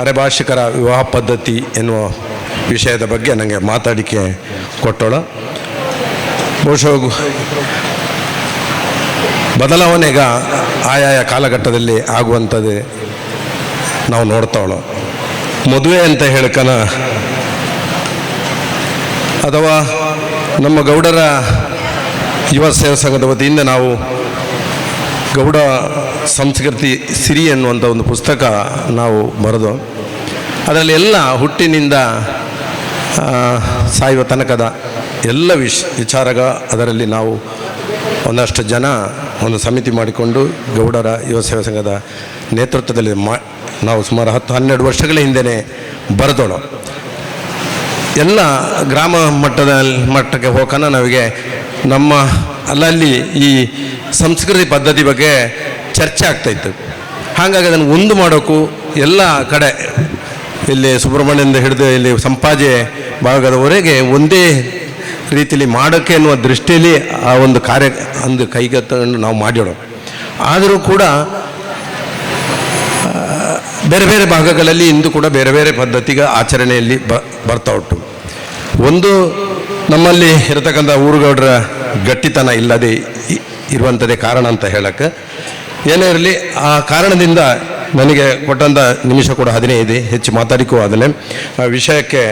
ಅರೆಭಾಷಿಕರ ವಿವಾಹ ಪದ್ಧತಿ ಎನ್ನುವ ವಿಷಯದ ಬಗ್ಗೆ ನನಗೆ ಮಾತಾಡಿಕೆ ಕೊಟ್ಟಳು. ಬಹುಶಃ ಬದಲಾವಣೆಗ ಆಯಾಯ ಕಾಲಘಟ್ಟದಲ್ಲಿ ಆಗುವಂಥದ್ದು ನಾವು ನೋಡ್ತಾವಳು. ಮದುವೆ ಅಂತ ಹೇಳ್ಕನ ಅಥವಾ ನಮ್ಮ ಗೌಡರ ಯುವ ಸೇವಾ ಸಂಘದ ವತಿಯಿಂದ ನಾವು ಗೌಡ ಸಂಸ್ಕೃತಿ ಸಿರಿ ಎನ್ನುವಂಥ ಒಂದು ಪುಸ್ತಕ ನಾವು ಬರೆದು ಅದರಲ್ಲಿ ಎಲ್ಲ ಹುಟ್ಟಿನಿಂದ ಸಾಯುವ ತನಕದ ಎಲ್ಲ ವಿಚಾರಗ ಅದರಲ್ಲಿ ನಾವು ಒಂದಷ್ಟು ಜನ ಒಂದು ಸಮಿತಿ ಮಾಡಿಕೊಂಡು ಗೌಡರ ಯುವ ಸೇವಾ ಸಂಘದ ನೇತೃತ್ವದಲ್ಲಿ ನಾವು ಸುಮಾರು 10-12 ವರ್ಷಗಳ ಹಿಂದೆಯೇ ಬರೆದೋಣ. ಎಲ್ಲ ಗ್ರಾಮ ಮಟ್ಟಕ್ಕೆ ಹೋಗೋಣ ನಮಗೆ ನಮ್ಮ ಅಲ್ಲಲ್ಲಿ ಈ ಸಂಸ್ಕೃತಿ ಪದ್ಧತಿ ಬಗ್ಗೆ ಚರ್ಚೆ ಆಗ್ತಾಯಿತ್ತು. ಹಾಗಾಗಿ ಅದನ್ನು ಒಂದು ಮಾಡೋಕ್ಕೂ ಎಲ್ಲ ಕಡೆ ಇಲ್ಲಿ ಸುಬ್ರಹ್ಮಣ್ಯದಿಂದ ಹಿಡಿದು ಇಲ್ಲಿ ಸಂಪಾಜೆ ಭಾಗದವರೆಗೆ ಒಂದೇ ರೀತಿಯಲ್ಲಿ ಮಾಡೋಕ್ಕೆ ಎನ್ನುವ ದೃಷ್ಟಿಯಲ್ಲಿ ಆ ಒಂದು ಕಾರ್ಯ ಒಂದು ಕೈಗೆತ್ತನ್ನು ನಾವು ಮಾಡೋಣ. ಆದರೂ ಕೂಡ ಬೇರೆ ಬೇರೆ ಭಾಗಗಳಲ್ಲಿ ಇಂದು ಕೂಡ ಬೇರೆ ಬೇರೆ ಪದ್ಧತಿಗೆ ಆಚರಣೆಯಲ್ಲಿ ಬರ್ತಾ ಉಂಟು. ಒಂದು ನಮ್ಮಲ್ಲಿ ಇರತಕ್ಕಂಥ ಊರುಗೌಡರ ಗಟ್ಟಿತನ ಇಲ್ಲದೆ ಇರುವಂಥದ್ದೇ ಕಾರಣ ಅಂತ ಹೇಳಕ್ಕೆ. ಏನೇ ಇರಲಿ, ಆ ಕಾರಣದಿಂದ ನನಗೆ ಕೊಟ್ಟಂಥ ನಿಮಿಷ ಕೂಡ 15 ಹೆಚ್ಚು ಮಾತಾಡಿಕೋ ಅದನ್ನೇ ಆ ವಿಷಯಕ್ಕೆ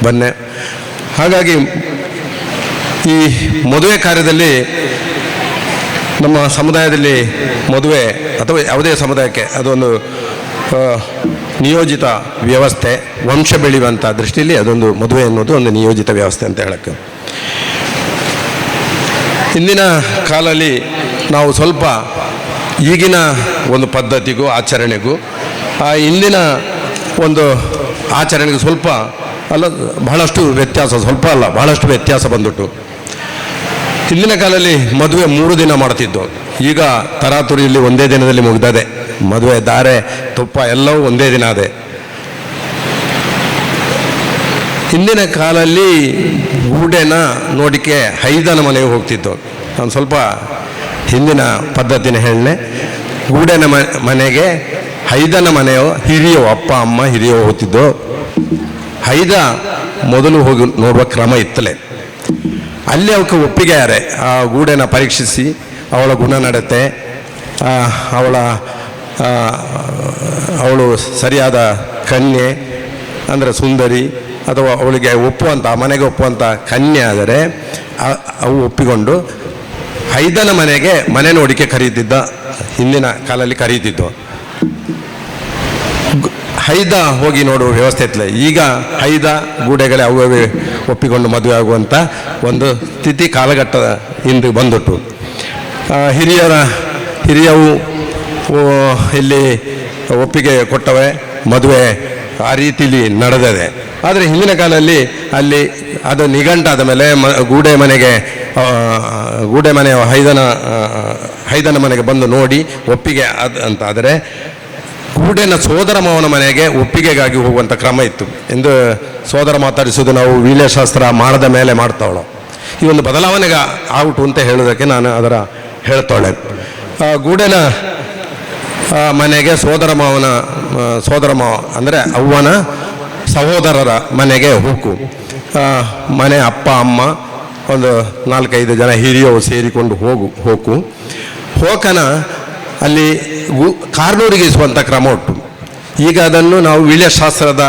ಬನ್ನೆ. ಹಾಗಾಗಿ ಈ ಮದುವೆ ಕಾರ್ಯದಲ್ಲಿ ನಮ್ಮ ಸಮುದಾಯದಲ್ಲಿ ಮದುವೆ ಅಥವಾ ಯಾವುದೇ ಸಮುದಾಯಕ್ಕೆ ಅದೊಂದು ನಿಯೋಜಿತ ವ್ಯವಸ್ಥೆ, ವಂಶ ಬೆಳೆಯುವಂಥ ದೃಷ್ಟಿಯಲ್ಲಿ ಅದೊಂದು ಮದುವೆ ಅನ್ನೋದು ಒಂದು ನಿಯೋಜಿತ ವ್ಯವಸ್ಥೆ ಅಂತ ಹೇಳಕ್ಕೆ. ಇಂದಿನ ಕಾಲದಲ್ಲಿ ನಾವು ಸ್ವಲ್ಪ ಈಗಿನ ಒಂದು ಪದ್ಧತಿಗೂ ಆಚರಣೆಗೂ ಆ ಇಂದಿನ ಒಂದು ಆಚರಣೆಗೂ ಸ್ವಲ್ಪ ಅಲ್ಲ ಬಹಳಷ್ಟು ವ್ಯತ್ಯಾಸ, ಸ್ವಲ್ಪ ಅಲ್ಲ ಬಹಳಷ್ಟು ವ್ಯತ್ಯಾಸ ಬಂದುಬಿಟ್ಟು. ಹಿಂದಿನ ಕಾಲದಲ್ಲಿ ಮದುವೆ 3 ದಿನ ಮಾಡ್ತಿದ್ದು, ಈಗ ತರಾತುರಿಯಲ್ಲಿ ಒಂದೇ ದಿನದಲ್ಲಿ ಮುಗ್ದದೆ. ಮದುವೆ ಧಾರೆ ತುಪ್ಪ ಎಲ್ಲವೂ ಒಂದೇ ದಿನ ಅದೇ. ಹಿಂದಿನ ಕಾಲದಲ್ಲಿ ಗೂಡೆನ ನೋಡಿಕೆ ಹೈದನ ಮನೆಗೆ ಹೋಗ್ತಿದ್ದು. ನಾನು ಸ್ವಲ್ಪ ಹಿಂದಿನ ಪದ್ಧತಿನ ಹೇಳನೆ. ಗೂಡೆನ ಮನೆಗೆ ಹೈದನ ಮನೆಯೋ ಹಿರಿಯೋ ಅಪ್ಪ ಅಮ್ಮ ಹಿರಿಯೋ ಹೋಗ್ತಿದ್ದು. ಹೈದ ಮೊದಲು ಹೋಗಿ ನೋಡುವ ಕ್ರಮ ಇತ್ತಲೇ. ಅಲ್ಲಿ ಅವಕ್ಕೆ ಒಪ್ಪಿಗೆ ಯಾರೆ ಆ ಗೂಡೆನ ಪರೀಕ್ಷಿಸಿ ಅವಳ ಗುಣ ನಡತೆ, ಅವಳು ಸರಿಯಾದ ಕನ್ಯೆ ಅಂದರೆ ಸುಂದರಿ ಅಥವಾ ಅವಳಿಗೆ ಒಪ್ಪುವಂಥ ಮನೆಗೆ ಒಪ್ಪುವಂಥ ಕನ್ಯೆ ಆದರೆ ಅವು ಒಪ್ಪಿಕೊಂಡು ಹೈದನ ಮನೆಗೆ ಮನೆ ನೋಡಿಕೆ ಕರೀತಿದ್ದ. ಹಿಂದಿನ ಕಾಲದಲ್ಲಿ ಕರೀತಿದ್ದು. ಹೈದ ಹೋಗಿ ನೋಡುವ ವ್ಯವಸ್ಥೆ ಇತ್ತಲ್ಲ. ಈಗ ಹೈದ ಗೂಡೆಗಳೇ ಅವೇ ಒಪ್ಪಿಕೊಂಡು ಮದುವೆ ಆಗುವಂಥ ಒಂದು ಸ್ಥಿತಿ ಕಾಲಘಟ್ಟ ಇಂದು ಬಂದುಟ್ಟು. ಹಿರಿಯವು ಇಲ್ಲಿ ಒಪ್ಪಿಗೆ ಕೊಟ್ಟವೆ, ಮದುವೆ ಆ ರೀತಿಯಲ್ಲಿ ನಡೆದಿದೆ. ಆದರೆ ಹಿಂದಿನ ಕಾಲದಲ್ಲಿ ಅಲ್ಲಿ ಅದು ನಿಘಂಟಾದ ಮೇಲೆ ಗೂಡೆ ಮನೆಯ ಹೈದನ ಮನೆಗೆ ಬಂದು ನೋಡಿ ಒಪ್ಪಿಗೆ ಅಂತ ಆದರೆ ಗೂಡೆನ ಸೋದರ ಮಾವನ ಮನೆಗೆ ಒಪ್ಪಿಗೆಗಾಗಿ ಹೋಗುವಂಥ ಕ್ರಮ ಇತ್ತು ಎಂದು ಸೋದರ ಮಾತಾಡಿಸೋದು ನಾವು ವೀಳ್ಯಶಾಸ್ತ್ರ ಮಾಡದ ಮೇಲೆ ಮಾಡ್ತಾವಳು. ಈ ಒಂದು ಬದಲಾವಣೆಗೆ ಔಟು ಅಂತ ಹೇಳೋದಕ್ಕೆ ನಾನು ಅದರ ಹೇಳ್ತಾಳೆ. ಗೂಡೆನ ಮನೆಗೆ ಸೋದರ ಮಾವ ಅಂದರೆ ಅವ್ವನ ಸಹೋದರರ ಮನೆಗೆ ಹೋಗು. ಮನೆ ಅಪ್ಪ ಅಮ್ಮ ಒಂದು 4-5 ಜನ ಹಿರಿಯವರು ಸೇರಿಕೊಂಡು ಹೋಕನ ಅಲ್ಲಿ ಕಾರ್ನೂರಿಗಿಸುವಂಥ ಕ್ರಮ ಉಂಟು. ಈಗ ಅದನ್ನು ನಾವು ವೀಳ್ಯಶಾಸ್ತ್ರದ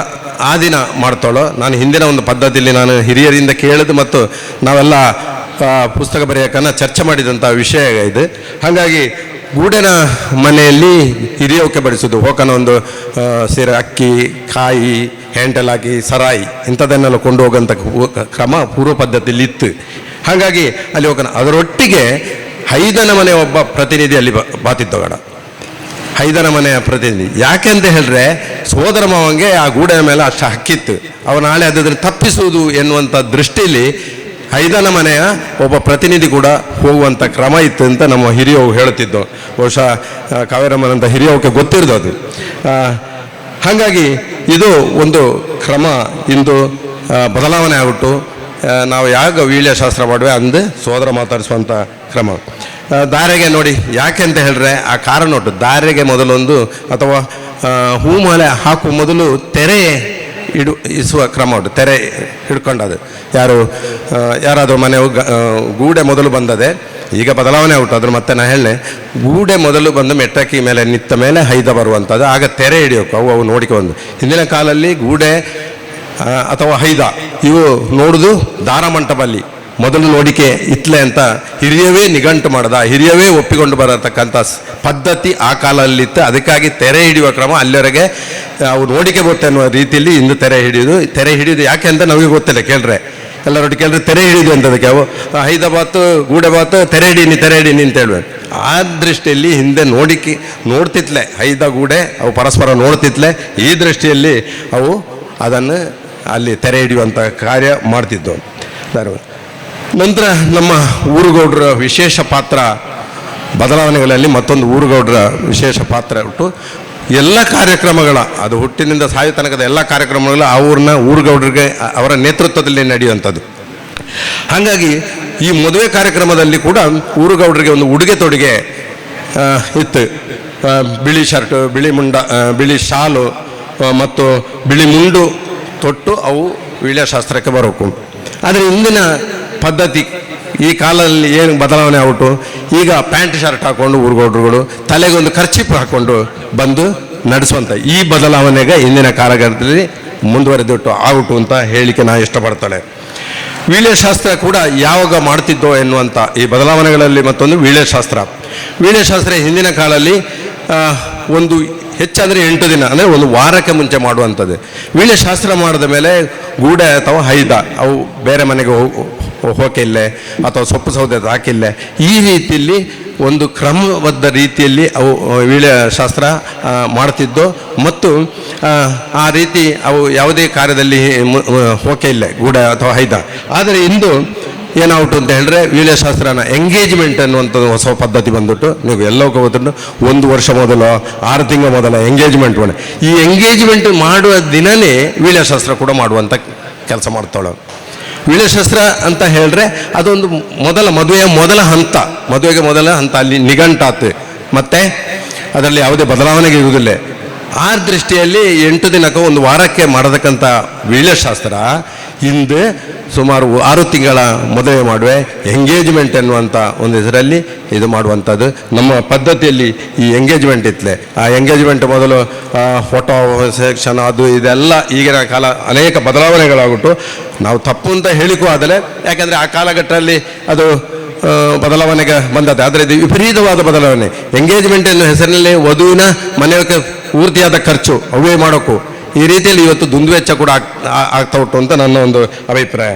ಆ ದಿನ ಮಾಡ್ತಾಳೋ. ನಾನು ಹಿಂದಿನ ಒಂದು ಪದ್ಧತಿಯಲ್ಲಿ ನಾನು ಹಿರಿಯರಿಂದ ಕೇಳಿದು ಮತ್ತು ನಾವೆಲ್ಲ ಪುಸ್ತಕ ಬರೆಯೋಕ್ಕನ್ನು ಚರ್ಚೆ ಮಾಡಿದಂಥ ವಿಷಯ ಇದು. ಹಾಗಾಗಿ ಗೂಡೆನ ಮನೆಯಲ್ಲಿ ಹಿರಿಯೋಕೆ ಬಡಿಸೋದು, ಹೋಕನ ಒಂದು ಸೇರಿ ಅಕ್ಕಿ, ಕಾಯಿ, ಹೆಂಟಲಾಕಿ, ಸರಾಯಿ ಇಂಥದನ್ನೆಲ್ಲ ಕೊಂಡು ಹೋಗೋಂಥ ಕ್ರಮ ಪೂರ್ವ ಪದ್ಧತಿಯಲ್ಲಿ ಇತ್ತು. ಹಾಗಾಗಿ ಅಲ್ಲಿ ಹೋಗೋಣ. ಅದರೊಟ್ಟಿಗೆ ಹೈದನ ಮನೆ ಒಬ್ಬ ಪ್ರತಿನಿಧಿ ಅಲ್ಲಿ ಬಾತಿದ್ದೋಗಣ. ಹೈದನ ಮನೆಯ ಪ್ರತಿನಿಧಿ ಯಾಕೆ ಅಂತ ಹೇಳಿದ್ರೆ ಸೋದರ ಮಾವಂಗೆ ಆ ಗೂಡೆಯ ಮೇಲೆ ಅಷ್ಟು ಹಕ್ಕಿತ್ತು. ಅವ ನಾಳೆ ಅದನ್ನು ತಪ್ಪಿಸುವುದು ಎನ್ನುವಂಥ ದೃಷ್ಟಿಯಲ್ಲಿ ಹೈದನ ಮನೆಯ ಒಬ್ಬ ಪ್ರತಿನಿಧಿ ಕೂಡ ಹೋಗುವಂಥ ಕ್ರಮ ಇತ್ತು ಅಂತ ನಮ್ಮ ಹಿರಿಯವು ಹೇಳುತ್ತಿದ್ದು. ಬಹುಶಃ ಕಾವೇರಮ್ಮನಂತ ಹಿರಿಯವಕ್ಕೆ ಗೊತ್ತಿರೋದು. ಹಾಗಾಗಿ ಇದು ಒಂದು ಕ್ರಮ ಇಂದು ಬದಲಾವಣೆ ಆಗ್ಬಿಟ್ಟು ನಾವು ಯಾವಾಗ ವೀಳ್ಯಶಾಸ್ತ್ರ ಮಾಡುವೆ ಅಂದು ಸೋದರ ಮಾತಾಡಿಸುವಂಥ ಕ್ರಮ. ದಾರೆಗೆ ನೋಡಿ ಯಾಕೆ ಅಂತ ಹೇಳಿದ್ರೆ ಆ ಕಾರಣ ಉಂಟು. ದಾರೆಗೆ ಮೊದಲೊಂದು ಅಥವಾ ಹೂಮಾಲೆ ಹಾಕುವ ಮೊದಲು ತೆರೆ ಇಸುವ ಕ್ರಮ ಉಂಟು. ತೆರೆ ಹಿಡ್ಕೊಂಡದು ಯಾರಾದರೂ ಮನೆ ಗೂಡೆ ಮೊದಲು ಬಂದದೆ, ಈಗ ಬದಲಾವಣೆ ಉಂಟು ಅದ್ರ ಮತ್ತೆ ನಾ ಹೇಳಲೆ, ಗೂಡೆ ಮೊದಲು ಬಂದು ಮೆಟ್ಟಕ್ಕಿ ಮೇಲೆ ನಿತ್ತ ಮೇಲೆ ಹೈದ ಬರುವಂಥದ್ದು, ಆಗ ತೆರೆ ಹಿಡಿಯೋಕು ಅವು ನೋಡಿಕೊಂಡು. ಹಿಂದಿನ ಕಾಲಲ್ಲಿ ಗೂಡೆ ಅಥವಾ ಹೈದ ಇವು ನೋಡುದು ದಾರಮಂಟಪಲ್ಲಿ ಮೊದಲು ನೋಡಿಕೆ ಇತ್ಲೆ ಅಂತ ಹಿರಿಯವೇ ನಿಘಂಟು ಮಾಡದ, ಹಿರಿಯವೇ ಒಪ್ಪಿಕೊಂಡು ಬರತಕ್ಕಂಥ ಪದ್ಧತಿ ಆ ಕಾಲದಲ್ಲಿತ್ತು. ಅದಕ್ಕಾಗಿ ತೆರೆ ಹಿಡಿಯುವ ಕ್ರಮ ಅಲ್ಲಿವರೆಗೆ ಅವು ನೋಡಿಕೆ ಗೊತ್ತೆ ಅನ್ನುವ ರೀತಿಯಲ್ಲಿ ಇಂದು ತೆರೆ ಹಿಡಿಯೋದು ಯಾಕೆ ಅಂತ ನಮಗೆ ಗೊತ್ತಿಲ್ಲ. ಕೇಳ್ರೆ ಎಲ್ಲರೊಟ್ಟಿಗೆ ಕೇಳ್ರೆ ತೆರೆ ಹಿಡಿದು ಅಂತದಕ್ಕೆ ಅವು ಹೈದ ಬಾತು ಗೂಡೆ ಬಾತು ತೆರೆ ಹಿಡೀನಿ ಅಂತ ಹೇಳುವೆ. ಆ ದೃಷ್ಟಿಯಲ್ಲಿ ಹಿಂದೆ ನೋಡ್ತಿತ್ಲೆ ಹೈದ ಗೂಡೆ ಅವು ಪರಸ್ಪರ ನೋಡ್ತಿತ್ಲೆ. ಈ ದೃಷ್ಟಿಯಲ್ಲಿ ಅವು ಅದನ್ನು ಅಲ್ಲಿ ತೆರೆ ಹಿಡಿಯುವಂಥ ಕಾರ್ಯ ಮಾಡ್ತಿದ್ದವು. ನಂತರ ನಮ್ಮ ಊರುಗೌಡರ ವಿಶೇಷ ಪಾತ್ರ ಬದಲಾವಣೆಗಳಲ್ಲಿ ಮತ್ತೊಂದು ಊರುಗೌಡರ ವಿಶೇಷ ಪಾತ್ರ ಉಂಟು. ಎಲ್ಲ ಕಾರ್ಯಕ್ರಮಗಳ ಅದು ಹುಟ್ಟಿನಿಂದ ಸಾಯೋ ತನಕದ ಎಲ್ಲ ಕಾರ್ಯಕ್ರಮಗಳು ಆ ಊರುಗೌಡರಿಗೆ ಅವರ ನೇತೃತ್ವದಲ್ಲಿ ನಡೆಯುವಂಥದ್ದು. ಹಾಗಾಗಿ ಈ ಮದುವೆ ಕಾರ್ಯಕ್ರಮದಲ್ಲಿ ಕೂಡ ಊರುಗೌಡರಿಗೆ ಒಂದು ಉಡುಗೆ ತೊಡುಗೆ ಇತ್ತು. ಬಿಳಿ ಶರ್ಟು, ಬಿಳಿ ಶಾಲು ಮತ್ತು ಬಿಳಿ ಮುಂಡು ತೊಟ್ಟು ಅವು ವೀಳ್ಯಶಾಸ್ತ್ರಕ್ಕೆ ಬರಬೇಕು. ಆದರೆ ಇಂದಿನ ಪದ್ಧತಿ ಈ ಕಾಲದಲ್ಲಿ ಏನು ಬದಲಾವಣೆ ಆಗ್ಬಿಟ್ಟು ಈಗ ಪ್ಯಾಂಟ್ ಶರ್ಟ್ ಹಾಕ್ಕೊಂಡು ಊರುಗೌಡರುಗಳು ತಲೆಗೊಂದು ಖರ್ಚಿಪ್ ಹಾಕ್ಕೊಂಡು ಬಂದು ನಡೆಸುವಂಥ ಈ ಬದಲಾವಣೆಗೆ ಇಂದಿನ ಕಾಲಘಟ್ಟದಲ್ಲಿ ಮುಂದುವರೆದಿಟ್ಟು ಆಗ್ಬಿಟ್ಟು ಅಂತ ಹೇಳಿಕೆ ನಾನು ಇಷ್ಟಪಡ್ತಾಳೆ. ವೀಳ್ಯಶಾಸ್ತ್ರ ಕೂಡ ಯಾವಾಗ ಮಾಡ್ತಿದ್ದೋ ಎನ್ನುವಂಥ ಈ ಬದಲಾವಣೆಗಳಲ್ಲಿ ಮತ್ತೊಂದು ವೀಳ್ಯಶಾಸ್ತ್ರ ಹಿಂದಿನ ಕಾಲದಲ್ಲಿ ಒಂದು ಹೆಚ್ಚಂದರೆ 8 ದಿನ ಅಂದರೆ ಒಂದು ವಾರಕ್ಕೆ ಮುಂಚೆ ಮಾಡುವಂಥದ್ದು. ವೀಳ್ಯಶಾಸ್ತ್ರ ಮಾಡಿದ ಮೇಲೆ ಗೂಡೆ ಅಥವಾ ಹೈದ ಅವು ಬೇರೆ ಮನೆಗೆ ಹೋಗಿಲ್ಲೆ ಅಥವಾ ಸೊಪ್ಪು ಸೌದೆ ಹಾಕಿಲ್ಲೆ, ಈ ರೀತಿಯಲ್ಲಿ ಒಂದು ಕ್ರಮಬದ್ಧ ರೀತಿಯಲ್ಲಿ ಅವು ವೀಳ್ಯಶಾಸ್ತ್ರ ಮಾಡ್ತಿದ್ದು ಮತ್ತು ಆ ರೀತಿ ಅವು ಯಾವುದೇ ಕಾರ್ಯದಲ್ಲಿ ಹೋಗಿಲ್ಲೆ ಗೂಡೆ ಅಥವಾ ಹೈದ. ಆದರೆ ಇಂದು ಏನಾಗ್ಬಿಟ್ಟು ಅಂತ ಹೇಳಿದ್ರೆ ವೀಳ್ಯಶಾಸ್ತ್ರನ ಎಂಗೇಜ್ಮೆಂಟ್ ಅನ್ನುವಂಥದ್ದು ಹೊಸ ಪದ್ಧತಿ ಬಂದ್ಬಿಟ್ಟು ನೀವು ಎಲ್ಲವೂ ಗೊತ್ತುಂಟು. 1 ವರ್ಷ ಮೊದಲು 6 ತಿಂಗಳ ಮೊದಲ ಎಂಗೇಜ್ಮೆಂಟ್ ಮಾಡಿ ಈ ಎಂಗೇಜ್ಮೆಂಟ್ ಮಾಡುವ ದಿನವೇ ವೀಳ್ಯಶಾಸ್ತ್ರ ಕೂಡ ಮಾಡುವಂಥ ಕೆಲಸ ಮಾಡ್ತಾಳೆ. ವೀಳ್ಯಶಾಸ್ತ್ರ ಅಂತ ಹೇಳಿದ್ರೆ ಅದೊಂದು ಮದುವೆಗೆ ಮೊದಲ ಹಂತ ಅಲ್ಲಿ ನಿಘಂಟಾತು ಮತ್ತು ಅದರಲ್ಲಿ ಯಾವುದೇ ಬದಲಾವಣೆಗೆ ಇರುವುದಿಲ್ಲ. ಆ ದೃಷ್ಟಿಯಲ್ಲಿ 8 ದಿನಕ್ಕೆ ಒಂದು ವಾರಕ್ಕೆ ಮಾಡತಕ್ಕಂಥ ವೀಳ್ಯಶಾಸ್ತ್ರ ಹಿಂದೆ ಸುಮಾರು 6 ತಿಂಗಳ ಮದುವೆ ಮಾಡುವೆ ಎಂಗೇಜ್ಮೆಂಟ್ ಎನ್ನುವಂಥ ಒಂದು ಹೆಸರಲ್ಲಿ ಇದು ಮಾಡುವಂಥದ್ದು. ನಮ್ಮ ಪದ್ಧತಿಯಲ್ಲಿ ಈ ಎಂಗೇಜ್ಮೆಂಟ್ ಇತ್ತಲೆ ಆ ಎಂಗೇಜ್ಮೆಂಟ್ ಮೊದಲು ಫೋಟೋ ಸೆಲೆಕ್ಷನ್ ಅದು ಇದೆಲ್ಲ ಈಗಿನ ಕಾಲ ಅನೇಕ ಬದಲಾವಣೆಗಳಾಗ್ಬಿಟ್ಟು ನಾವು ತಪ್ಪು ಅಂತ ಹೇಳಿಕೂ ಆದಲೆ, ಯಾಕೆಂದರೆ ಆ ಕಾಲಘಟ್ಟದಲ್ಲಿ ಅದು ಬದಲಾವಣೆಗೆ ಬಂದದ್ದು. ಆದರೆ ಇದು ವಿಪರೀತವಾದ ಬದಲಾವಣೆ. ಎಂಗೇಜ್ಮೆಂಟ್ ಎನ್ನುವ ಹೆಸರಿನಲ್ಲಿ ವಧುವಿನ ಮನೆಗೆ ಪೂರ್ತಿಯಾದ ಖರ್ಚು ಅವೇ ಮಾಡೋಕ್ಕೂ ಈ ರೀತಿಯಲ್ಲಿ ಇವತ್ತು ದುಂದುವೆಚ್ಚ ಕೂಡ ಆಗ್ತಾ ಉಂಟು ಅಂತ ನನ್ನ ಒಂದು ಅಭಿಪ್ರಾಯ.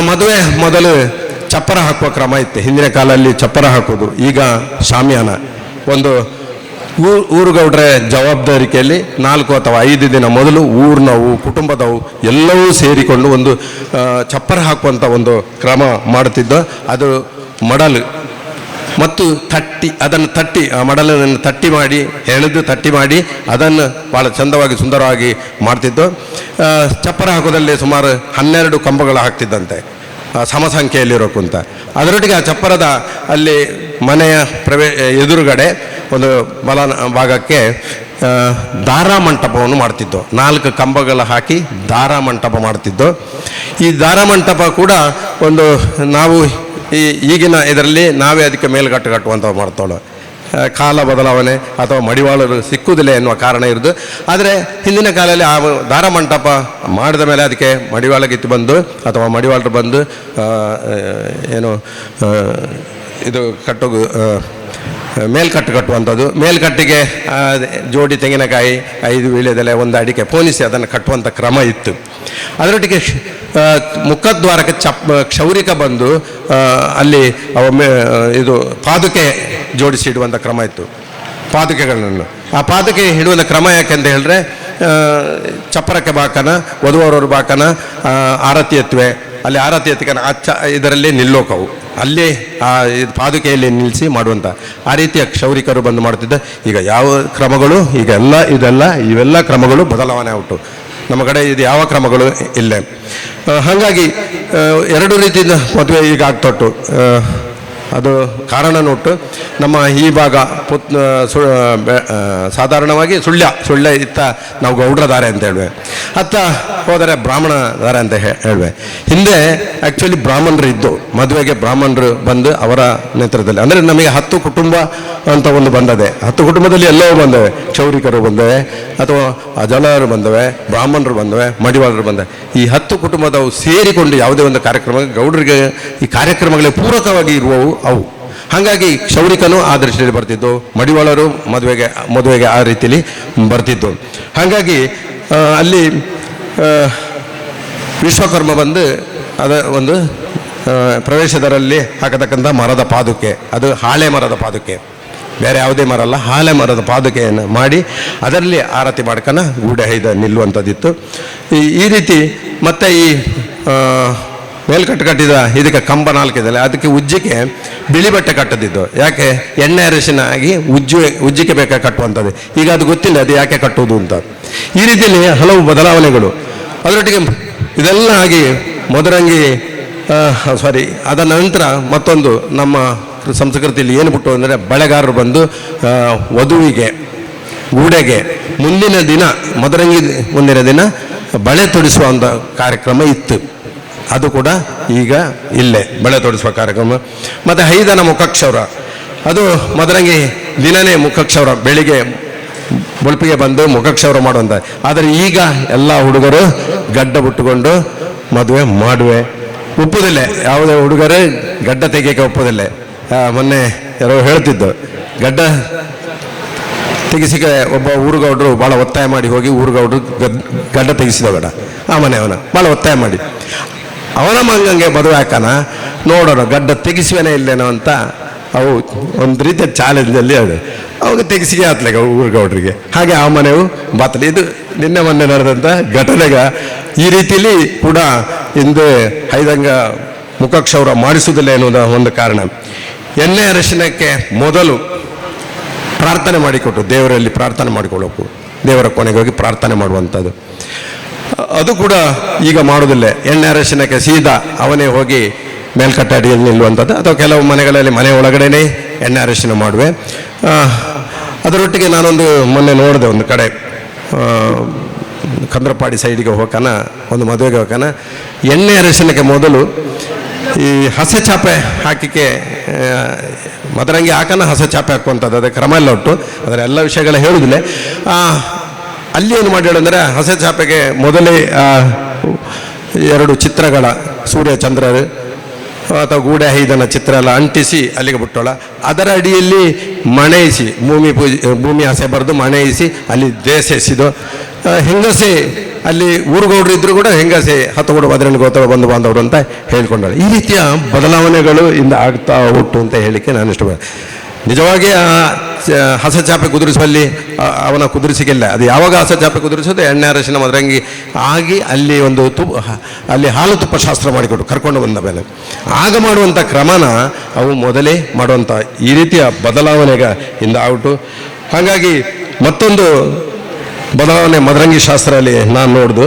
ಮದುವೆ ಮೊದಲು ಚಪ್ಪರ ಹಾಕುವ ಕ್ರಮ ಇತ್ತು. ಹಿಂದಿನ ಕಾಲದಲ್ಲಿ ಚಪ್ಪರ ಹಾಕೋದು, ಈಗ ಶಾಮಿಯಾನ. ಒಂದು ಊರುಗೌಡ್ರ ಜವಾಬ್ದಾರಿಕೆಯಲ್ಲಿ 4 ಅಥವಾ 5 ದಿನ ಮೊದಲು ಊರಿನವು ಕುಟುಂಬದವು ಎಲ್ಲವೂ ಸೇರಿಕೊಂಡು ಒಂದು ಚಪ್ಪರ ಹಾಕುವಂಥ ಒಂದು ಕ್ರಮ ಮಾಡುತ್ತಿದ್ದು. ಅದು ಮಡಲು ಮತ್ತು ಅದನ್ನು ಮಡಲನ್ನು ತಟ್ಟಿ ಮಾಡಿ ಅದನ್ನು ಭಾಳ ಚಂದವಾಗಿ ಸುಂದರವಾಗಿ ಮಾಡ್ತಿದ್ದು. ಚಪ್ಪರ ಹಾಕೋದಲ್ಲಿ ಸುಮಾರು 12 ಕಂಬಗಳು ಹಾಕ್ತಿದ್ದಂತೆ ಸಮ ಸಂಖ್ಯೆಯಲ್ಲಿರೋಕ್ಕಂತ. ಅದರೊಟ್ಟಿಗೆ ಆ ಚಪ್ಪರದ ಅಲ್ಲಿ ಮನೆಯ ಎದುರುಗಡೆ ಒಂದು ಬಲ ಭಾಗಕ್ಕೆ ದಾರ ಮಂಟಪವನ್ನು ಮಾಡ್ತಿದ್ದು. 4 ಕಂಬಗಳು ಹಾಕಿ ದಾರ ಮಂಟಪ ಮಾಡ್ತಿದ್ದು. ಈ ದಾರ ಮಂಟಪ ಕೂಡ ಒಂದು ನಾವು ಈಗಿನ ಇದರಲ್ಲಿ ನಾವೇ ಅದಕ್ಕೆ ಮೇಲ್ಗಟ್ಟು ಕಟ್ಟುವಂಥವು ಮಾಡ್ತಾಳೆ. ಕಾಲ ಬದಲಾವಣೆ ಅಥವಾ ಮಡಿವಾಳರು ಸಿಕ್ಕುವುದಿಲ್ಲ ಎನ್ನುವ ಕಾರಣ ಇರೋದು. ಆದರೆ ಹಿಂದಿನ ಕಾಲದಲ್ಲಿ ಆ ದಾರ ಮಂಟಪ ಮಾಡಿದ ಮೇಲೆ ಅದಕ್ಕೆ ಮಡಿವಾಳಗಿತ್ತು ಬಂದು ಅಥವಾ ಮಡಿವಾಳರು ಬಂದು ಏನು ಇದು ಮೇಲ್ಕಟ್ಟು ಕಟ್ಟುವಂಥದ್ದು. ಮೇಲ್ಕಟ್ಟಿಗೆ ಜೋಡಿ ತೆಂಗಿನಕಾಯಿ 5 ವೀಳ್ಯದೆಲೆ 1 ಅಡಿಕೆ ಪೋಣಿಸಿ ಅದನ್ನು ಕಟ್ಟುವಂಥ ಕ್ರಮ ಇತ್ತು. ಅದರೊಟ್ಟಿಗೆ ಮುಖದ್ವಾರಕ್ಕೆ ಕ್ಷೌರಿಕ ಬಂದು ಅಲ್ಲಿ ಇದು ಪಾದುಕೆ ಜೋಡಿಸಿಡುವಂಥ ಕ್ರಮ ಇತ್ತು. ಪಾದುಕೆಗಳನ್ನು ಆ ಪಾದುಕೆ ಇಡುವಂಥ ಕ್ರಮ ಯಾಕೆಂತ ಹೇಳಿದ್ರೆ ಚಪ್ಪರಕ್ಕೆ ಬಾಕನ ವಧುವರವರು ಬಾಕನ ಆರತಿ ಎತ್ತುವೆ, ಅಲ್ಲಿ ಆರತಿ ಎತ್ತಿಕನ ಇದರಲ್ಲಿ ನಿಲ್ಲೋಕವು ಅಲ್ಲೇ ಆ ಪಾದುಕೆಯಲ್ಲಿ ನಿಲ್ಲಿಸಿ ಮಾಡುವಂಥ ಆ ರೀತಿಯ ಕ್ಷೌರಿಕರು ಬಂದು ಮಾಡುತ್ತಿದ್ದ. ಈಗ ಯಾವ ಕ್ರಮಗಳು ಈಗ ಇವೆಲ್ಲ ಕ್ರಮಗಳು ಬದಲಾವಣೆ ಉಂಟು. ನಮ್ಮ ಕಡೆ ಇದು ಯಾವ ಕ್ರಮಗಳು ಇಲ್ಲ. ಹಾಗಾಗಿ 2 ರೀತಿಯಿಂದ ಮದುವೆ ಈಗ ಆಗ್ತೊಟ್ಟು. ಅದು ಕಾರಣನೊಟ್ಟು ನಮ್ಮ ಈ ಭಾಗ ಸಾಧಾರಣವಾಗಿ ಸುಳ್ಯ ಇತ್ತ ನಾವು ಗೌಡ್ರ ದಾರೆ ಅಂತ ಹೇಳುವೆ, ಅತ್ತ ಹೋದರೆ ಬ್ರಾಹ್ಮಣ ದಾರೆ ಅಂತ ಹೇಳುವೆ. ಹಿಂದೆ ಆ್ಯಕ್ಚುಲಿ ಬ್ರಾಹ್ಮಣರು ಇದ್ದು, ಮದುವೆಗೆ ಬ್ರಾಹ್ಮಣರು ಬಂದು ಅವರ ನೇತೃತ್ವದಲ್ಲಿ, ಅಂದರೆ ನಮಗೆ 10 ಕುಟುಂಬ ಅಂತ ಒಂದು ಬಂದದೆ. 10 ಕುಟುಂಬದಲ್ಲಿ ಎಲ್ಲವೂ ಬಂದವೆ. ಕ್ಷೌರಿಕರು ಬಂದವೆ, ಅಥವಾ ಅಜಲರು ಬಂದವೆ, ಬ್ರಾಹ್ಮಣರು ಬಂದವೆ, ಮಡಿವಾಳರು ಬಂದವೆ. ಈ 10 ಕುಟುಂಬದವು ಸೇರಿಕೊಂಡು ಯಾವುದೇ ಒಂದು ಕಾರ್ಯಕ್ರಮ, ಗೌಡರಿಗೆ ಈ ಕಾರ್ಯಕ್ರಮಗಳಿಗೆ ಪೂರಕವಾಗಿ ಇರುವವು ಅವು. ಹಾಗಾಗಿ ಕ್ಷೌರಿಕನು ಆ ದೃಷ್ಟಿಯಲ್ಲಿ ಬರ್ತಿದ್ದು, ಮಡಿವಾಳರು ಮದುವೆಗೆ ಆ ರೀತಿಯಲ್ಲಿ ಬರ್ತಿದ್ದು. ಹಾಗಾಗಿ ಅಲ್ಲಿ ವಿಶ್ವಕರ್ಮ ಬಂದು ಅದ ಒಂದು ಪ್ರವೇಶದರಲ್ಲಿ ಹಾಕತಕ್ಕಂಥ ಮರದ ಪಾದುಕೆ, ಅದು ಹಾಳೆ ಮರದ ಪಾದುಕೆ, ಬೇರೆ ಯಾವುದೇ ಮರ ಅಲ್ಲ, ಹಾಲೆ ಮರದ ಪಾದುಕೆಯನ್ನು ಮಾಡಿ ಅದರಲ್ಲಿ ಆರತಿ ಮಾಡ್ಕೊಂಡು ಗೂಡೆ ಹೈದ ನಿಲ್ಲುವಂಥದ್ದಿತ್ತು. ಈ ರೀತಿ ಮತ್ತೆ ಈ ಮೇಲ್ಕಟ್ಟು ಕಟ್ಟಿದ ಇದಕ್ಕೆ ಕಂಬ 4 ಇದೆಯಲ್ಲ, ಅದಕ್ಕೆ ಉಜ್ಜಿಕೆ ಬಿಳಿ ಬಟ್ಟೆ ಕಟ್ಟದಿದ್ದು. ಯಾಕೆ? ಎಣ್ಣೆ ಅರಿಶಿನ ಆಗಿ ಉಜ್ಜಿಕೆ ಬೇಕಾಗಿ ಕಟ್ಟುವಂಥದ್ದು. ಈಗ ಅದು ಗೊತ್ತಿಲ್ಲ ಅದು ಯಾಕೆ ಕಟ್ಟುವುದು ಅಂತ. ಈ ರೀತಿಯಲ್ಲಿ ಹಲವು ಬದಲಾವಣೆಗಳು. ಅದರೊಟ್ಟಿಗೆ ಇದೆಲ್ಲ ಆಗಿ ಮದರಂಗಿ ಅದ ನಂತರ ಮತ್ತೊಂದು ನಮ್ಮ ಸಂಸ್ಕೃತಿಯಲ್ಲಿ ಏನು ಬಿಟ್ಟು ಅಂದರೆ, ಬಳೆಗಾರರು ಬಂದು ವಧುವಿಗೆ ಗೂಡೆಗೆ ಮುಂದಿನ ದಿನ ಮದರಂಗಿ ಮುಂದಿನ ದಿನ ಬಳೆ ತೊಡಿಸುವ ಒಂದು ಕಾರ್ಯಕ್ರಮ ಇತ್ತು. ಅದು ಕೂಡ ಈಗ ಇಲ್ಲೇ ಬಳೆ ತೊಡಿಸುವ ಕಾರ್ಯಕ್ರಮ. ಮತ್ತು ಹೈದನ ಮುಖಕ್ಷೌರ, ಅದು ಮದರಂಗಿ ದಿನವೇ ಮುಖಕ್ಷೌರ, ಬೆಳಿಗ್ಗೆ ಬೊಳ್ಪಿಗೆ ಬಂದು ಮುಖಕ್ಷೌರ ಮಾಡುವಂಥ. ಆದರೆ ಈಗ ಎಲ್ಲ ಹುಡುಗರು ಗಡ್ಡ ಬಿಟ್ಟುಕೊಂಡು ಮದುವೆ ಮಾಡುವೆ, ಒಪ್ಪುದಿಲ್ಲ. ಯಾವುದೇ ಹುಡುಗರು ಗಡ್ಡ ತೆಗಿಯೋಕ್ಕೆ ಒಪ್ಪುದಿಲ್ಲ. ಮೊನ್ನೆ ಯಾರೋ ಹೇಳ್ತಿದ್ದು, ಗಡ್ಡ ತೆಗಿಸಿಕೆ ಒಬ್ಬ ಊರುಗೌಡರು ಭಾಳ ಒತ್ತಾಯ ಮಾಡಿ ಹೋಗಿ ಊರುಗೌಡರು ಗಡ್ಡ ತೆಗಿಸಿದವಡ ಆ ಮನೆಯವನ ಭಾಳ ಒತ್ತಾಯ ಮಾಡಿ ಅವನ ಮಂಗಂಗೆ ಮದುವೆ ಹಾಕನ ನೋಡೋಣ ಗಡ್ಡ ತೆಗಿಸುವೇನೇ ಇಲ್ಲೇನೋ ಅಂತ ಅವು ಒಂದು ರೀತಿಯ ಚಾಲೆಂಜಲ್ಲಿ ಅದು ಅವಾಗ ತೆಗಿಸಿಗೆ ಆತ್ಲಾಗ ಊರುಗೌಡ್ರಿಗೆ. ಹಾಗೆ ಆ ಮನೆಯು ಬಾತಲಿ. ಇದು ನಿನ್ನೆ ಮೊನ್ನೆ ನಡೆದಂಥ ಘಟನೆಗ ಈ ರೀತಿಯಲ್ಲಿ ಕೂಡ ಹಿಂದೆ ಹೈದಂಗ ಮುಖಕ್ಷೌರ ಮಾಡಿಸುವುದಿಲ್ಲ ಎನ್ನುವುದ ಒಂದು ಕಾರಣ. ಎಣ್ಣೆ ಅರಿಶಿನಕ್ಕೆ ಮೊದಲು ಪ್ರಾರ್ಥನೆ ಮಾಡಿಕೊಟ್ಟು ದೇವರಲ್ಲಿ ಪ್ರಾರ್ಥನೆ ಮಾಡಿಕೊಳ್ಳಬೇಕು, ದೇವರ ಕೊನೆಗೆ ಹೋಗಿ ಪ್ರಾರ್ಥನೆ ಮಾಡುವಂಥದ್ದು. ಅದು ಕೂಡ ಈಗ ಮಾಡೋದಿಲ್ಲ. ಎಣ್ಣೆ ಅರಿಶಿನಕ್ಕೆ ಸೀದಾ ಅವನೇ ಹೋಗಿ ಮೇಲ್ಕಟ್ಟೆ ಅಡಿಯಲ್ಲಿ ನಿಲ್ಲುವಂಥದ್ದು, ಅಥವಾ ಕೆಲವು ಮನೆಗಳಲ್ಲಿ ಮನೆ ಒಳಗಡೆನೇ ಎಣ್ಣೆ ಅರಿಶಿನ ಮಾಡುವೆ. ಅದರೊಟ್ಟಿಗೆ ನಾನೊಂದು ಮೊನ್ನೆ ನೋಡಿದೆ, ಒಂದು ಕಡೆ ಕಂದ್ರಪಾಡಿ ಸೈಡಿಗೆ ಹೋಗಕನ ಒಂದು ಮದುವೆಗೆ ಹೋಗಕನ ಎಣ್ಣೆ ಅರಿಶಿನಕ್ಕೆ ಮೊದಲು ಈ ಹಸೆ ಚಾಪೆ ಹಾಕಿಕೆ ಮದರಂಗಿ ಹಾಕನ ಹಸೆ ಚಾಪೆ ಹಾಕುವಂಥದ್ದು, ಅದಕ್ಕೆ ಕ್ರಮ ಎಲ್ಲ ಉಂಟು. ಅದರ ಎಲ್ಲ ವಿಷಯಗಳ ಹೇಳುವುದಿಲ್ಲ. ಅಲ್ಲಿ ಏನು ಮಾಡಿ ಹೇಳಂದರೆ, ಹಸೆ ಚಾಪೆಗೆ ಮೊದಲೇ 2 ಚಿತ್ರಗಳ ಸೂರ್ಯ ಚಂದ್ರರು ಅಥವಾ ಗೂಡೆ ಹೈದನ ಚಿತ್ರ ಎಲ್ಲ ಅಂಟಿಸಿ ಅಲ್ಲಿಗೆ ಬಿಟ್ಟೋಳ. ಅದರ ಅಡಿಯಲ್ಲಿ ಮಣೆಯಿಸಿ ಭೂಮಿ ಹಸೆ ಬರೆದು ಮಣೆಯಿಸಿ ಅಲ್ಲಿ ದೇಸೆಸಿದು ಹೆಂಗಸೆ ಅಲ್ಲಿ ಊರುಗೌಡರು ಇದ್ದರೂ ಕೂಡ ಹೆಂಗಸೆ ಹತ್ತುಗೂಡು ಬದರಲ್ಲಿ ಗೋತ್ರ ಬಂಧು ಬಾಂಧವರು ಅಂತ ಹೇಳ್ಕೊಂಡಾಳೆ. ಈ ರೀತಿಯ ಬದಲಾವಣೆಗಳು ಇಂದ ಆಗ್ತಾ ಉಂಟು ಅಂತ ಹೇಳಲಿಕ್ಕೆ ನಾನು ಇಷ್ಟಪಡ್ತೀನಿ. ನಿಜವಾಗಿ ಹಸ ಚಾಪೆ ಕುದುರಿಸುವಲ್ಲಿ ಅವನ ಕುದುರಿಸಿಗಿಲ್ಲ. ಅದು ಯಾವಾಗ ಹಸ ಚಾಪೆ ಕುದುರಿಸೋದು ಎಣ್ಣೆ ಅರಶಿನ ಮದರಂಗಿ ಆಗಿ ಅಲ್ಲಿ ಒಂದು ಅಲ್ಲಿ ಹಾಲು ತುಪ್ಪ ಶಾಸ್ತ್ರ ಮಾಡಿಕೊಟ್ಟು ಕರ್ಕೊಂಡು ಬಂದ ಮೇಲೆ ಆಗ ಮಾಡುವಂಥ ಕ್ರಮನ ಅವು ಮೊದಲೇ ಮಾಡುವಂಥ ಈ ರೀತಿಯ ಬದಲಾವಣೆಗ ಇಂದ ಔಟು. ಹಾಗಾಗಿ ಮತ್ತೊಂದು ಬದಲಾವಣೆ ಮದರಂಗಿ ಶಾಸ್ತ್ರದಲ್ಲಿ ನಾನು ನೋಡ್ದು,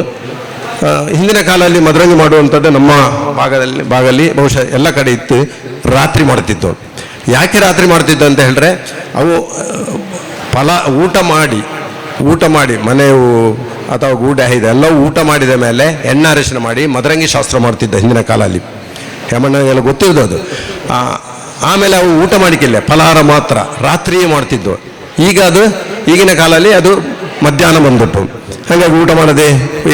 ಹಿಂದಿನ ಕಾಲದಲ್ಲಿ ಮದರಂಗಿ ಮಾಡುವಂಥದ್ದು ನಮ್ಮ ಭಾಗದಲ್ಲಿ ಬಹುಶಃ ಎಲ್ಲ ಕಡೆ ಇತ್ತು, ರಾತ್ರಿ ಮಾಡ್ತಿತ್ತು. ಯಾಕೆ ರಾತ್ರಿ ಮಾಡ್ತಿದ್ದು ಅಂತ ಹೇಳಿದ್ರೆ, ಅವು ಊಟ ಮಾಡಿ ಮನೆಯು ಅಥವಾ ಗೂಡೆ ಇದೆ ಎಲ್ಲವೂ ಊಟ ಮಾಡಿದ ಮೇಲೆ ಎಣ್ಣೆ ಅರಿಶಿನ ಮಾಡಿ ಮದರಂಗಿ ಶಾಸ್ತ್ರ ಮಾಡ್ತಿದ್ದ ಹಿಂದಿನ ಕಾಲದಲ್ಲಿ. ಹೇಮಣ್ಣಗೆಲ್ಲ ಗೊತ್ತಿರೋದು ಅದು. ಆಮೇಲೆ ಅವು ಊಟ ಮಾಡಿಕ್ಕಿಲ್ಲ, ಫಲಹಾರ ಮಾತ್ರ ರಾತ್ರಿಯೇ ಮಾಡ್ತಿದ್ದು. ಈಗ ಅದು ಈಗಿನ ಕಾಲದಲ್ಲಿ ಅದು ಮಧ್ಯಾಹ್ನ ಬಂದ್ಬಿಟ್ಟು, ಹಾಗಾಗಿ ಊಟ ಮಾಡದೆ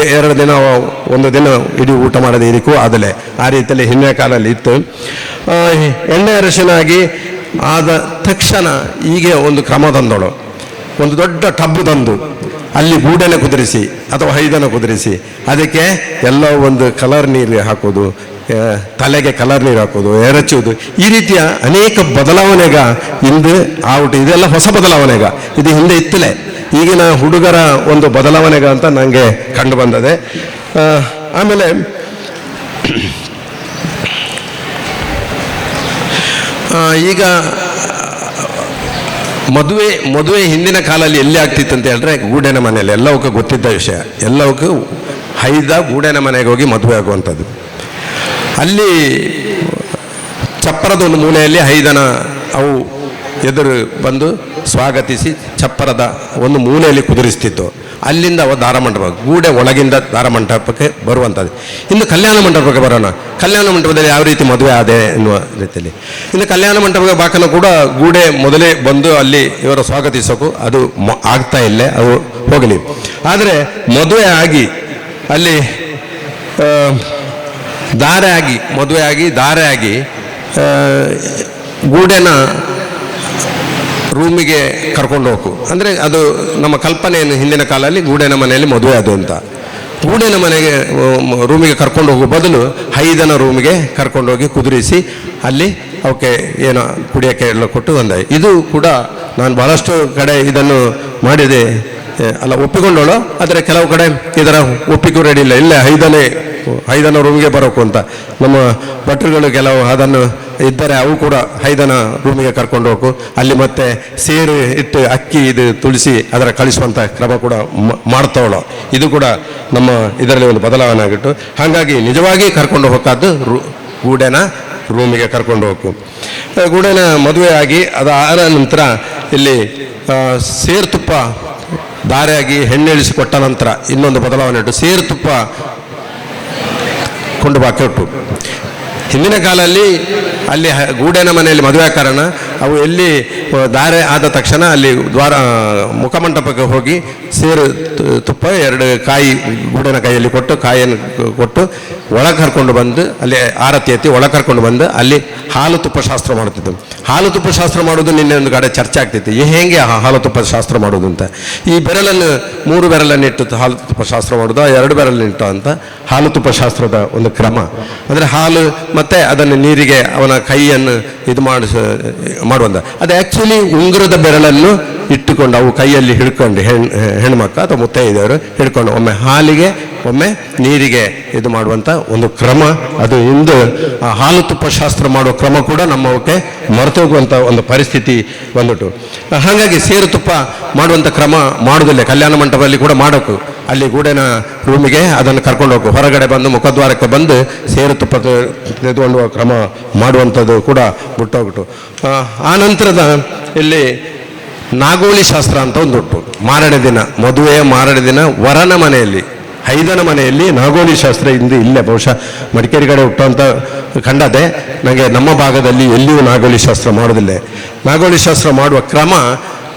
2 ದಿನ 1 ದಿನ ಇಡೀ ಊಟ ಮಾಡದೆ ಇದಕ್ಕೂ ಆದಲೆ ಆ ರೀತಿಯಲ್ಲಿ ಹಿಂದಿನ ಕಾಲದಲ್ಲಿ ಇತ್ತು. ಎಣ್ಣೆ ಅರಿಶಿನಾಗಿ ಆದ ತಕ್ಷಣ ಹೀಗೆ ಒಂದು ಕ್ರಮ ತಂದೋಳು, ಒಂದು ದೊಡ್ಡ ಟಬ್ಬು ತಂದು ಅಲ್ಲಿ ಗೂಡನ ಕುದುರಿಸಿ ಅಥವಾ ಹೈದನ ಕುದುರಿಸಿ ಅದಕ್ಕೆ ಎಲ್ಲ ಒಂದು ಕಲರ್ ನೀರು ಹಾಕೋದು, ತಲೆಗೆ ಕಲರ್ ನೀರು ಹಾಕೋದು, ಎರಚುವುದು, ಈ ರೀತಿಯ ಅನೇಕ ಬದಲಾವಣೆಗ ಹಿಂದೆ ಔಟ್. ಇದೆಲ್ಲ ಹೊಸ ಬದಲಾವಣೆಗ, ಇದು ಹಿಂದೆ ಇತ್ತಲೇ. ಈಗಿನ ಹುಡುಗರ ಒಂದು ಬದಲಾವಣೆಗ ಅಂತ ನನಗೆ ಕಂಡು ಬಂದದೆ. ಆಮೇಲೆ ಈಗ ಮದುವೆ ಹಿಂದಿನ ಕಾಲದಲ್ಲಿ ಎಲ್ಲಿ ಆಗ್ತಿತ್ತು ಅಂತ ಹೇಳಿದ್ರೆ ಗೂಡೆನ ಮನೆಯಲ್ಲಿ, ಎಲ್ಲವಕ್ಕೂ ಗೊತ್ತಿದ್ದ ವಿಷಯ. ಎಲ್ಲವಕ್ಕೂ ಹೈದ ಗೂಡೆನ ಮನೆಗೆ ಹೋಗಿ ಮದುವೆ ಆಗುವಂಥದ್ದು. ಅಲ್ಲಿ ಚಪ್ಪರದ ಒಂದು ಮೂಲೆಯಲ್ಲಿ ಐದನ ಅವು ಎದುರು ಬಂದು ಸ್ವಾಗತಿಸಿ ಚಪ್ಪರದ ಒಂದು ಮೂಲೆಯಲ್ಲಿ ಕುದುರಿಸ್ತಿತ್ತು. ಅಲ್ಲಿಂದ ಅವ ದಾರಮಂಟಪ ಗೂಡೆ ಒಳಗಿಂದ ದಾರಮಂಟಪಕ್ಕೆ ಬರುವಂಥದ್ದು. ಇನ್ನು ಕಲ್ಯಾಣ ಮಂಟಪಕ್ಕೆ ಬರೋಣ. ಕಲ್ಯಾಣ ಮಂಟಪದಲ್ಲಿ ಯಾವ ರೀತಿ ಮದುವೆ ಆದೆ ಎನ್ನುವ ರೀತಿಯಲ್ಲಿ ಇನ್ನು ಕಲ್ಯಾಣ ಮಂಟಪಕ್ಕೆ ಬಾಕನ ಕೂಡ ಗೂಡೆ ಮೊದಲೇ ಬಂದು ಅಲ್ಲಿ ಇವರ ಸ್ವಾಗತಿಸೋಕು ಅದು ಆಗ್ತಾ ಇಲ್ಲ, ಅದು ಹೋಗಲಿ. ಆದರೆ ಮದುವೆ ಆಗಿ ಅಲ್ಲಿ ಮದುವೆ ಆಗಿ ಗೂಡೆನ ರೂಮಿಗೆ ಕರ್ಕೊಂಡು ಹೋಗು ಅಂದರೆ ಅದು ನಮ್ಮ ಕಲ್ಪನೆಯನ್ನು ಹಿಂದಿನ ಕಾಲದಲ್ಲಿ ಗೂಡೆನ ಮನೆಯಲ್ಲಿ ಮದುವೆ ಅದು ಅಂತ. ಗೂಡೆನ ಮನೆಗೆ ರೂಮಿಗೆ ಕರ್ಕೊಂಡು ಹೋಗೋ ಬದಲು ಐದನ ರೂಮಿಗೆ ಕರ್ಕೊಂಡೋಗಿ ಕುದುರಿಸಿ ಅಲ್ಲಿ ಅವಕ್ಕೆ ಏನೋ ಕುಡಿಯೋಕ್ಕೆ ಎಲ್ಲ ಕೊಟ್ಟು ಬಂದೆ. ಇದು ಕೂಡ ನಾನು ಬಹಳಷ್ಟು ಕಡೆ ಇದನ್ನು ಮಾಡಿದೆ, ಅಲ್ಲ ಒಪ್ಪಿಕೊಂಡೋಳು. ಆದರೆ ಕೆಲವು ಕಡೆ ಇದರ ಒಪ್ಪಿಗೂ ರೆಡಿ ಇಲ್ಲ, ಇಲ್ಲೇ ಐದನ ರೂಮಿಗೆ ಬರೋಕು ಅಂತ ನಮ್ಮ ಭಟ್ರುಗಳು ಕೆಲವು ಅದನ್ನು ಇದ್ದರೆ ಅವು ಕೂಡ ಐದನ ರೂಮಿಗೆ ಕರ್ಕೊಂಡು ಹೋಗು, ಅಲ್ಲಿ ಮತ್ತೆ ಸೇರು ಇಟ್ಟು ಅಕ್ಕಿ ಇದು ತುಳಸಿ ಅದರ ಕಳಿಸುವಂಥ ಕ್ರಮ ಕೂಡ ಮಾಡ್ತವಳು. ಇದು ಕೂಡ ನಮ್ಮ ಇದರಲ್ಲಿ ಒಂದು ಬದಲಾವಣೆ ಆಗಿತ್ತು. ಹಾಗಾಗಿ ನಿಜವಾಗಿ ಕರ್ಕೊಂಡು ಹೋಗೋದು ಗೂಡೆನ ರೂಮಿಗೆ ಕರ್ಕೊಂಡು ಹೋಗು. ಗೂಡೆನ ಮದುವೆ ಆಗಿ ಅದಾದ ನಂತರ ಇಲ್ಲಿ ಸೇರ್ತುಪ್ಪ ದಾರಿಯಾಗಿ ಹೆಣ್ಣೆಳಿಸಿಕೊಟ್ಟ ನಂತರ ಇನ್ನೊಂದು ಬದಲಾವಣೆ ಉಂಟು. ಸೇರ್ತುಪ್ಪ ಕೊಂಡು ಬಾಕಿ ಉಂಟು. ಹಿಂದಿನ ಕಾಲದಲ್ಲಿ ಅಲ್ಲಿ ಗೂಡೆನ ಮನೆಯಲ್ಲಿ ಮದುವೆ ಕಾರಣ ಅವು ಎಲ್ಲಿ ದಾರೆ ಆದ ತಕ್ಷಣ ಅಲ್ಲಿ ಮುಖಮಂಟಪಕ್ಕೆ ಹೋಗಿ ಸೇರು ತುಪ್ಪ 2 ಕಾಯಿ ಗೂಡೆನ ಕೈಯಲ್ಲಿ ಕೊಟ್ಟು ಕಾಯಿಯನ್ನು ಕೊಟ್ಟು ಒಳಗೆ ಕರ್ಕೊಂಡು ಬಂದು ಅಲ್ಲಿ ಆರತಿ ಎತ್ತಿ ಒಳಗೆ ಕರ್ಕೊಂಡು ಬಂದು ಅಲ್ಲಿ ಹಾಲು ತುಪ್ಪ ಶಾಸ್ತ್ರ ಮಾಡುತ್ತಿದ್ದು. ಹಾಲು ತುಪ್ಪ ಶಾಸ್ತ್ರ ಮಾಡೋದು ನಿನ್ನೆ ಒಂದು ಕಡೆ ಚರ್ಚೆ ಆಗ್ತಿತ್ತು, ಹೇಗೆ ಹಾಲು ತುಪ್ಪ ಶಾಸ್ತ್ರ ಮಾಡೋದು ಅಂತ. ಈ ಬೆರಳನ್ನು 3 ಬೆರಳನ್ನಿಟ್ಟು ಹಾಲು ತುಪ್ಪ ಶಾಸ್ತ್ರ ಮಾಡೋದು, 2 ಬೆರಳನ್ನಿಟ್ಟು ಅಂತ ಹಾಲು ತುಪ್ಪ ಶಾಸ್ತ್ರದ ಒಂದು ಕ್ರಮ. ಅಂದರೆ ಹಾಲು ಮತ್ತು ಅದನ್ನು ನೀರಿಗೆ ಅವನ ಕೈಯನ್ನು ಇದು ಮಾಡುವಂಥ ಅದು ಆ್ಯಕ್ಚುಲಿ ಉಂಗುರದ ಬೆರಳನ್ನು ಇಟ್ಟುಕೊಂಡು ಅವು ಕೈಯಲ್ಲಿ ಹಿಡ್ಕೊಂಡು ಹೆಣ್ಮಕ್ಳು ಅಥವಾ ಮುತ್ತೈದೆಯವರು ಹಿಡ್ಕೊಂಡು ಒಮ್ಮೆ ಹಾಲಿಗೆ ಒಮ್ಮೆ ನೀರಿಗೆ ಇದು ಮಾಡುವಂಥ ಒಂದು ಕ್ರಮ. ಅದು ಇಂದು ಆ ಹಾಲು ತುಪ್ಪ ಶಾಸ್ತ್ರ ಮಾಡುವ ಕ್ರಮ ಕೂಡ ನಮ್ಮವಕ್ಕೆ ಮರೆತೋಗುವಂಥ ಒಂದು ಪರಿಸ್ಥಿತಿ ಬಂದ್ಬಿಟ್ಟು. ಹಾಗಾಗಿ ಸೇರು ತುಪ್ಪ ಮಾಡುವಂಥ ಕ್ರಮ ಮಾಡೋದಿಲ್ಲ. ಕಲ್ಯಾಣ ಮಂಟಪದಲ್ಲಿ ಕೂಡ ಮಾಡೋಕು, ಅಲ್ಲಿ ಗೂಡೆನ ರೂಮಿಗೆ ಅದನ್ನು ಕರ್ಕೊಂಡು ಹೋಗು, ಹೊರಗಡೆ ಬಂದು ಮುಖದ್ವಾರಕ್ಕೆ ಬಂದು ಸೇರು ತುಪ್ಪ ತೆಗೆದುಕೊಳ್ಳುವ ಕ್ರಮ ಮಾಡುವಂಥದ್ದು ಕೂಡ ಬಿಟ್ಟೋಗ್ಬಿಟ್ಟು. ಆ ನಂತರದ ಇಲ್ಲಿ ನಾಗೋಳಿ ಶಾಸ್ತ್ರ ಅಂತ ಒಂದು ಉಂಟು. ಮಾರನೇ ದಿನ ಮದುವೆಯ ಮಾರನೇ ದಿನ ವರನ ಮನೆಯಲ್ಲಿ ಐದನ ಮನೆಯಲ್ಲಿ ನಾಗೋಳಿ ಶಾಸ್ತ್ರ ಇಂದು ಇಲ್ಲೇ ಬಹುಶಃ ಮಡಿಕೇರಿ ಕಡೆ ಹುಟ್ಟುವಂಥ ಕಂಡದೆ. ನನಗೆ ನಮ್ಮ ಭಾಗದಲ್ಲಿ ಎಲ್ಲಿಯೂ ನಾಗೋಳಿ ಶಾಸ್ತ್ರ ಮಾಡೋದಿಲ್ಲ. ನಾಗೋಳಿ ಶಾಸ್ತ್ರ ಮಾಡುವ ಕ್ರಮ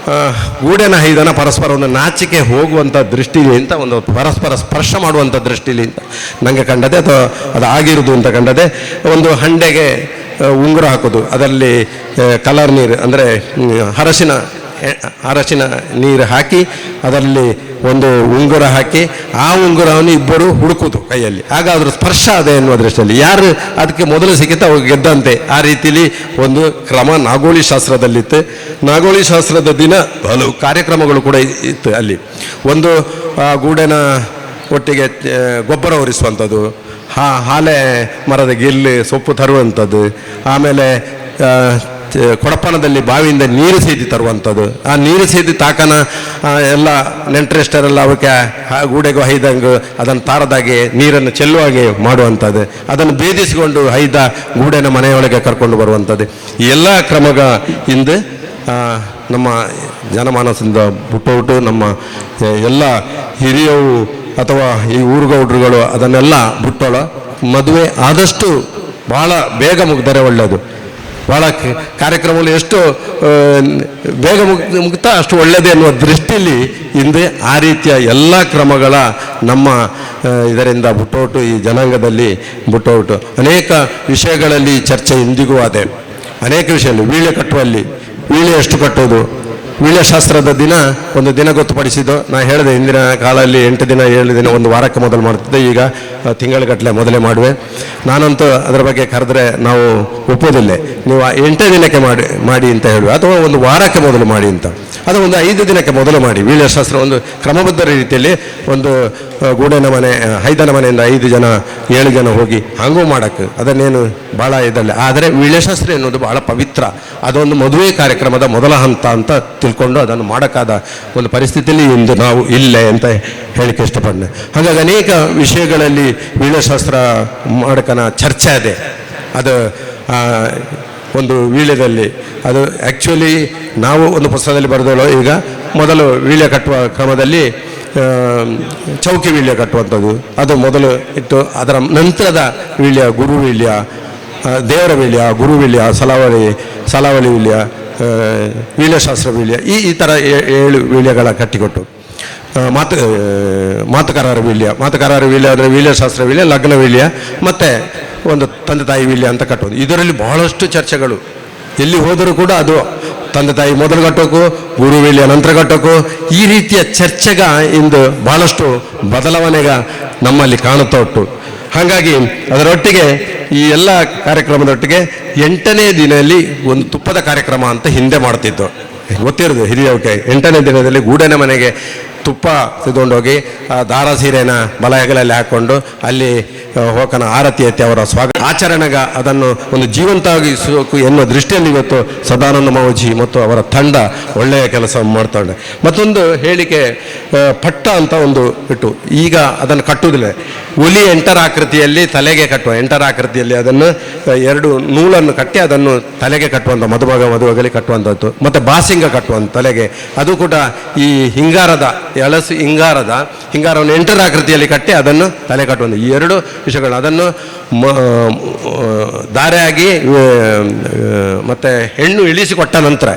ಗೂಡೆನ ಐದನ ಪರಸ್ಪರ ಒಂದು ನಾಚಿಕೆ ಹೋಗುವಂಥ ದೃಷ್ಟಿಲಿ ಅಂತ ಒಂದು ಪರಸ್ಪರ ಸ್ಪರ್ಶ ಮಾಡುವಂಥ ದೃಷ್ಟಿಲಿ ಅಂತ ನನಗೆ ಕಂಡದೆ, ಅಥವಾ ಅದು ಆಗಿರುವುದು ಅಂತ ಕಂಡದೆ. ಒಂದು ಹಂಡೆಗೆ ಉಂಗುರ ಹಾಕೋದು, ಅದರಲ್ಲಿ ಕಲರ್ ನೀರು ಅಂದರೆ ಅರಶಿನ ನೀರು ಹಾಕಿ ಅದರಲ್ಲಿ ಒಂದು ಉಂಗುರ ಹಾಕಿ ಆ ಉಂಗುರವನ್ನು ಇಬ್ಬರು ಹುಡುಕುವುದು ಕೈಯಲ್ಲಿ. ಆಗ ಅದ್ರ ಸ್ಪರ್ಶ ಅದೇ ಎನ್ನುವ ದೃಷ್ಟಿಯಲ್ಲಿ ಯಾರು ಅದಕ್ಕೆ ಮೊದಲು ಸಿಕ್ಕಿತ್ತು ಅವಾಗ ಗೆದ್ದಂತೆ. ಆ ರೀತಿಯಲ್ಲಿ ಒಂದು ಕ್ರಮ ನಾಗೋಳಿ ಶಾಸ್ತ್ರದಲ್ಲಿತ್ತು. ನಾಗೋಳಿ ಶಾಸ್ತ್ರದ ದಿನ ಹಲವು ಕಾರ್ಯಕ್ರಮಗಳು ಕೂಡ ಇತ್ತು. ಅಲ್ಲಿ ಒಂದು ಗೂಡೆನ ಒಟ್ಟಿಗೆ ಗೊಬ್ಬರ ಹೊರಿಸುವಂಥದ್ದು, ಹಾಲೆ ಮರದ ಗೆಲ್ಲು ಸೊಪ್ಪು ತರುವಂಥದ್ದು, ಆಮೇಲೆ ಕೊಡಪನದಲ್ಲಿ ಬಾವಿಯಿಂದ ನೀರು ಸೇದಿ ತರುವಂಥದ್ದು. ಆ ನೀರು ಸೇದಿ ತಾಕನ ಎಲ್ಲ ನೆಂಟರೆಷ್ಟರೆಲ್ಲ ಅವಕ್ಕೆ ಗೂಡೆಗೂ ಹೈದಂಗೆ ಅದನ್ನು ತಾರದಾಗೆ ನೀರನ್ನು ಚೆಲ್ಲುವಾಗೆ ಮಾಡುವಂಥದ್ದು, ಅದನ್ನು ಭೇದಿಸಿಕೊಂಡು ಹೈದ ಗೂಡೆನ ಮನೆಯೊಳಗೆ ಕರ್ಕೊಂಡು ಬರುವಂಥದ್ದು. ಈ ಎಲ್ಲ ಕ್ರಮಗ ಇಂದು ನಮ್ಮ ಜನಮಾನಸದಿಂದ ಬಿಟ್ಟು ನಮ್ಮ ಎಲ್ಲ ಹಿರಿಯವು ಅಥವಾ ಈ ಊರುಗೌಡ್ರುಗಳು ಅದನ್ನೆಲ್ಲ ಬಿಟ್ಟೋಳ ಮದುವೆ ಆದಷ್ಟು ಭಾಳ ಬೇಗ ಮುಗಿದರೆ ಒಳ್ಳೆಯದು. ಭಾಳ ಕಾರ್ಯಕ್ರಮಗಳು ಎಷ್ಟು ಬೇಗ ಮುಗ್ತಾ ಅಷ್ಟು ಒಳ್ಳೆಯದೇ ಅನ್ನುವ ದೃಷ್ಟಿಯಲ್ಲಿ ಹಿಂದೆ ಆ ರೀತಿಯ ಎಲ್ಲ ಕ್ರಮಗಳ ನಮ್ಮ ಇದರಿಂದ ಬಿಟ್ಟೋಟು ಈ ಜನಾಂಗದಲ್ಲಿ ಬಿಟ್ಟೋಟು ಅನೇಕ ವಿಷಯಗಳಲ್ಲಿ ಚರ್ಚೆ ಇಂದಿಗೂ ಅದೇ. ಅನೇಕ ವಿಷಯಗಳು ವೀಳ್ಯ ಕಟ್ಟುವಲ್ಲಿ ವೀಳ್ಯ ಎಷ್ಟು ಕಟ್ಟೋದು, ವೀಳ್ಯ ಶಾಸ್ತ್ರದ ದಿನ ಒಂದು ದಿನ ಗೊತ್ತುಪಡಿಸಿದ್ದು. ನಾನು ಹೇಳಿದೆ ಹಿಂದಿನ ಕಾಲದಲ್ಲಿ 8 ದಿನ 7 ದಿನ ಒಂದು ವಾರಕ್ಕೆ ಮೊದಲು ಮಾಡ್ತಿದ್ದೆ, ಈಗ ತಿಂಗಳಗಟ್ಟಲೆ ಮೊದಲೇ ಮಾಡುವೆ. ನಾನಂತೂ ಅದರ ಬಗ್ಗೆ ಕರೆದ್ರೆ ನಾವು ಒಪ್ಪೋದಿಲ್ಲ. ನೀವು 8 ದಿನಕ್ಕೆ ಮಾಡಿ ಅಂತ ಹೇಳುವ, ಅಥವಾ ಒಂದು ವಾರಕ್ಕೆ ಮೊದಲು ಮಾಡಿ ಅಂತ, ಅದು ಒಂದು 5 ದಿನಕ್ಕೆ ಮೊದಲು ಮಾಡಿ. ವೀಳ್ಯ ಶಾಸ್ತ್ರ ಒಂದು ಕ್ರಮಬದ್ಧ ರೀತಿಯಲ್ಲಿ ಒಂದು ಗೂಡೆನ ಮನೆ ಐದನ ಮನೆಯಿಂದ 5 ಜನ 7 ಜನ ಹೋಗಿ ಹಂಗೂ ಮಾಡೋಕ್ಕೆ ಅದನ್ನೇನು ಭಾಳ ಇದಲ್ಲ. ಆದರೆ ವೀಳ್ಯಶಾಸ್ತ್ರ ಎನ್ನುವುದು ಭಾಳ ಪವಿತ್ರ, ಅದೊಂದು ಮದುವೆ ಕಾರ್ಯಕ್ರಮದ ಮೊದಲ ಹಂತ ಅಂತ ತಿಳ್ಕೊಂಡು ಅದನ್ನು ಮಾಡೋಕ್ಕಾದ ಒಂದು ಪರಿಸ್ಥಿತಿಯಲ್ಲಿ ಇಂದು ನಾವು ಇಲ್ಲೇ ಅಂತ ಹೇಳಿಕೆ ಇಷ್ಟಪಡ್ಡೆ. ಹಾಗಾಗಿ ಅನೇಕ ವಿಷಯಗಳಲ್ಲಿ ವೀಳ್ಯಶಾಸ್ತ್ರ ಮಾಡೋಕ್ಕನ ಚರ್ಚೆ ಇದೆ. ಅದು ಒಂದು ವೀಳ್ಯದಲ್ಲಿ. ಅದು ಆ್ಯಕ್ಚುಲಿ ನಾವು ಒಂದು ಪುಸ್ತಕದಲ್ಲಿ ಬರೆದೋಳು. ಈಗ ಮೊದಲು ವೀಳ್ಯ ಕಟ್ಟುವ ಕ್ರಮದಲ್ಲಿ ಚೌಕಿ ವೀಳ್ಯ ಕಟ್ಟುವಂಥದ್ದು ಅದು ಮೊದಲು ಇಟ್ಟು, ಅದರ ನಂತರದ ವೀಳ್ಯ ಗುರು ವೀಳ್ಯ, ದೇವರ ವೀಳ್ಯ, ಗುರು ವೀಳ್ಯ, ಸಲಾವಳಿ ವೀಳ್ಯ, ವೀಳ್ಯಶಾಸ್ತ್ರ ವೀಳ್ಯ, ಈ ಥರ 7 ವೀಳ್ಯಗಳ ಕಟ್ಟಿಕೊಟ್ಟು ಮಾತುಕಾರರ ವೀಳ್ಯ ಅಂದರೆ ವೀಳ್ಯಶಾಸ್ತ್ರ ವೀಳ್ಯ, ಲಗ್ನ ವೀಳ್ಯ ಮತ್ತು ಒಂದು ತಂದೆ ತಾಯಿ ವೀಳ್ಯ ಅಂತ ಕಟ್ಟೋದು. ಇದರಲ್ಲಿ ಬಹಳಷ್ಟು ಚರ್ಚೆಗಳು. ಎಲ್ಲಿ ಹೋದರೂ ಕೂಡ ಅದು ತಂದೆ ತಾಯಿ ಮೊದಲು ಕಟ್ಟೋಕು, ಗುರು ವೀಳ್ಯ ನಂತರ ಕಟ್ಟೋಕು, ಈ ರೀತಿಯ ಚರ್ಚೆಗ ಇಂದು ಬಹಳಷ್ಟು ಬದಲಾವಣೆಗ ನಮ್ಮಲ್ಲಿ ಕಾಣುತ್ತಾ ಉಂಟು. ಹಾಗಾಗಿ ಅದರೊಟ್ಟಿಗೆ ಈ ಎಲ್ಲ ಕಾರ್ಯಕ್ರಮದೊಟ್ಟಿಗೆ 8ನೇ ದಿನದಲ್ಲಿ ಒಂದು ತುಪ್ಪದ ಕಾರ್ಯಕ್ರಮ ಅಂತ ಹಿಂದೆ ಮಾಡ್ತಿದ್ದು ಗೊತ್ತಿರೋದು ಹಿರಿಯವಕ್ಕೆ. 8ನೇ ದಿನದಲ್ಲಿ ಗೂಡನ ಮನೆಗೆ ತುಪ್ಪ ತೆಗೆದುಕೊಂಡೋಗಿ ದಾರ ಸೀರೆನ ಬಲ ಹೆಗಲಲ್ಲಿ ಹಾಕ್ಕೊಂಡು ಅಲ್ಲಿ ಹೋಕನ ಆರತಿ ಎತ್ತಿ ಅವರ ಆಚರಣೆಗ ಅದನ್ನು ಒಂದು ಜೀವಂತವಾಗಿಸಬೇಕು ಎನ್ನುವ ದೃಷ್ಟಿಯಲ್ಲಿ ಇವತ್ತು ಸದಾನಂದ ಮಾವಜಿ ಮತ್ತು ಅವರ ತಂಡ ಒಳ್ಳೆಯ ಕೆಲಸ ಮಾಡ್ತಾಳೆ. ಮತ್ತೊಂದು ಹೇಳಿಕೆ, ಪಟ್ಟ ಅಂತ ಒಂದು ಇಟ್ಟು ಈಗ ಅದನ್ನು ಕಟ್ಟುವುದಿಲ್ಲ, ಒಲಿ ಎಂಟರ ಆಕೃತಿಯಲ್ಲಿ ತಲೆಗೆ ಕಟ್ಟುವ, ಎಂಟರ ಆಕೃತಿಯಲ್ಲಿ ಅದನ್ನು 2 ನೂಲನ್ನು ಕಟ್ಟಿ ಅದನ್ನು ತಲೆಗೆ ಕಟ್ಟುವಂಥ ಮದುಮಗಲಿ ಕಟ್ಟುವಂಥದ್ದು, ಮತ್ತು ಬಾಸಿಂಗ ಕಟ್ಟುವಂಥ ತಲೆಗೆ. ಅದು ಕೂಡ ಈ ಹಿಂಗಾರದ ಎಳಸು ಹಿಂಗಾರವನ್ನು ಎಂಟರ ಆಕೃತಿಯಲ್ಲಿ ಕಟ್ಟಿ ಅದನ್ನು ತಲೆ ಕಟ್ಟುವಂಥ ಈ 2 ವಿಷಯಗಳು. ಅದನ್ನು ದಾರೆಯಾಗಿ ಮತ್ತು ಹೆಣ್ಣು ಇಳಿಸಿಕೊಟ್ಟ ನಂತರ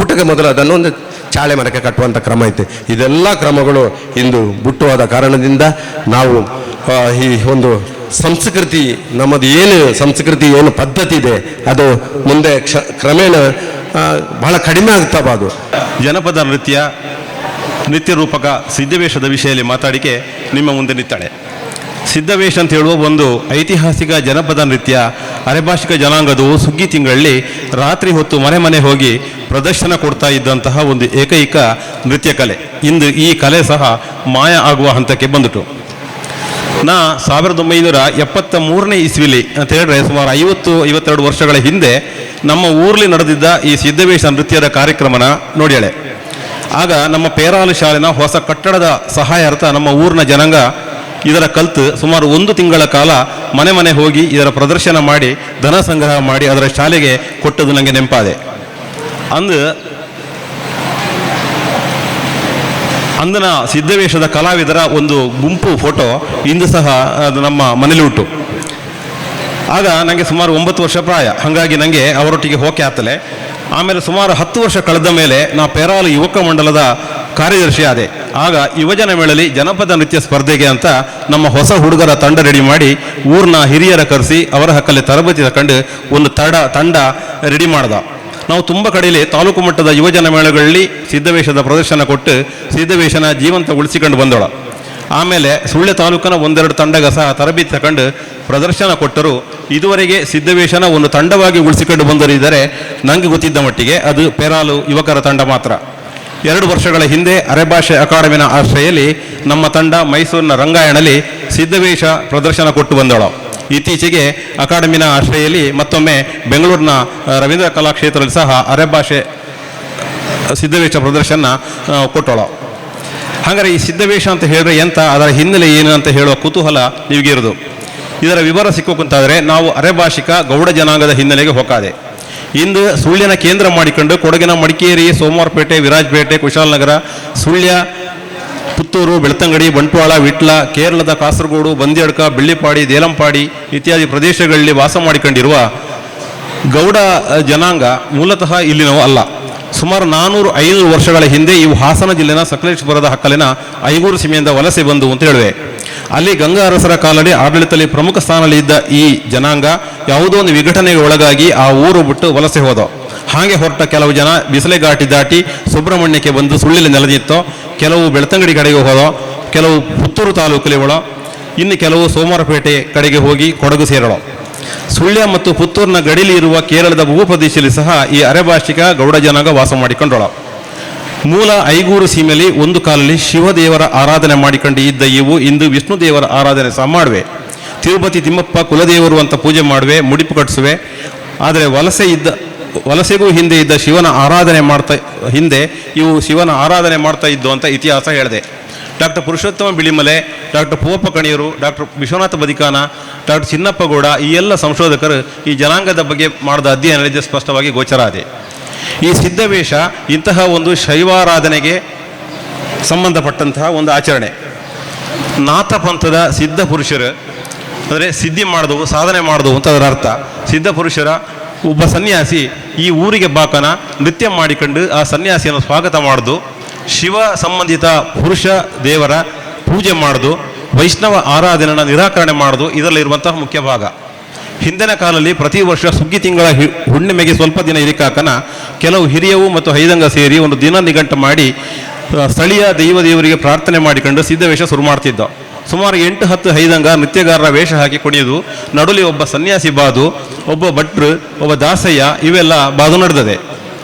ಊಟಕ್ಕೆ ಮೊದಲು ಅದನ್ನು ಒಂದು ಚಾಳೆ ಮರಕ್ಕೆ ಕಟ್ಟುವಂಥ ಕ್ರಮ ಐತೆ. ಇದೆಲ್ಲ ಕ್ರಮಗಳು ಇಂದು ಬಿಟ್ಟುವಾದ ಕಾರಣದಿಂದ ನಾವು ಈ ಒಂದು ಸಂಸ್ಕೃತಿ, ನಮ್ಮದು ಏನು ಪದ್ಧತಿ ಇದೆ ಅದು ಮುಂದೆ ಕ್ರಮೇಣ ಬಹಳ ಕಡಿಮೆ ಆಗ್ತಾಬಾದು. ಜನಪದ ನೃತ್ಯ ರೂಪಕ ಸಿದ್ಧವೇಷದ ವಿಷಯದಲ್ಲಿ ಮಾತಾಡಿಕೆ ನಿಮ್ಮ ಮುಂದೆ ನಿಂತಾಳೆ. ಸಿದ್ಧವೇಷ ಅಂತ ಹೇಳುವ ಒಂದು ಐತಿಹಾಸಿಕ ಜನಪದ ನೃತ್ಯ ಅರೆಭಾಷಿಕ ಜನಾಂಗದವು ಸುಗ್ಗಿ ತಿಂಗಳಲ್ಲಿ ರಾತ್ರಿ ಹೊತ್ತು ಮನೆ ಹೋಗಿ ಪ್ರದರ್ಶನ ಕೊಡ್ತಾ ಇದ್ದಂತಹ ಒಂದು ಏಕೈಕ ನೃತ್ಯ ಕಲೆ. ಇಂದು ಈ ಕಲೆ ಸಹ ಮಾಯ ಆಗುವ ಹಂತಕ್ಕೆ ಬಂದಿತು. 1973ನೇ ಇಸ್ವಿಲಿ ಅಂತ ಹೇಳಿದ್ರೆ ಸುಮಾರು 50-52 ವರ್ಷಗಳ ಹಿಂದೆ ನಮ್ಮ ಊರಲ್ಲಿ ನಡೆದಿದ್ದ ಈ ಸಿದ್ಧವೇಷ ನೃತ್ಯದ ಕಾರ್ಯಕ್ರಮನ ನೋಡ್ಯಾಳೆ. ಆಗ ನಮ್ಮ ಪೇರಾಲು ಶಾಲೆನ ಹೊಸ ಕಟ್ಟಡದ ಸಹಾಯಾರ್ಥ ನಮ್ಮ ಊರಿನ ಜನಾಂಗ ಇದರ ಕಲ್ತು ಸುಮಾರು 1 ತಿಂಗಳ ಕಾಲ ಮನೆ ಹೋಗಿ ಇದರ ಪ್ರದರ್ಶನ ಮಾಡಿ ಧನ ಸಂಗ್ರಹ ಮಾಡಿ ಅದರ ಶಾಲೆಗೆ ಕೊಟ್ಟದ್ದು ನನಗೆ ನೆನಪಾದೆ. ಅಂದಿನ ಸಿದ್ಧವೇಷದ ಕಲಾವಿದರ ಒಂದು ಗುಂಪು ಫೋಟೋ ಇಂದು ಸಹ ಅದು ನಮ್ಮ ಮನೇಲಿ ಉಂಟು. ಆಗ ನನಗೆ ಸುಮಾರು 9 ವರ್ಷ ಪ್ರಾಯ, ಹಾಗಾಗಿ ನನಗೆ ಅವರೊಟ್ಟಿಗೆ ಹೋಕೆ ಆಗ್ತಲೆ. ಆಮೇಲೆ ಸುಮಾರು 10 ವರ್ಷ ಕಳೆದ ಮೇಲೆ ನಾ ಪೇರಾಲು ಯುವಕ ಮಂಡಲದ ಕಾರ್ಯದರ್ಶಿ ಆದೆ. ಆಗ ಯುವಜನ ಮೇಳಲಿ ಜನಪದ ನೃತ್ಯ ಸ್ಪರ್ಧೆಗೆ ಅಂತ ನಮ್ಮ ಹೊಸ ಹುಡುಗರ ತಂಡ ರೆಡಿ ಮಾಡಿ ಊರಿನ ಹಿರಿಯರ ಕರೆಸಿ ಅವರ ಹಕ್ಕಲ್ಲಿ ತರಬೇತಿ ತಗೊಂಡು ಒಂದು ತಂಡ ರೆಡಿ ಮಾಡ್ದ. ನಾವು ತುಂಬ ಕಡೆಯಲ್ಲಿ ತಾಲೂಕು ಮಟ್ಟದ ಯುವಜನ ಮೇಳಗಳಲ್ಲಿ ಸಿದ್ಧವೇಷದ ಪ್ರದರ್ಶನ ಕೊಟ್ಟು ಸಿದ್ಧವೇಷನ ಜೀವಂತ ಉಳಿಸಿಕೊಂಡು ಬಂದೋಳ. ಆಮೇಲೆ ಸುಳ್ಯ ತಾಲೂಕಿನ 1-2 ತಂಡಗ ಸಹ ತರಬೇತಿ ತಗೊಂಡು ಪ್ರದರ್ಶನ ಕೊಟ್ಟರು. ಇದುವರೆಗೆ ಸಿದ್ಧವೇಷನ ಒಂದು ತಂಡವಾಗಿ ಉಳಿಸಿಕೊಂಡು ಬಂದರಿದ್ದಾರೆ ನನಗೆ ಗೊತ್ತಿದ್ದ ಮಟ್ಟಿಗೆ ಅದು ಪೇರಾಲು ಯುವಕರ ತಂಡ ಮಾತ್ರ. 2 ವರ್ಷಗಳ ಹಿಂದೆ ಅರೆಭಾಷೆ ಅಕಾಡೆಮಿನ ಆಶ್ರಯಲ್ಲಿ ನಮ್ಮ ತಂಡ ಮೈಸೂರಿನ ರಂಗಾಯಣಲ್ಲಿ ಸಿದ್ಧವೇಷ ಪ್ರದರ್ಶನ ಕೊಟ್ಟು ಬಂದೋಳು. ಇತ್ತೀಚೆಗೆ ಅಕಾಡೆಮಿನ ಆಶ್ರಯಲ್ಲಿ ಮತ್ತೊಮ್ಮೆ ಬೆಂಗಳೂರಿನ ರವೀಂದ್ರ ಕಲಾಕ್ಷೇತ್ರದಲ್ಲಿ ಸಹ ಅರೆಭಾಷೆ ಸಿದ್ಧವೇಷ ಪ್ರದರ್ಶನ ಕೊಟ್ಟೋಳು. ಹಾಗಾದರೆ ಈ ಸಿದ್ಧವೇಷ ಅಂತ ಹೇಳಿದ್ರೆ ಎಂತ, ಅದರ ಹಿನ್ನೆಲೆ ಏನು ಅಂತ ಹೇಳುವ ಕುತೂಹಲ ನಿಮಗಿರೋದು. ಇದರ ವಿವರ ಸಿಕ್ಕೋಕಂತಾದರೆ ನಾವು ಅರೆಭಾಷಿಕ ಗೌಡ ಜನಾಂಗದ ಹಿನ್ನೆಲೆಗೆ ಹೋಗಾದೆ. ಇಂದು ಸುಳ್ಯನ ಕೇಂದ್ರ ಮಾಡಿಕೊಂಡು ಕೊಡಗಿನ ಮಡಿಕೇರಿ, ಸೋಮವಾರಪೇಟೆ, ವಿರಾಜಪೇಟೆ, ಕುಶಾಲನಗರ, ಸುಳ್ಯ, ಪುತ್ತೂರು, ಬೆಳ್ತಂಗಡಿ, ಬಂಟ್ವಾಳ, ವಿಟ್ಲ, ಕೇರಳದ ಕಾಸರಗೋಡು, ಬಂದ್ಯಡ್ಕ, ಬೆಳ್ಳಿಪಾಡಿ, ದೇಲಂಪಾಡಿ ಇತ್ಯಾದಿ ಪ್ರದೇಶಗಳಲ್ಲಿ ವಾಸ ಮಾಡಿಕೊಂಡಿರುವ ಗೌಡ ಜನಾಂಗ ಮೂಲತಃ ಇಲ್ಲಿನವು ಅಲ್ಲ. ಸುಮಾರು 400-500 ವರ್ಷಗಳ ಹಿಂದೆ ಇವು ಹಾಸನ ಜಿಲ್ಲೆನ ಸಕಲೇಶ್ಪುರದ ಹಕ್ಕಲಿನ ಐಗೂರು ಸೀಮೆಯಿಂದ ವಲಸೆ ಬಂದು ಅಂತ ಹೇಳುವೆ. ಅಲ್ಲಿ ಗಂಗಾ ಅರಸರ ಕಾಲದಲ್ಲಿ ಆಡಳಿತದಲ್ಲಿ ಪ್ರಮುಖ ಸ್ಥಾನದಲ್ಲಿ ಇದ್ದ ಈ ಜನಾಂಗ ಯಾವುದೋ ಒಂದು ವಿಘಟನೆಗೆ ಒಳಗಾಗಿ ಆ ಊರು ಬಿಟ್ಟು ವಲಸೆ ಹೋದ. ಹಾಗೆ ಹೊರಟ ಕೆಲವು ಜನ ಬಿಸಲೆ ಘಾಟಿ ದಾಟಿ ಸುಬ್ರಹ್ಮಣ್ಯಕ್ಕೆ ಬಂದು ಸುಳ್ಳಿಲಿ ನೆಲೆದಿತ್ತೋ, ಕೆಲವು ಬೆಳ್ತಂಗಡಿ ಕಡೆಗೆ ಹೋದೋ, ಕೆಲವು ಪುತ್ತೂರು ತಾಲೂಕಲ್ಲಿ ಒಳೋ, ಇನ್ನು ಕೆಲವು ಸೋಮವಾರಪೇಟೆ ಕಡೆಗೆ ಹೋಗಿ ಕೊಡಗು ಸೇರಳೋ. ಸುಳ್ಯ ಮತ್ತು ಪುತ್ತೂರಿನ ಗಡಿಲಿ ಇರುವ ಕೇರಳದ ಭೂಪ್ರದೇಶದಲ್ಲಿ ಸಹ ಈ ಅರೆಭಾಷಿಕ ಗೌಡ ಜನಾಂಗ ವಾಸ ಮಾಡಿಕೊಂಡಳ. ಮೂಲ ಐಗೂರು ಸೀಮೆಯಲ್ಲಿ ಒಂದು ಕಾಲದಲ್ಲಿ ಶಿವದೇವರ ಆರಾಧನೆ ಮಾಡಿಕೊಂಡು ಇದ್ದ ಇವು ಇಂದು ವಿಷ್ಣು ದೇವರ ಆರಾಧನೆ ಸಹ ಮಾಡುವೆ. ತಿರುಪತಿ ತಿಮ್ಮಪ್ಪ ಕುಲದೇವರು ಅಂತ ಪೂಜೆ ಮಾಡುವೆ, ಮುಡಿಪು ಕಟ್ಟಿಸುವೆ. ಆದರೆ ವಲಸೆಗೂ ಹಿಂದೆ ಇದ್ದ ಶಿವನ ಆರಾಧನೆ ಹಿಂದೆ ಇವು ಶಿವನ ಆರಾಧನೆ ಮಾಡ್ತಾ ಇದ್ದು ಅಂತ ಇತಿಹಾಸ ಹೇಳಿದೆ. ಡಾಕ್ಟರ್ ಪುರುಷೋತ್ತಮ ಬಿಳಿಮಲೆ, ಡಾಕ್ಟರ್ ಪೂವಪ್ಪ ಕಣಿಯರು, ಡಾಕ್ಟರ್ ವಿಶ್ವನಾಥ ಬದಿಕಾನ, ಡಾಕ್ಟರ್ ಚಿನ್ನಪ್ಪಗೌಡ, ಈ ಎಲ್ಲ ಸಂಶೋಧಕರು ಈ ಜನಾಂಗದ ಬಗ್ಗೆ ಮಾಡಿದ ಅಧ್ಯಯನದಲ್ಲಿ ಸ್ಪಷ್ಟವಾಗಿ ಗೋಚರ ಇದೆ. ಈ ಸಿದ್ಧವೇಷ ಇಂತಹ ಒಂದು ಶೈವಾರಾಧನೆಗೆ ಸಂಬಂಧಪಟ್ಟಂತಹ ಒಂದು ಆಚರಣೆ. ನಾಥ ಪಂಥದ ಸಿದ್ಧ ಪುರುಷರು ಅಂದರೆ ಸಿದ್ಧಿ ಮಾಡಿದವು, ಸಾಧನೆ ಮಾಡಿದವು ಅಂತ ಅದರ ಅರ್ಥ. ಸಿದ್ಧ ಪುರುಷರ ಒಬ್ಬ ಸನ್ಯಾಸಿ ಈ ಊರಿಗೆ ಬಾಕನ ನೃತ್ಯ ಮಾಡಿಕೊಂಡು ಆ ಸನ್ಯಾಸಿಯನ್ನು ಸ್ವಾಗತ ಮಾಡೋದು, ಶಿವ ಸಂಬಂಧಿತ ಪುರುಷ ದೇವರ ಪೂಜೆ ಮಾಡೋದು, ವೈಷ್ಣವ ಆರಾಧನೆಯನ್ನು ನಿರಾಕರಣೆ ಮಾಡೋದು ಇದರಲ್ಲಿರುವಂತಹ ಮುಖ್ಯ ಭಾಗ. ಹಿಂದಿನ ಕಾಲದಲ್ಲಿ ಪ್ರತಿ ವರ್ಷ ಸುಗ್ಗಿ ತಿಂಗಳ ಹುಣ್ಣಿಮೆಗೆ ಸ್ವಲ್ಪ ದಿನ ಇರಿಕಾಕನ ಕೆಲವು ಹಿರಿಯವು ಮತ್ತು ಹೈದಂಗ ಸೇರಿ ಒಂದು ದಿನ ನಿಗಂಟು ಮಾಡಿ ಸ್ಥಳೀಯ ದೇವರಿಗೆ ಪ್ರಾರ್ಥನೆ ಮಾಡಿಕೊಂಡು ಸಿದ್ಧವೇಷ ಶುರು ಮಾಡ್ತಿದ್ದ. ಸುಮಾರು 8-10 ಹೈದಂಗ ನೃತ್ಯಗಾರರ ವೇಷ ಹಾಕಿ ಕುಣಿಯೋದು, ನಡುಲಿ ಒಬ್ಬ ಸನ್ಯಾಸಿ ಬಾದು, ಒಬ್ಬ ಭಟ್ರು, ಒಬ್ಬ ದಾಸಯ್ಯ, ಇವೆಲ್ಲ ಬಾದು ನಡೆದದೆ.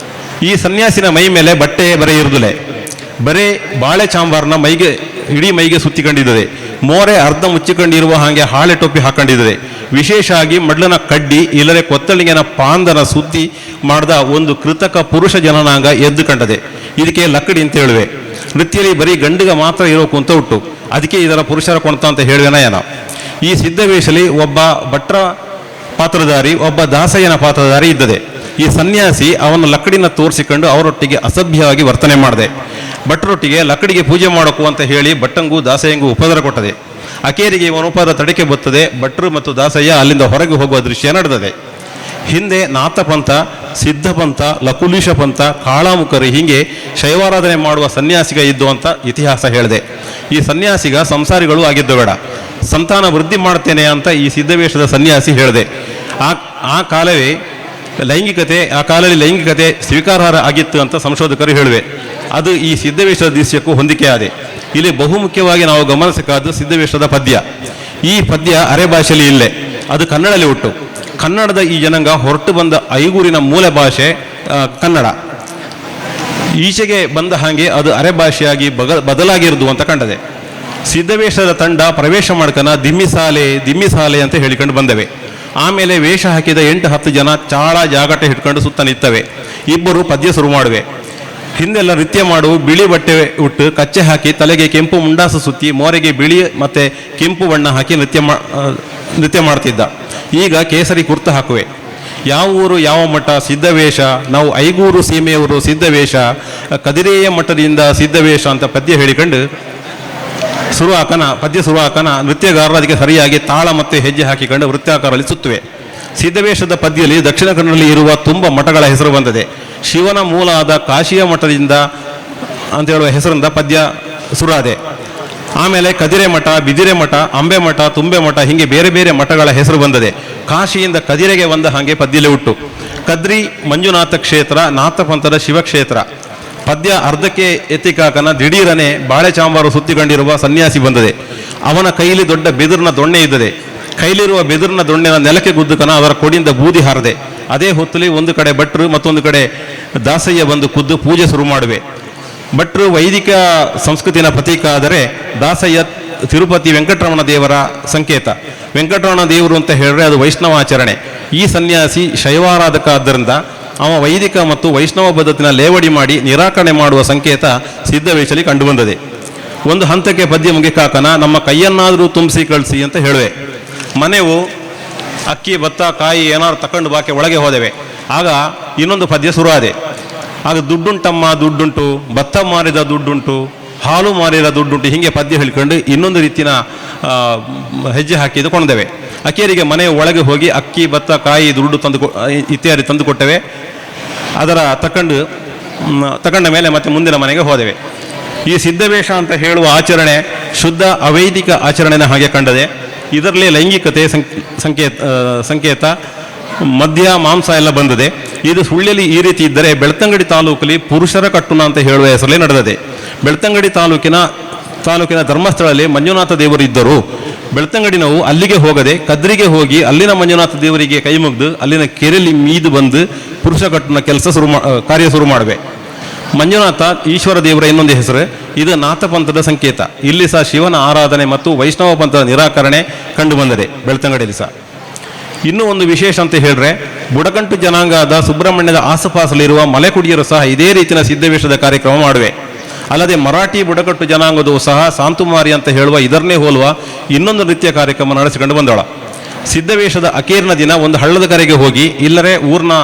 ಈ ಸನ್ಯಾಸಿನ ಮೈ ಮೇಲೆ ಬಟ್ಟೆ ಬರೆ ಇರುದಿಲ್ಲ, ಬರೇ ಬಾಳೆ ಚಾಂಬಾರ್ನ ಮೈಗೆ ಇಡೀ ಮೈಗೆ ಸುತ್ತಿಕೊಂಡಿದ್ದದೆ. ಮೋರೆ ಅರ್ಧ ಮುಚ್ಚಿಕೊಂಡಿರುವ ಹಾಗೆ ಹಾಳೆ ಟೋಪಿ ಹಾಕೊಂಡಿದ್ದದೆ. ವಿಶೇಷ ಆಗಿ ಮಡ್ಲನ ಕಡ್ಡಿ ಇಲ್ಲದೆ ಕೊತ್ತಳಿಗೆನ ಪಾಂದನ ಸುದ್ದಿ ಮಾಡಿದ ಒಂದು ಕೃತಕ ಪುರುಷ ಜನನಾಂಗ ಎದ್ದು ಕಂಡದೆ. ಇದಕ್ಕೆ ಲಕ್ಕಡಿ ಅಂತ ಹೇಳುವೆ. ನೃತ್ಯದಲ್ಲಿ ಬರೀ ಗಂಡಿಗ ಮಾತ್ರ ಇರೋ ಕುಂತ ಉಂಟು, ಅದಕ್ಕೆ ಇದರ ಪುರುಷರ ಕೊಣ್ತ ಅಂತ ಹೇಳುವೆನ ಏನ. ಈ ಸಿದ್ಧವೇಷಲಿ ಒಬ್ಬ ಭಟ್ರ ಪಾತ್ರಧಾರಿ, ಒಬ್ಬ ದಾಸಯ್ಯನ ಪಾತ್ರಧಾರಿ ಇದ್ದದೆ. ಈ ಸನ್ಯಾಸಿ ಅವನ ಲಕ್ಕಡಿನ ತೋರಿಸಿಕೊಂಡು ಅವರೊಟ್ಟಿಗೆ ಅಸಭ್ಯವಾಗಿ ವರ್ತನೆ ಮಾಡಿದೆ. ಭಟ್ರೊಟ್ಟಿಗೆ ಲಕ್ಕಡಿಗೆ ಪೂಜೆ ಮಾಡೋಕು ಅಂತ ಹೇಳಿ ಭಟ್ಟಂಗೂ ದಾಸಯ್ಯಂಗೂ ಉಪದ್ರ ಕೊಟ್ಟದೆ. ಅಕೇರಿಗೆ ಇವನ ಉಪದ್ರ ತಡಿಕೆ ಬರ್ತದೆ. ಭಟ್ರು ಮತ್ತು ದಾಸಯ್ಯ ಅಲ್ಲಿಂದ ಹೊರಗೆ ಹೋಗುವ ದೃಶ್ಯ ನಡೆದದೆ. ಹಿಂದೆ ನಾಥಪಂಥ, ಸಿದ್ಧಪಂಥ, ಲಕುಲೀಶ ಪಂಥ, ಕಾಳಾಮುಖರು ಹೀಗೆ ಶೈವಾರಾಧನೆ ಮಾಡುವ ಸನ್ಯಾಸಿಗ ಇದ್ದು ಅಂತ ಇತಿಹಾಸ ಹೇಳಿದೆ. ಈ ಸನ್ಯಾಸಿಗ ಸಂಸಾರಿಗಳು ಆಗಿದ್ದು ಬೇಡ, ಸಂತಾನ ವೃದ್ಧಿ ಮಾಡ್ತೇನೆ ಅಂತ ಈ ಸಿದ್ಧವೇಷದ ಸನ್ಯಾಸಿ ಹೇಳಿದೆ. ಆ ಕಾಲವೇ ಆ ಕಾಲದಲ್ಲಿ ಲೈಂಗಿಕತೆ ಸ್ವೀಕಾರಾರ್ಹ ಆಗಿತ್ತು ಅಂತ ಸಂಶೋಧಕರು ಹೇಳಿವೆ. ಅದು ಈ ಸಿದ್ಧವೇಷದ ದೃಶ್ಯಕ್ಕೂ ಹೊಂದಿಕೆ ಆದೆ. ಇಲ್ಲಿ ಬಹುಮುಖ್ಯವಾಗಿ ನಾವು ಗಮನಿಸಬೇಕಾದ್ದು ಸಿದ್ಧವೇಷದ ಪದ್ಯ. ಈ ಪದ್ಯ ಅರೆ ಭಾಷೆಯಲ್ಲಿ ಇಲ್ಲೇ, ಅದು ಕನ್ನಡದಲ್ಲಿ ಹುಟ್ಟು. ಕನ್ನಡದ ಈ ಜನಾಂಗ ಹೊರಟು ಬಂದ ಐಗೂರಿನ ಮೂಲ ಭಾಷೆ ಕನ್ನಡ. ಈಚೆಗೆ ಬಂದ ಹಾಗೆ ಅದು ಅರೆ ಭಾಷೆಯಾಗಿ ಬದಲಾಗಿರುವುದು ಅಂತ ಕಂಡದೆ. ಸಿದ್ಧವೇಷದ ತಂಡ ಪ್ರವೇಶ ಮಾಡ್ಕನ ದಿಮ್ಮಿಸಾಲೆ ಅಂತ ಹೇಳಿಕೊಂಡು ಬಂದವೆ. ಆಮೇಲೆ ವೇಷ ಹಾಕಿದ 8-10 ಜನ ಚಾಳ ಜಾಗಟ ಹಿಡ್ಕೊಂಡು ಸುತ್ತ ನಿತ್ತವೆ. ಇಬ್ಬರು ಪದ್ಯ ಶುರು ಮಾಡುವೆ. ಹಿಂದೆಲ್ಲ ನೃತ್ಯ ಮಾಡುವ ಬಿಳಿ ಬಟ್ಟೆ ಉಟ್ಟು ಕಚ್ಚೆ ಹಾಕಿ ತಲೆಗೆ ಕೆಂಪು ಮುಂಡಾಸು ಸುತ್ತಿ ಮೋರೆಗೆ ಬಿಳಿ ಮತ್ತೆ ಕೆಂಪು ಬಣ್ಣ ಹಾಕಿ ನೃತ್ಯ ಮಾಡ್ತಿದ್ದ. ಈಗ ಕೇಸರಿ ಕುರ್ತ ಹಾಕುವೆ. ಯಾವ ಊರು ಯಾವ ಮಠ ಸಿದ್ಧವೇಷ, ನಾವು ಐಗೂರು ಸೀಮೆಯವರು ಸಿದ್ಧವೇಷ, ಕದಿರೆಯ ಮಠದಿಂದ ಸಿದ್ಧವೇಷ ಅಂತ ಪದ್ಯ ಹೇಳಿಕೊಂಡು ಪದ್ಯ ಶುರು ಹಾಕನ ನೃತ್ಯಗಾರರು ಅದಕ್ಕೆ ಸರಿಯಾಗಿ ತಾಳ ಮತ್ತು ಹೆಜ್ಜೆ ಹಾಕಿಕೊಂಡು ವೃತ್ತಾಕಾರದಲ್ಲಿ ಸುತ್ತುವೆ. ಸಿದ್ಧವೇಷದ ಪದ್ಯದಲ್ಲಿ ದಕ್ಷಿಣ ಕನ್ನಡದಲ್ಲಿ ಇರುವ ತುಂಬ ಮಠಗಳ ಹೆಸರು ಬಂದಿದೆ. ಶಿವನ ಮೂಲ ಆದ ಕಾಶಿಯ ಮಠದಿಂದ ಅಂತ ಹೇಳುವ ಹೆಸರಿಂದ ಪದ್ಯ ಶುರುವಾದೆ. ಆಮೇಲೆ ಕದಿರೆ ಮಠ, ಬಿದಿರೆ ಮಠ, ಅಂಬೆ ಮಠ, ತುಂಬೆ ಮಠ ಹೀಗೆ ಬೇರೆ ಬೇರೆ ಮಠಗಳ ಹೆಸರು ಬಂದಿದೆ. ಕಾಶಿಯಿಂದ ಕದಿರೆಗೆ ಬಂದ ಹಾಗೆ ಪದ್ಯಲೆ ಹುಟ್ಟು. ಕದ್ರಿ ಮಂಜುನಾಥ ಕ್ಷೇತ್ರ ನಾಥಪಂಥದ ಶಿವಕ್ಷೇತ್ರ. ಪದ್ಯ ಅರ್ಧಕ್ಕೆ ಎತ್ತಿಕಾಕನ ದಿಢೀರನೆ ಬಾಳೆ ಚಾಂಬಾರು ಸುತ್ತಿಕೊಂಡಿರುವ ಸನ್ಯಾಸಿ ಬಂದದೆ. ಅವನ ಕೈಲಿ ದೊಡ್ಡ ಬೆದರಿನ ದೊಣ್ಣೆ ಇದ್ದದೆ. ಕೈಲಿರುವ ಬೆದರಿನ ದೊಣ್ಣೆನ ನೆಲಕ್ಕೆ ಗುದ್ದುಕನ ಅದರ ಕೊಡಿಯಿಂದ ಬೂದಿ ಹಾರದೆ. ಅದೇ ಹೊತ್ತಲಿ ಒಂದು ಕಡೆ ಭಟ್ರು ಮತ್ತೊಂದು ಕಡೆ ದಾಸಯ್ಯ ಬಂದು ಖುದ್ದು ಪೂಜೆ ಶುರು ಮಾಡುವೆ. ಭಟ್ರು ವೈದಿಕ ಸಂಸ್ಕೃತಿನ ಪ್ರತೀಕ ಆದರೆ ದಾಸಯ್ಯ ತಿರುಪತಿ ವೆಂಕಟರಮಣ ದೇವರ ಸಂಕೇತ. ವೆಂಕಟರಮಣ ದೇವರು ಅಂತ ಹೇಳಿದ್ರೆ ಅದು ವೈಷ್ಣವಾಚರಣೆ. ಈ ಸನ್ಯಾಸಿ ಶೈವಾರಾಧಕ ಆದ್ದರಿಂದ ಅವ ವೈದಿಕ ಮತ್ತು ವೈಷ್ಣವ ಪದ್ಧತಿನ ಲೇವಡಿ ಮಾಡಿ ನಿರಾಕರಣೆ ಮಾಡುವ ಸಂಕೇತ ಸಿದ್ಧವೇಷಲಿ ಕಂಡುಬಂದದೆ. ಒಂದು ಹಂತಕ್ಕೆ ಪದ್ಯ ಮುಗಿಕಾಕನ ನಮ್ಮ ಕೈಯನ್ನಾದರೂ ತುಂಬಿಸಿ ಕಳಿಸಿ ಅಂತ ಹೇಳುವೆ. ಮನೆವು ಅಕ್ಕಿ ಭತ್ತ ಕಾಯಿ ಏನಾದ್ರು ತಕೊಂಡು ಬಾಕಿ ಒಳಗೆ ಹೋದೆವೆ. ಆಗ ಇನ್ನೊಂದು ಪದ್ಯ ಶುರುವಾದೆ. ಆಗ ದುಡ್ಡುಂಟಮ್ಮ ದುಡ್ಡುಂಟು, ಭತ್ತ ಮಾರಿದ ದುಡ್ಡುಂಟು, ಹಾಲು ಮಾರಿದ ದುಡ್ಡುಂಟು ಹೀಗೆ ಪದ್ಯ ಹೇಳ್ಕೊಂಡು ಇನ್ನೊಂದು ರೀತಿಯ ಹೆಜ್ಜೆ ಹಾಕಿದ್ದು ಕೊಂಡೆವೆ. ಅಕ್ಕೇರಿಗೆ ಮನೆಯ ಒಳಗೆ ಹೋಗಿ ಅಕ್ಕಿ ಭತ್ತ ಕಾಯಿ ದುಡ್ಡು ಇತ್ಯಾದಿ ತಂದು ಕೊಟ್ಟೆವೆ. ಅದರ ತಕೊಂಡ ಮೇಲೆ ಮತ್ತೆ ಮುಂದಿನ ಮನೆಗೆ ಹೋದೆವೆ. ಈ ಸಿದ್ಧವೇಷ ಅಂತ ಹೇಳುವ ಆಚರಣೆ ಶುದ್ಧ ಅವೈದಿಕ ಆಚರಣೆನ ಹಾಗೆ ಕಂಡದೆ. ಇದರಲ್ಲಿ ಲೈಂಗಿಕತೆ ಸಂಕೇತ ಮದ್ಯ ಮಾಂಸ ಎಲ್ಲ ಬಂದಿದೆ. ಇದು ಸುಳ್ಳಿಯಲ್ಲಿ ಈ ರೀತಿ ಇದ್ದರೆ ಬೆಳ್ತಂಗಡಿ ತಾಲೂಕಲ್ಲಿ ಪುರುಷರ ಕಟ್ಟುನ ಅಂತ ಹೇಳುವ ಹೆಸರಲ್ಲೇ ನಡೆದಿದೆ. ಬೆಳ್ತಂಗಡಿ ತಾಲೂಕಿನ ಧರ್ಮಸ್ಥಳದಲ್ಲಿ ಮಂಜುನಾಥ ದೇವರು ಇದ್ದರು. ಬೆಳ್ತಂಗಡಿನವು ಅಲ್ಲಿಗೆ ಹೋಗದೆ ಕದ್ರಿಗೆ ಹೋಗಿ ಅಲ್ಲಿನ ಮಂಜುನಾಥ ದೇವರಿಗೆ ಕೈ ಮುಗಿದು ಅಲ್ಲಿನ ಕೆರೆಯಲ್ಲಿ ಮೀದು ಬಂದು ಪುರುಷ ಕಟ್ಟುನ ಕಾರ್ಯ ಶುರು ಮಾಡುವೆ. ಮಂಜುನಾಥ ಈಶ್ವರ ದೇವರ ಇನ್ನೊಂದು ಹೆಸರು. ಇದು ನಾಥಪಂಥದ ಸಂಕೇತ. ಇಲ್ಲಿ ಸಹ ಶಿವನ ಆರಾಧನೆ ಮತ್ತು ವೈಷ್ಣವ ಪಂಥದ ನಿರಾಕರಣೆ ಕಂಡು ಬಂದಿದೆ ಬೆಳ್ತಂಗಡಿಯಲ್ಲಿ ಸಹ. ಇನ್ನೂ ಒಂದು ವಿಶೇಷ ಅಂತ ಹೇಳಿದ್ರೆ ಬುಡಕಂಟು ಜನಾಂಗದ ಸುಬ್ರಹ್ಮಣ್ಯದ ಆಸುಪಾಸಲ್ಲಿರುವ ಮಲೆಕುಡಿಯರು ಸಹ ಇದೇ ರೀತಿಯ ಸಿದ್ಧವೇಷದ ಕಾರ್ಯಕ್ರಮ ಮಾಡುವೆ. ಅಲ್ಲದೆ ಮರಾಠಿ ಬುಡಕಟ್ಟು ಜನಾಂಗದವು ಸಹ ಸಾಂತುಮಾರಿ ಅಂತ ಹೇಳುವ ಇದನ್ನೇ ಹೋಲುವ ಇನ್ನೊಂದು ನೃತ್ಯ ಕಾರ್ಯಕ್ರಮ ನಡೆಸಿಕೊಂಡು ಬಂದಳ. ಸಿದ್ಧವೇಷದ ಅಕೇರಿನ ದಿನ ಒಂದು ಹಳ್ಳದ ಕರೆಗೆ ಹೋಗಿ ಇಲ್ಲರೆ ಊರಿನ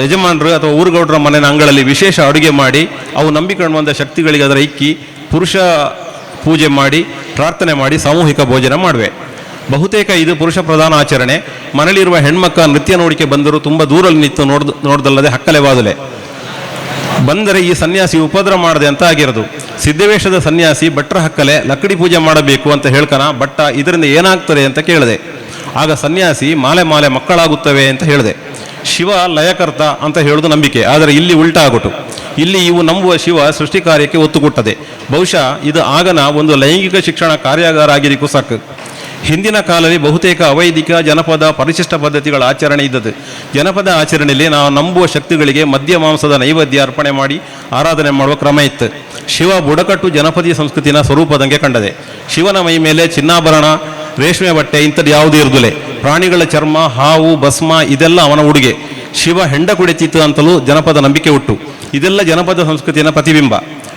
ಯಜಮಾನರು ಅಥವಾ ಊರುಗೌಡರ ಮನೆಯ ಅಂಗಳಲ್ಲಿ ವಿಶೇಷ ಅಡುಗೆ ಮಾಡಿ ಅವು ನಂಬಿಕೊಂಡು ಬಂದ ಶಕ್ತಿಗಳಿಗೆ ಅದರ ಇಕ್ಕಿ ಪುರುಷ ಪೂಜೆ ಮಾಡಿ ಪ್ರಾರ್ಥನೆ ಮಾಡಿ ಸಾಮೂಹಿಕ ಭೋಜನ ಮಾಡುವೆ. ಬಹುತೇಕ ಇದು ಪುರುಷ ಪ್ರಧಾನ ಆಚರಣೆ. ಮನೆಯಲ್ಲಿರುವ ಹೆಣ್ಮಕ್ಕ ನೃತ್ಯ ನೋಡಿಕೆ ಬಂದರೂ ತುಂಬ ದೂರಲ್ಲಿ ನಿಂತು ನೋಡ್ದಲ್ಲದೆ ಹಕ್ಕಲೆವಾದಲೆ ಬಂದರೆ ಈ ಸನ್ಯಾಸಿ ಉಪದ್ರ ಮಾಡದೆ ಅಂತ ಆಗಿರೋದು. ಸಿದ್ಧವೇಷದ ಸನ್ಯಾಸಿ ಭಟ್ರ ಹಕ್ಕಲೆ ಲಕ್ಕಡಿ ಪೂಜೆ ಮಾಡಬೇಕು ಅಂತ ಹೇಳ್ಕನ. ಭಟ್ಟ ಇದರಿಂದ ಏನಾಗ್ತದೆ ಅಂತ ಕೇಳಿದೆ. ಆಗ ಸನ್ಯಾಸಿ ಮಾಲೆ ಮಕ್ಕಳಾಗುತ್ತವೆ ಅಂತ ಹೇಳಿದೆ. ಶಿವ ಲಯಕರ್ತ ಅಂತ ಹೇಳೋದು ನಂಬಿಕೆ, ಆದರೆ ಇಲ್ಲಿ ಉಲ್ಟಾ ಆಗುಟ್ಟು. ಇಲ್ಲಿ ಇವು ನಂಬುವ ಶಿವ ಸೃಷ್ಟಿ ಕಾರ್ಯಕ್ಕೆ ಒತ್ತು ಕೊಟ್ಟದೆ. ಬಹುಶಃ ಇದು ಆಗನ ಒಂದು ಲೈಂಗಿಕ ಶಿಕ್ಷಣ ಕಾರ್ಯಾಗಾರ ಆಗಿರಿಗೂ ಸಾಕು. ಹಿಂದಿನ ಕಾಲದಲ್ಲಿ ಬಹುತೇಕ ಅವೈದಿಕ ಜನಪದ ಪರಿಶಿಷ್ಟ ಪದ್ಧತಿಗಳ ಆಚರಣೆ ಇದ್ದದ್ದು. ಜನಪದ ಆಚರಣೆಯಲ್ಲಿ ನಾವು ನಂಬುವ ಶಕ್ತಿಗಳಿಗೆ ಮದ್ಯ ಮಾಂಸದ ನೈವೇದ್ಯ ಅರ್ಪಣೆ ಮಾಡಿ ಆರಾಧನೆ ಮಾಡುವ ಕ್ರಮ ಇತ್ತು. ಶಿವ ಬುಡಕಟ್ಟು ಜನಪದಿ ಸಂಸ್ಕೃತಿನ ಸ್ವರೂಪದಂಗೆ ಕಂಡದೆ. ಶಿವನ ಮೈ ಮೇಲೆ ಚಿನ್ನಾಭರಣ, ರೇಷ್ಮೆ ಬಟ್ಟೆ ಇಂಥದ್ದು ಯಾವುದೂ ಇರುವುದಿಲ್ಲ. ಪ್ರಾಣಿಗಳ ಚರ್ಮ, ಹಾವು, ಭಸ್ಮ ಇದೆಲ್ಲ ಅವನ ಉಡುಗೆ. ಶಿವ ಹೆಂಡ ಕುಡಿತಿತ್ತು ಅಂತಲೂ ಜನಪದ ನಂಬಿಕೆ ಉಂಟು. ಇದೆಲ್ಲ ಜನಪದ ಸಂಸ್ಕೃತಿಯ ಪ್ರತಿಬಿಂಬ.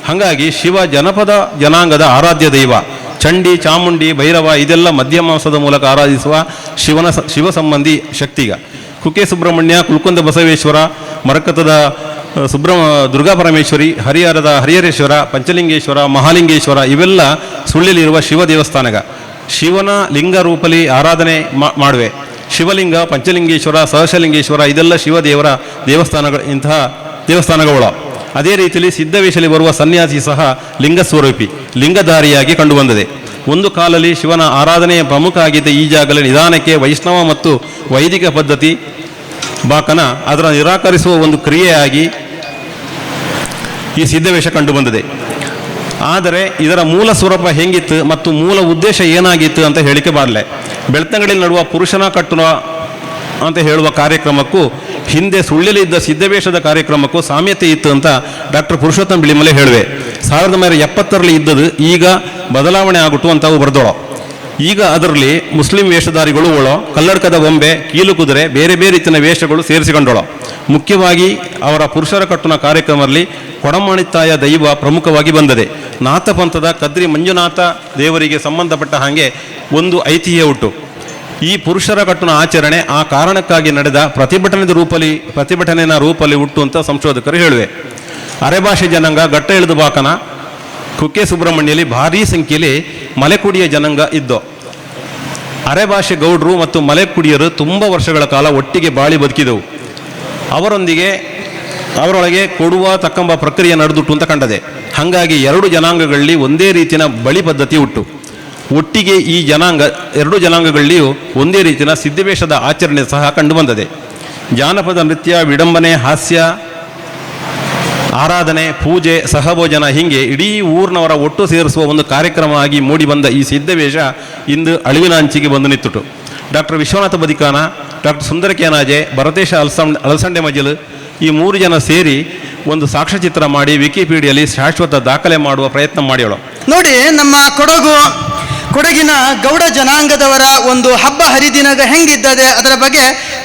ಹಾಗಾಗಿ ಶಿವ ಜನಪದ ಜನಾಂಗದ ಆರಾಧ್ಯ ದೈವ. ಚಂಡಿ, ಚಾಮುಂಡಿ, ಭೈರವ ಇದೆಲ್ಲ ಮದ್ಯ ಮಾಂಸದ ಮೂಲಕ ಆರಾಧಿಸುವ ಶಿವ ಸಂಬಂಧಿ ಶಕ್ತಿಗ. ಕುಕ್ಕೆ ಸುಬ್ರಹ್ಮಣ್ಯ, ಕುಲ್ಕುಂದ ಬಸವೇಶ್ವರ, ಮರಕತದ ದುರ್ಗಾ ಪರಮೇಶ್ವರಿ, ಹರಿಹರದ ಹರಿಹರೇಶ್ವರ, ಪಂಚಲಿಂಗೇಶ್ವರ, ಮಹಾಲಿಂಗೇಶ್ವರ ಇವೆಲ್ಲ ಸುಳ್ಳಿಲಿರುವ ಶಿವ ದೇವಸ್ಥಾನಗ. ಶಿವನ ಲಿಂಗ ರೂಪಲಿ ಆರಾಧನೆ ಮಾಡುವೆ. ಶಿವಲಿಂಗ, ಪಂಚಲಿಂಗೇಶ್ವರ, ಸಹಶಲಿಂಗೇಶ್ವರ ಇದೆಲ್ಲ ಶಿವದೇವರ ಇಂತಹ ದೇವಸ್ಥಾನಗಳು. ಅದೇ ರೀತಿಯಲ್ಲಿ ಸಿದ್ಧವೇಷದಲ್ಲಿ ಬರುವ ಸನ್ಯಾಸಿ ಸಹ ಲಿಂಗಸ್ವರೂಪಿ, ಲಿಂಗಧಾರಿಯಾಗಿ ಕಂಡುಬಂದಿದೆ. ಒಂದು ಕಾಲದಲ್ಲಿ ಶಿವನ ಆರಾಧನೆಯ ಪ್ರಮುಖ ಆಗಿದ್ದ ಈ ಜಾಗದಲ್ಲಿ ನಿಧಾನಕ್ಕೆ ವೈಷ್ಣವ ಮತ್ತು ವೈದಿಕ ಪದ್ಧತಿ ಬಾಕನ ಅದರ ನಿರಾಕರಿಸುವ ಒಂದು ಕ್ರಿಯೆಯಾಗಿ ಈ ಸಿದ್ಧವೇಷ ಕಂಡುಬಂದಿದೆ. ಆದರೆ ಇದರ ಮೂಲ ಸ್ವರೂಪ ಹೆಂಗಿತ್ತು ಮತ್ತು ಮೂಲ ಉದ್ದೇಶ ಏನಾಗಿತ್ತು ಅಂತ ಹೇಳಿಕೆ ಬಾರಲೆ. ಬೆಳ್ತಂಗಡಿಯಲ್ಲಿ ನಡುವ ಪುರುಷನ ಕಟ್ಟುವ ಅಂತ ಹೇಳುವ ಕಾರ್ಯಕ್ರಮಕ್ಕೂ ಹಿಂದೆ ಸುಳ್ಳಿಲಿದ್ದ ಸಿದ್ಧವೇಷದ ಕಾರ್ಯಕ್ರಮಕ್ಕೂ ಸಾಮ್ಯತೆ ಇತ್ತು ಅಂತ ಡಾಕ್ಟರ್ ಪುರುಷೋತ್ತಮ ಬಿಳಿಮಲೆ ಹೇಳುವೆ. 1970ರಲ್ಲಿ ಇದ್ದದ್ದು ಈಗ ಬದಲಾವಣೆ ಆಗುಟ್ಟು ಅಂತ ಅವು ಬರ್ದೋಳು. ಈಗ ಅದರಲ್ಲಿ ಮುಸ್ಲಿಂ ವೇಷಧಾರಿಗಳು ಕಲ್ಲಡ್ಕದ ಗೊಂಬೆ, ಕೀಲು ಕುದುರೆ, ಬೇರೆ ಬೇರೆ ರೀತಿಯ ವೇಷಗಳು ಸೇರಿಸಿಕೊಂಡೋಳು. ಮುಖ್ಯವಾಗಿ ಅವರ ಪುರುಷರ ಕಟ್ಟುನ ಕಾರ್ಯಕ್ರಮದಲ್ಲಿ ಕೊಡಮಾಣಿತ್ತಾಯ ದೈವ ಪ್ರಮುಖವಾಗಿ ಬಂದದೆ. ನಾಥಪಂಥದ ಕದ್ರಿ ಮಂಜುನಾಥ ದೇವರಿಗೆ ಸಂಬಂಧಪಟ್ಟ ಹಾಗೆ ಒಂದು ಐತಿಹ್ಯ ಉಂಟು. ಈ ಪುರುಷರ ಕಟ್ಟುನ ಆಚರಣೆ ಆ ಕಾರಣಕ್ಕಾಗಿ ನಡೆದ ಪ್ರತಿಭಟನೆಯ ರೂಪಲ್ಲಿ ಹುಟ್ಟು ಅಂತ ಸಂಶೋಧಕರು ಹೇಳುವೆ. ಅರೆಭಾಷೆ ಜನಾಂಗ ಗಟ್ಟ ಇಳಿದು ಬಾಕನ ಕುಕ್ಕೆ ಸುಬ್ರಹ್ಮಣ್ಯಲ್ಲಿ ಭಾರೀ ಸಂಖ್ಯೆಯಲ್ಲಿ ಮಲೆಕುಡಿಯ ಜನಾಂಗ ಇದ್ದು. ಅರೆಭಾಷೆ ಗೌಡ್ರು ಮತ್ತು ಮಲೆಕುಡಿಯರು ತುಂಬ ವರ್ಷಗಳ ಕಾಲ ಒಟ್ಟಿಗೆ ಬಾಳಿ ಬದುಕಿದವು. ಅವರೊಳಗೆ ಕೊಡುವ ತಕ್ಕಂಬ ಪ್ರಕ್ರಿಯೆ ನಡೆದುಟ್ಟು ಅಂತ ಕಂಡದೆ. ಹಾಗಾಗಿ ಎರಡು ಜನಾಂಗಗಳಲ್ಲಿ ಒಂದೇ ರೀತಿಯ ಬಳಿ ಪದ್ಧತಿ ಉಂಟು. ಒಟ್ಟಿಗೆ ಈ ಎರಡು ಜನಾಂಗಗಳಲ್ಲಿಯೂ ಒಂದೇ ರೀತಿಯ ಸಿದ್ಧವೇಷದ ಆಚರಣೆ ಸಹ ಕಂಡುಬಂದಿದೆ. ಜಾನಪದ ನೃತ್ಯ, ವಿಡಂಬನೆ, ಹಾಸ್ಯ, ಆರಾಧನೆ, ಪೂಜೆ, ಸಹಭೋಜನ ಹೀಗೆ ಇಡೀ ಊರಿನವರ ಒಟ್ಟು ಸೇರಿಸುವ ಒಂದು ಕಾರ್ಯಕ್ರಮ ಆಗಿ ಮೂಡಿಬಂದ ಈ ಸಿದ್ಧವೇಷ ಇಂದು ಅಳಿವಿನ ಅಂಚಿಗೆ ಬಂದು ನಿಂತುಟು. ಡಾಕ್ಟರ್ ವಿಶ್ವನಾಥ ಬದಿಕಾನ, ಡಾಕ್ಟರ್ ಸುಂದರ ಕೇನಾಜೆ, ಭರತೇಶ ಅಲಸಂಡೆ ಮಜಲು ಈ 3 ಜನ ಸೇರಿ ಒಂದು ಸಾಕ್ಷ್ಯಚಿತ್ರ ಮಾಡಿ ವಿಕಿಪೀಡಿಯಲ್ಲಿ ಶಾಶ್ವತ ದಾಖಲೆ ಮಾಡುವ ಪ್ರಯತ್ನ ಮಾಡಿಯೋಳು. ನೋಡಿ, ನಮ್ಮ ಕೊಡಗಿನ ಗೌಡ ಜನಾಂಗದವರ ಒಂದು ಹಬ್ಬ ಹರಿದಿನಗ ಹೆಂಗಿದ್ದದೆ ಅದರ ಬಗ್ಗೆ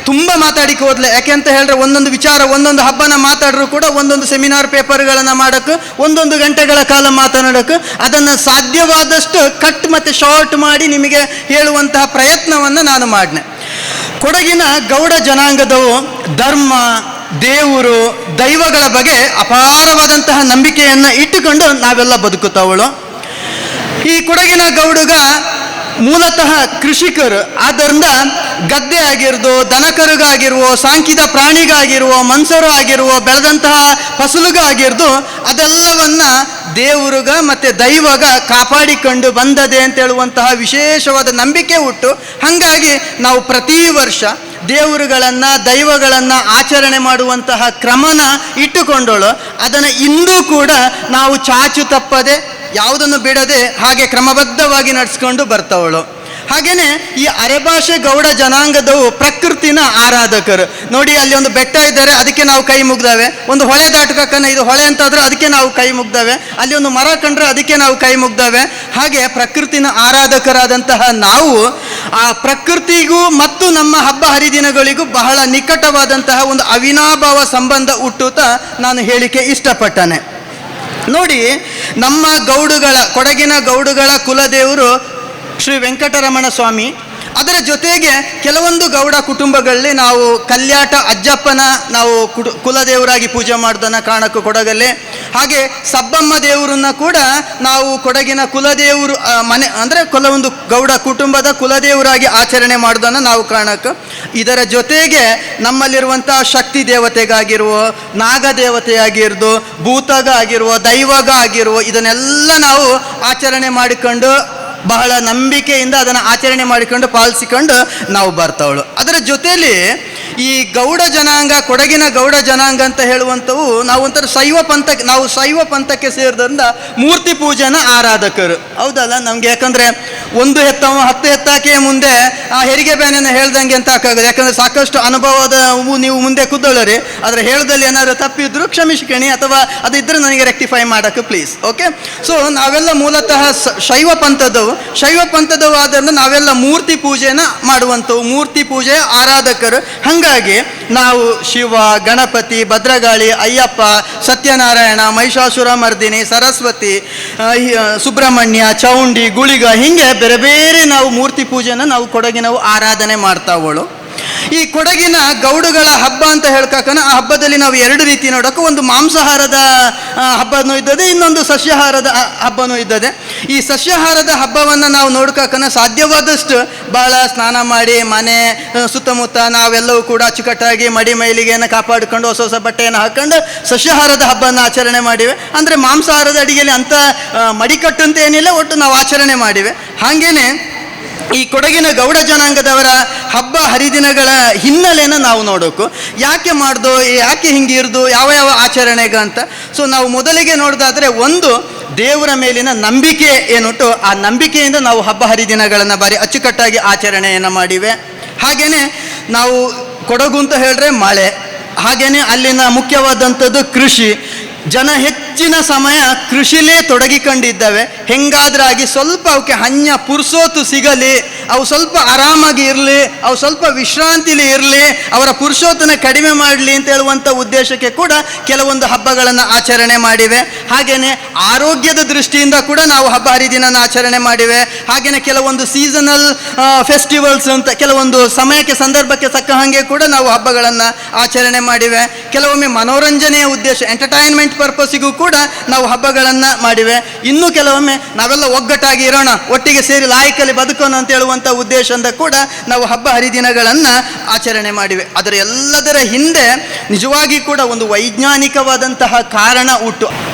ತುಂಬ ಮಾತಾಡಿಕೆ ಹೋದ್ಲೆ. ಯಾಕೆ ಅಂತ ಹೇಳಿದ್ರೆ ಒಂದೊಂದು ವಿಚಾರ, ಒಂದೊಂದು ಹಬ್ಬನ ಮಾತಾಡ್ರು ಕೂಡ ಒಂದೊಂದು ಸೆಮಿನಾರ್ ಪೇಪರ್ಗಳನ್ನು ಮಾಡೋಕ್ಕೆ 1 ಗಂಟೆಗಳ ಕಾಲ ಮಾತನಾಡೋಕ್ಕೆ ಅದನ್ನು ಸಾಧ್ಯವಾದಷ್ಟು ಕಟ್ ಮತ್ತು ಶಾರ್ಟ್ ಮಾಡಿ ನಿಮಗೆ ಹೇಳುವಂತಹ ಪ್ರಯತ್ನವನ್ನು ನಾನು ಮಾಡಿದೆ. ಕೊಡಗಿನ ಗೌಡ ಜನಾಂಗದವು ಧರ್ಮ, ದೇವರು, ದೈವಗಳ ಬಗ್ಗೆ ಅಪಾರವಾದಂತಹ ನಂಬಿಕೆಯನ್ನು ಇಟ್ಟುಕೊಂಡು ನಾವೆಲ್ಲ ಬದುಕುತ್ತವಳು. ಈ ಕೊಡಗಿನ ಗೌಡುಗ ಮೂಲತಃ ಕೃಷಿಕರು. ಆದ್ದರಿಂದ ಗದ್ದೆ ಆಗಿರ್ದು, ದನಕರುಗಾಗಿರುವ, ಸಾಂಕಿದ ಪ್ರಾಣಿಗಾಗಿರುವ, ಮನ್ಸರು ಆಗಿರುವ, ಬೆಳೆದಂತಹ ಫಸಲುಗಾಗಿರ್ದು ಅದೆಲ್ಲವನ್ನ ದೇವರುಗ ಮತ್ತು ದೈವಗ ಕಾಪಾಡಿಕೊಂಡು ಬಂದದೆ ಅಂತ ಹೇಳುವಂತಹ ವಿಶೇಷವಾದ ನಂಬಿಕೆ ಉಂಟು. ಹಾಗಾಗಿ ನಾವು ಪ್ರತಿ ವರ್ಷ ದೇವರುಗಳನ್ನು, ದೈವಗಳನ್ನು ಆಚರಣೆ ಮಾಡುವಂತಹ ಕ್ರಮನ ಇಟ್ಟುಕೊಂಡೋಳು. ಅದನ್ನು ಇಂದೂ ಕೂಡ ನಾವು ಚಾಚು ತಪ್ಪದೆ ಯಾವುದನ್ನು ಬಿಡದೆ ಹಾಗೆ ಕ್ರಮಬದ್ಧವಾಗಿ ನಡೆಸ್ಕೊಂಡು ಬರ್ತವಳು. ಹಾಗೆಯೇ ಈ ಅರೆಭಾಷೆ ಗೌಡ ಜನಾಂಗದವು ಪ್ರಕೃತಿನ ಆರಾಧಕರು. ನೋಡಿ, ಅಲ್ಲಿ ಒಂದು ಬೆಟ್ಟ ಇದ್ದಾರೆ, ಅದಕ್ಕೆ ನಾವು ಕೈ ಮುಗ್ದಾವೆ. ಒಂದು ಹೊಳೆ ದಾಟಕಕ್ಕನ ಇದು ಹೊಳೆ ಅಂತಾದ್ರೆ ಅದಕ್ಕೆ ನಾವು ಕೈ ಮುಗ್ದಾವೆ. ಅಲ್ಲಿ ಒಂದು ಮರ ಕಂಡ್ರೆ ಅದಕ್ಕೆ ನಾವು ಕೈ ಮುಗ್ದಾವೆ. ಹಾಗೆ ಪ್ರಕೃತಿನ ಆರಾಧಕರಾದಂತಹ ನಾವು ಆ ಪ್ರಕೃತಿಗೂ ಮತ್ತು ನಮ್ಮ ಹಬ್ಬ ಹರಿದಿನಗಳಿಗೂ ಬಹಳ ನಿಕಟವಾದಂತಹ ಒಂದು ಅವಿನಾಭಾವ ಸಂಬಂಧ ಹುಟ್ಟುತ್ತಾ ನಾನು ಹೇಳಿಕೆ ಇಷ್ಟಪಟ್ಟನೆ. ನೋಡಿ, ನಮ್ಮ ಗೌಡುಗಳ, ಕೊಡಗಿನ ಗೌಡುಗಳ ಕುಲದೇವರು ಶ್ರೀ ವೆಂಕಟರಮಣ ಸ್ವಾಮಿ. ಅದರ ಜೊತೆಗೆ ಕೆಲವೊಂದು ಗೌಡ ಕುಟುಂಬಗಳಲ್ಲಿ ನಾವು ಕಲ್ಯಾಟ ಅಜ್ಜಪ್ಪನ ನಾವು ಕುಲದೇವರಾಗಿ ಪೂಜೆ ಮಾಡೋದನ್ನು ಕಾಣಕ್ಕೆ ಕೊಡಗಲ್ಲಿ. ಹಾಗೆ ಸಬ್ಬಮ್ಮ ದೇವರನ್ನ ಕೂಡ ನಾವು ಕೊಡಗಿನ ಕುಲದೇವರು ಮನೆ ಅಂದರೆ ಕೆಲವೊಂದು ಗೌಡ ಕುಟುಂಬದ ಕುಲದೇವರಾಗಿ ಆಚರಣೆ ಮಾಡೋದನ್ನು ನಾವು ಕಾಣಕ್ಕೆ. ಇದರ ಜೊತೆಗೆ ನಮ್ಮಲ್ಲಿರುವಂಥ ಶಕ್ತಿ ದೇವತೆಗಾಗಿರುವ, ನಾಗ ದೇವತೆಯಾಗಿರ್ದು, ಭೂತಗ ಆಗಿರುವ, ದೈವಗ ಆಗಿರುವ, ಇದನ್ನೆಲ್ಲ ನಾವು ಆಚರಣೆ ಮಾಡಿಕೊಂಡು ಬಹಳ ನಂಬಿಕೆಯಿಂದ ಅದನ್ನು ಆಚರಣೆ ಮಾಡಿಕೊಂಡು ಪಾಲಿಸಿಕೊಂಡು ನಾವು ಬರ್ತಾವಳು. ಅದರ ಜೊತೆಯಲ್ಲಿ ಈ ಗೌಡ ಜನಾಂಗ, ಕೊಡಗಿನ ಗೌಡ ಜನಾಂಗ ಅಂತ ಹೇಳುವಂಥವು ನಾವು ಒಂಥರ ಶೈವ ಪಂಥಕ್ಕೆ ಸೇರಿದ್ರಿಂದ ಮೂರ್ತಿ ಪೂಜೆನ ಆರಾಧಕರು, ಹೌದಲ್ಲ? ನಮ್ಗೆ ಯಾಕಂದರೆ 1 ಹೆತ್ತವ 10 ಹೆತ್ತಾಕೆ ಮುಂದೆ ಆ ಹೆರಿಗೆ ಬ್ಯಾನನ್ನು ಹೇಳ್ದಂಗೆ ಅಂತ ಹಾಕಾಗೋದು. ಯಾಕಂದರೆ ಸಾಕಷ್ಟು ಅನುಭವದ ನೀವು ಮುಂದೆ ಕುದ್ದೋಳರಿ. ಅದರ ಹೇಳದಲ್ಲಿ ಏನಾದರೂ ತಪ್ಪಿದ್ರು ಕ್ಷಮಿಸ್ಕಣಿ, ಅಥವಾ ಅದಿದ್ದರೆ ನನಗೆ ರೆಕ್ಟಿಫೈ ಮಾಡೋಕ್ಕೆ ಪ್ಲೀಸ್. ಓಕೆ. ಸೊ ನಾವೆಲ್ಲ ಮೂಲತಃ ಶೈವ ಪಂಥದವು ಆದ್ದರಿಂದ ನಾವೆಲ್ಲ ಮೂರ್ತಿ ಪೂಜೆನ ಮಾಡುವಂಥವು, ಮೂರ್ತಿ ಪೂಜೆ ಆರಾಧಕರು. ಹಾಗಾಗಿ ನಾವು ಶಿವ, ಗಣಪತಿ, ಭದ್ರಗಾಳಿ, ಅಯ್ಯಪ್ಪ, ಸತ್ಯನಾರಾಯಣ, ಮಹಿಷಾಸುರ ಮರ್ದಿನಿ, ಸರಸ್ವತಿ, ಸುಬ್ರಹ್ಮಣ್ಯ, ಚೌಂಡಿ, ಗುಳಿಗ, ಹೀಗೆ ಬೇರೆ ಬೇರೆ ನಾವು ಮೂರ್ತಿ ಪೂಜೆನ ನಾವು ಕೊಡಗಿನವು ಆರಾಧನೆ ಮಾಡ್ತಾವಳು. ಈ ಕೊಡಗಿನ ಗೌಡುಗಳ ಹಬ್ಬ ಅಂತ ಹೇಳ್ಕನ, ಆ ಹಬ್ಬದಲ್ಲಿ ನಾವು 2 ರೀತಿ ನೋಡೋಕೆ, ಒಂದು ಮಾಂಸಾಹಾರದ ಹಬ್ಬನೂ ಇದ್ದದೆ, ಇನ್ನೊಂದು ಸಸ್ಯಾಹಾರದ ಹಬ್ಬನೂ ಇದ್ದದೆ. ಈ ಸಸ್ಯಾಹಾರದ ಹಬ್ಬವನ್ನು ನಾವು ನೋಡ್ಕನ ಸಾಧ್ಯವಾದಷ್ಟು ಭಾಳ ಸ್ನಾನ ಮಾಡಿ ಮನೆ ಸುತ್ತಮುತ್ತ ನಾವೆಲ್ಲವೂ ಕೂಡ ಅಚ್ಚುಕಟ್ಟಾಗಿ ಮಡಿ ಮೈಲಿಗೆಯನ್ನು ಕಾಪಾಡಿಕೊಂಡು ಹೊಸ ಬಟ್ಟೆಯನ್ನು ಹಾಕೊಂಡು ಸಸ್ಯಾಹಾರದ ಹಬ್ಬನ ಆಚರಣೆ ಮಾಡಿವೆ. ಅಂದರೆ ಮಾಂಸಾಹಾರದ ಅಡಿಗೆಯಲ್ಲಿ ಅಂಥ ಮಡಿಕಟ್ಟು ಅಂತ ಏನಿಲ್ಲ, ಒಟ್ಟು ನಾವು ಆಚರಣೆ ಮಾಡಿವೆ. ಹಾಗೇನೆ ಈ ಕೊಡಗಿನ ಗೌಡ ಜನಾಂಗದವರ ಹಬ್ಬ ಹರಿದಿನಗಳ ಹಿನ್ನೆಲೆಯನ್ನು ನಾವು ನೋಡೋಕು. ಯಾಕೆ ಮಾಡ್ದೋ, ಯಾಕೆ ಹಿಂಗಿರ್ದು, ಯಾವ ಯಾವ ಆಚರಣೆಗ ಅಂತ. ಸೊ ನಾವು ಮೊದಲಿಗೆ ನೋಡೋದಾದರೆ, ಒಂದು ದೇವರ ಮೇಲಿನ ನಂಬಿಕೆ ಏನುಂಟು, ಆ ನಂಬಿಕೆಯಿಂದ ನಾವು ಹಬ್ಬ ಹರಿದಿನಗಳನ್ನು ಬಾರಿ ಅಚ್ಚುಕಟ್ಟಾಗಿ ಆಚರಣೆಯನ್ನು ಮಾಡಿವೆ. ಹಾಗೆಯೇ ನಾವು ಕೊಡಗು ಅಂತ ಹೇಳಿದ್ರೆ ಮಳೆ, ಹಾಗೆಯೇ ಅಲ್ಲಿನ ಮುಖ್ಯವಾದಂಥದ್ದು ಕೃಷಿ. ಜನ ಹೆಚ್ಚಿನ ಸಮಯ ಕೃಷಿಲೇ ತೊಡಗಿಕೊಂಡಿದ್ದಾವೆ. ಹೆಂಗಾದ್ರಾಗಿ ಸ್ವಲ್ಪ ಅವಕ್ಕೆ ಪುರ್ಸೋತು ಸಿಗಲಿ, ಅವು ಸ್ವಲ್ಪ ಆರಾಮಾಗಿ ಇರಲಿ, ಅವು ಸ್ವಲ್ಪ ವಿಶ್ರಾಂತಿಲಿ ಇರಲಿ, ಅವರ ಪುರುಷೋತನ ಕಡಿಮೆ ಮಾಡಲಿ ಅಂತ ಹೇಳುವಂಥ ಉದ್ದೇಶಕ್ಕೆ ಕೂಡ ಕೆಲವೊಂದು ಹಬ್ಬಗಳನ್ನು ಆಚರಣೆ ಮಾಡಿವೆ. ಹಾಗೆಯೇ ಆರೋಗ್ಯದ ದೃಷ್ಟಿಯಿಂದ ಕೂಡ ನಾವು ಹಬ್ಬ ಹರಿದಿನನ ಆಚರಣೆ ಮಾಡಿವೆ. ಹಾಗೆಯೇ ಕೆಲವೊಂದು ಸೀಸನಲ್ ಫೆಸ್ಟಿವಲ್ಸ್ ಅಂತ ಕೆಲವೊಂದು ಸಮಯಕ್ಕೆ ಸಂದರ್ಭಕ್ಕೆ ತಕ್ಕ ಹಾಗೆ ಕೂಡ ನಾವು ಹಬ್ಬಗಳನ್ನು ಆಚರಣೆ ಮಾಡಿವೆ. ಕೆಲವೊಮ್ಮೆ ಮನೋರಂಜನೆಯ ಉದ್ದೇಶ, ಎಂಟರ್ಟೈನ್ಮೆಂಟ್ ಪರ್ಪಸ್ಸಿಗೂ ಕೂಡ ನಾವು ಹಬ್ಬಗಳನ್ನು ಮಾಡಿವೆ. ಇನ್ನು ಕೆಲವೊಮ್ಮೆ ನಾವೆಲ್ಲ ಒಗ್ಗಟ್ಟಾಗಿ ಇರೋಣ, ಒಟ್ಟಿಗೆ ಸೇರಿ ಲಾಯಕಲ್ಲಿ ಬದುಕೋಣ ಅಂತ ಹೇಳುವಂಥ ಉದ್ದೇಶದಿಂದ ಕೂಡ ನಾವು ಹಬ್ಬ ಹರಿದಿನಗಳನ್ನು ಆಚರಣೆ ಮಾಡಿವೆ. ಅದರ ಎಲ್ಲದರ ಹಿಂದೆ ನಿಜವಾಗಿ ಕೂಡ ಒಂದು ವೈಜ್ಞಾನಿಕವಾದಂತಹ ಕಾರಣ ಉಂಟು.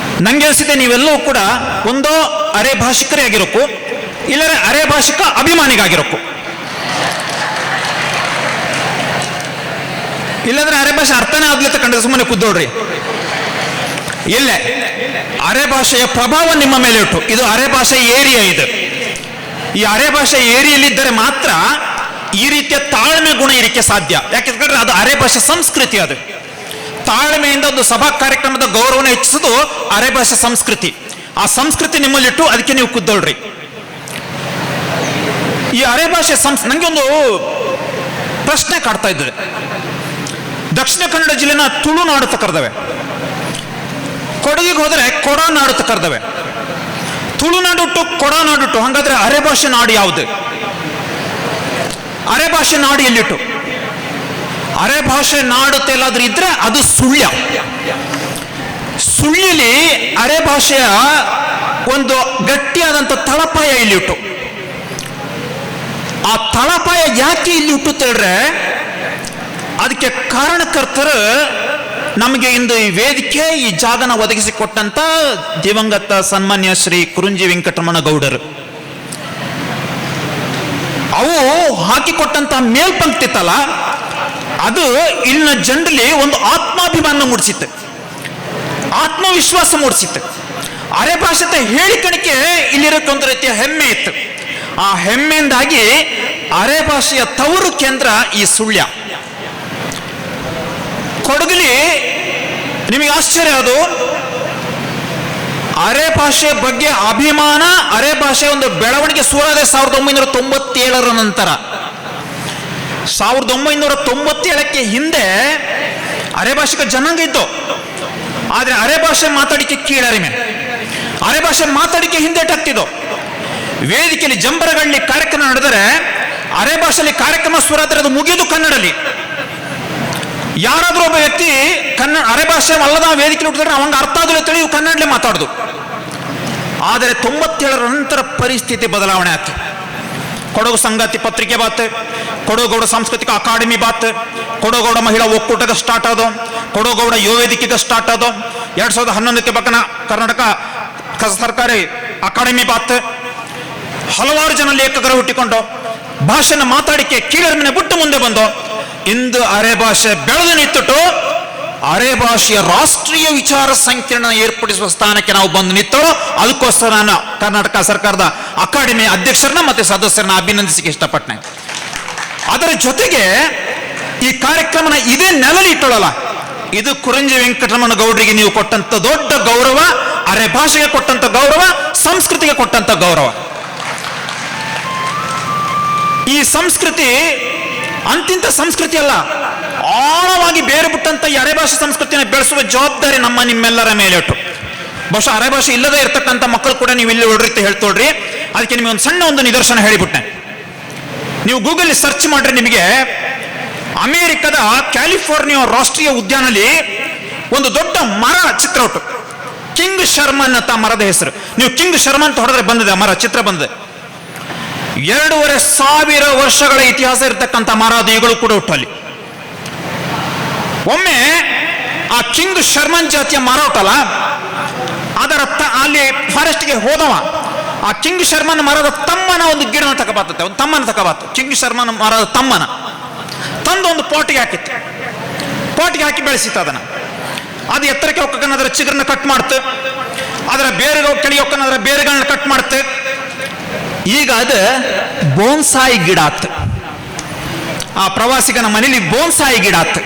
ನನಗೆ ಅನಿಸಿದೆ, ನೀವೆಲ್ಲವೂ ಕೂಡ ಒಂದೋ ಅರೆ ಭಾಷಿಕರೇ ಆಗಿರೋಕು, ಇಲ್ಲರೆ ಅರೆ ಭಾಷಿಕ ಅಭಿಮಾನಿಗಾಗಿರೋಕು, ಇಲ್ಲಂದ್ರೆ ಅರೆ ಭಾಷೆ ಅರ್ಥನೇ ಆಗ್ಲಿತ್ತ ಕಂಡ್ರೆ ಸುಮ್ಮನೆ ಕುದ್ದೋಡ್ರಿ. ಇಲ್ಲ, ಅರೆ ಭಾಷೆಯ ಪ್ರಭಾವ ನಿಮ್ಮ ಮೇಲೆ ಉಂಟು. ಇದು ಅರೆ ಭಾಷೆ ಏರಿಯಾ. ಇದು ಈ ಅರೆ ಭಾಷೆ ಏರಿಯಲ್ಲಿದ್ದರೆ ಮಾತ್ರ ಈ ರೀತಿಯ ತಾಳ್ಮೆ ಗುಣ ಇರಕ್ಕೆ ಸಾಧ್ಯ. ಯಾಕೆಂದ್ರೆ ಅದು ಅರೆ ಭಾಷೆ ಸಂಸ್ಕೃತಿ. ಅದು ತಾಳ್ಮೆಯಿಂದ ಒಂದು ಸಭಾ ಕಾರ್ಯಕ್ರಮದ ಗೌರವನ ಹೆಚ್ಚಿಸೋದು ಅರೆ ಭಾಷೆ ಸಂಸ್ಕೃತಿ. ಆ ಸಂಸ್ಕೃತಿ ನಿಮ್ಮಲ್ಲಿಟ್ಟು ಅದಕ್ಕೆ ನೀವು ಕುದ್ದೋಳ್ರಿ. ಈ ಅರೆ ಭಾಷೆ ನನಗೆ ಒಂದು ಪ್ರಶ್ನೆ ಕಾಡ್ತಾ ಇದ್ದಾರೆ. ದಕ್ಷಿಣ ಕನ್ನಡ ಜಿಲ್ಲೆನ ತುಳುನಾಡು ಅಂತ ಕರೆದವೆ, ಕೊಡಗಿಗೆ ಹೋದರೆ ಕೊಡನಾಡು ಅಂತ ಕರೆದವೆ. ತುಳುನಾಡು ಟು ಕೊಡನಾಡು ಟು, ಹಾಗಾದ್ರೆ ಅರೆ ಭಾಷೆ ನಾಡು ಯಾವುದು? ಅರೆ ಭಾಷೆ ನಾಡು ಎಲ್ಲಿಟ್ಟು? ಅರೆ ಭಾಷೆ ನಾಡು ಎಲ್ಲಾದ್ರೂ ಇದ್ರೆ ಅದು ಸುಳ್ಯ. ಸುಳ್ಳಿಲಿ ಅರೆ ಭಾಷೆಯ ಒಂದು ಗಟ್ಟಿಯಾದಂಥ ತಳಪಾಯ ಇಲ್ಲಿಟ್ಟು. ಆ ತಳಪಾಯ ಯಾಕೆ ಇಲ್ಲಿ ಹುಟ್ಟುತ್ತೆ ಹೇಳ್ರೆ, ಅದಕ್ಕೆ ಕಾರಣಕರ್ತರು ನಮಗೆ ಇಂದು ಈ ವೇದಿಕೆ, ಈ ಜಾಗನ ಒದಗಿಸಿಕೊಟ್ಟಂತ ದಿವಂಗತ ಸನ್ಮಾನ್ಯ ಶ್ರೀ ಕುರುಂಜಿ ವೆಂಕಟರಮಣ ಗೌಡರು. ಅವು ಹಾಕಿಕೊಟ್ಟಂತ ಮೇಲ್ಪಂಕ್ತಿತ್ತಲ್ಲ, ಅದು ಇಲ್ಲಿನ ಜನರಲ್ಲಿ ಒಂದು ಆತ್ಮಾಭಿಮಾನ ಮೂಡಿಸಿತ್ತು, ಆತ್ಮವಿಶ್ವಾಸ ಮೂಡಿಸಿತ್ತು. ಅರೆ ಭಾಷೆ ಹೇಳಿಕಣಿಕೆ ಇಲ್ಲಿರೋಕೆ ಒಂದು ರೀತಿಯ ಹೆಮ್ಮೆ ಇತ್ತು. ಆ ಹೆಮ್ಮೆಯಿಂದಾಗಿ ಅರೆ ಭಾಷೆಯ ತವರು ಕೇಂದ್ರ ಈ ಸುಳ್ಯ. ಕೊಡಗಲಿ ನಿಮಗೆ ಆಶ್ಚರ್ಯ, ಅದು ಅರೆ ಭಾಷೆ ಬಗ್ಗೆ ಅಭಿಮಾನ, ಅರೆ ಭಾಷೆ ಒಂದು ಬೆಳವಣಿಗೆ ಶುರುವಾದ 1997 ನಂತರ. 1997ಕ್ಕೆ ಹಿಂದೆ ಅರೆ ಭಾಷಿಕ ಜನಾಂಗ ಇತ್ತು. ಆದ್ರೆ ಅರೆ ಭಾಷೆ ಮಾತಾಡಿಕೆ ಕೀಳರಿಮೆ, ಅರೆ ಭಾಷೆ ಮಾತಾಡಿಕೆ ಹಿಂದೇಟಾಗ್ತಿದ್ದು. ವೇದಿಕೆಯಲ್ಲಿ ಜಂಬರಗಳ್ಳಿ ಕಾರ್ಯಕ್ರಮ ನಡೆದರೆ ಅರೆ ಭಾಷೆಯಲ್ಲಿ ಕಾರ್ಯಕ್ರಮ ಶುರು ಆದರೆ ಅದು ಮುಗಿಯೋದು ಕನ್ನಡಲ್ಲಿ. ಯಾರಾದ್ರೂ ಒಬ್ಬ ವ್ಯಕ್ತಿ ಕನ್ನಡ ಅರೆ ಭಾಷೆ ಅಲ್ಲದ ವೇದಿಕೆಯಲ್ಲಿ ಹುಟ್ಟಿದ್ರೆ ಅವಂಗ ಅರ್ಥ ಆದ್ರೆ ತಿಳಿ ಕನ್ನಡಲೇ ಮಾತಾಡುದು. ಆದರೆ 97ರ ನಂತರ ಪರಿಸ್ಥಿತಿ ಬದಲಾವಣೆ ಆಯ್ತು. ಕೊಡಗು ಸಂಗಾತಿ ಪತ್ರಿಕೆ ಬಾತ್, ಕೊಡಗೌಡ ಸಾಂಸ್ಕೃತಿಕ ಅಕಾಡೆಮಿ ಬಾತ್, ಕೊಡಗೌಡ ಮಹಿಳಾ ಒಕ್ಕೂಟದ ಸ್ಟಾರ್ಟ್ ಆದೋ, ಕೊಡಗೌಡ ಯುವ ವೇದಿಕೆಗೆ ಸ್ಟಾರ್ಟ್ ಆದೋ, 2011ಕ್ಕೆ ಬಕ್ಕನ ಕರ್ನಾಟಕ ಸರ್ಕಾರಿ ಅಕಾಡೆಮಿ ಬಾತ್. ಹಲವಾರು ಜನ ಲೇಖಕರು ಹುಟ್ಟಿಕೊಂಡು ಭಾಷೆನ ಮಾತಾಡಿಕೆ ಕೀಳರಿಮೆನ ಬಿಟ್ಟು ಮುಂದೆ ಬಂದು ಇಂದು ಅರೆ ಭಾಷೆ ಬೆಳೆದು ನಿಂತುಟ್ಟು ಅರೆ ಭಾಷೆಯ ರಾಷ್ಟ್ರೀಯ ವಿಚಾರ ಸಂಕಿರಣ ಏರ್ಪಡಿಸುವ ಸ್ಥಾನಕ್ಕೆ ನಾವು ಬಂದು ನಿಂತರೋ. ಅದಕ್ಕೋಸ್ಕರ ನಾನು ಕರ್ನಾಟಕ ಸರ್ಕಾರದ ಅಕಾಡೆಮಿ ಅಧ್ಯಕ್ಷರನ್ನ ಮತ್ತೆ ಸದಸ್ಯರನ್ನ ಅಭಿನಂದಿಸಿಕೆ ಇಷ್ಟಪಟ್ಟೆ. ಅದರ ಜೊತೆಗೆ ಈ ಕಾರ್ಯಕ್ರಮನ ಇದೇ ನೆಲಲಿ ಇಟ್ಟೋಳಲ್ಲ, ಇದು ಕುರಂಜಿ ವೆಂಕಟರಮಣ ಗೌಡರಿಗೆ ನೀವು ಕೊಟ್ಟಂತ ದೊಡ್ಡ ಗೌರವ, ಅರೆ ಭಾಷೆಗೆ ಕೊಟ್ಟಂತ ಗೌರವ, ಸಂಸ್ಕೃತಿಗೆ ಕೊಟ್ಟಂತ ಗೌರವ. ಈ ಸಂಸ್ಕೃತಿ ಅಂತಿಂತ ಸಂಸ್ಕೃತಿ ಅಲ್ಲ, ಆಳವಾಗಿ ಬೇರು ಬಿಟ್ಟಂತ ಈ ಅರೆ ಭಾಷೆ ಸಂಸ್ಕೃತಿನ ಬೆಳೆಸುವ ಜವಾಬ್ದಾರಿ ನಮ್ಮ ನಿಮ್ಮೆಲ್ಲರ ಮೇಲೆ ಇಟ್ಟು. ಬಹುಶಃ ಅರೆ ಭಾಷೆ ಇಲ್ಲದೆ ಇರತಕ್ಕಂಥ ಮಕ್ಕಳು ಕೂಡ ನೀವು ಇಲ್ಲಿ ಹೊಡ್ರಿ ಹೇಳ್ತೋಳ್ರಿ. ಅದಕ್ಕೆ ನಿಮಗೆ ಒಂದು ಸಣ್ಣ ಒಂದು ನಿದರ್ಶನ ಹೇಳಿಬಿಟ್ಟೆ. ನೀವು ಗೂಗಲ್ ಸರ್ಚ್ ಮಾಡ್ರಿ, ನಿಮಗೆ ಅಮೆರಿಕದ ಕ್ಯಾಲಿಫೋರ್ನಿಯಾ ರಾಷ್ಟ್ರೀಯ ಉದ್ಯಾನಲ್ಲಿ ಒಂದು ದೊಡ್ಡ ಮರ ಚಿತ್ರ ಹುಟ್ಟು, ಕಿಂಗ್ ಶರ್ಮನ್ ಅಂತ ಮರದ ಹೆಸರು. ನೀವು ಕಿಂಗ್ ಶರ್ಮನ್ ಅಂತ ಹೊಡೆದ್ರೆ ಬಂದಿದೆ, ಮರ ಚಿತ್ರ ಬಂದಿದೆ. 2500 ವರ್ಷಗಳ ಇತಿಹಾಸ ಇರತಕ್ಕಂಥ ಮರ, ಅದು ಈಗಲೂ ಕೂಡ ಹುಟ್ಟು ಅಲ್ಲಿ. ಒಮ್ಮೆ ಆ ಕಿಂಗ್ ಶರ್ಮನ್ ಜಾತಿಯ ಮರ ಹುಟ್ಟಲ್ಲ, ಅದರ ಅಲ್ಲಿ ಫಾರೆಸ್ಟ್ಗೆ ಹೋದವ ಆ ಕಿಂಗ್ ಶರ್ಮನ್ ಮರದ ತಮ್ಮನ ಒಂದು ಗಿಡನ ತಗೋಬಾತತೆ, ಒಂದು ತಮ್ಮನ ತಗೋಬಾತು. ಕಿಂಗ್ ಶರ್ಮನ್ ಮರದ ತಮ್ಮನ ತಂದು ಒಂದು ಪಾಟಿಗೆ ಹಾಕಿತ್ತು, ಪಾಟಿಗೆ ಹಾಕಿ ಬೆಳೆಸಿತ್ತು ಅದನ್ನ. ಅದು ಎತ್ತರಕ್ಕೆ ಹೋಗಕ್ಕನ ಅದರ ಚಿಗುರನ್ನ ಕಟ್ ಮಾಡ್ತು, ಅದರ ಬೇರೆ ಕೆಳಗೆ ಹೋಗಕ್ಕನ ಅದರ ಬೇರೆಗಳನ್ನ ಕಟ್ ಮಾಡ್ತು. ಈಗ ಅದು ಬೋನ್ಸಾಯಿ ಗಿಡ ಆತು. ಆ ಪ್ರವಾಸಿಗನ ಮನೇಲಿ ಬೋನ್ಸಾಯಿ ಗಿಡ ಆತು.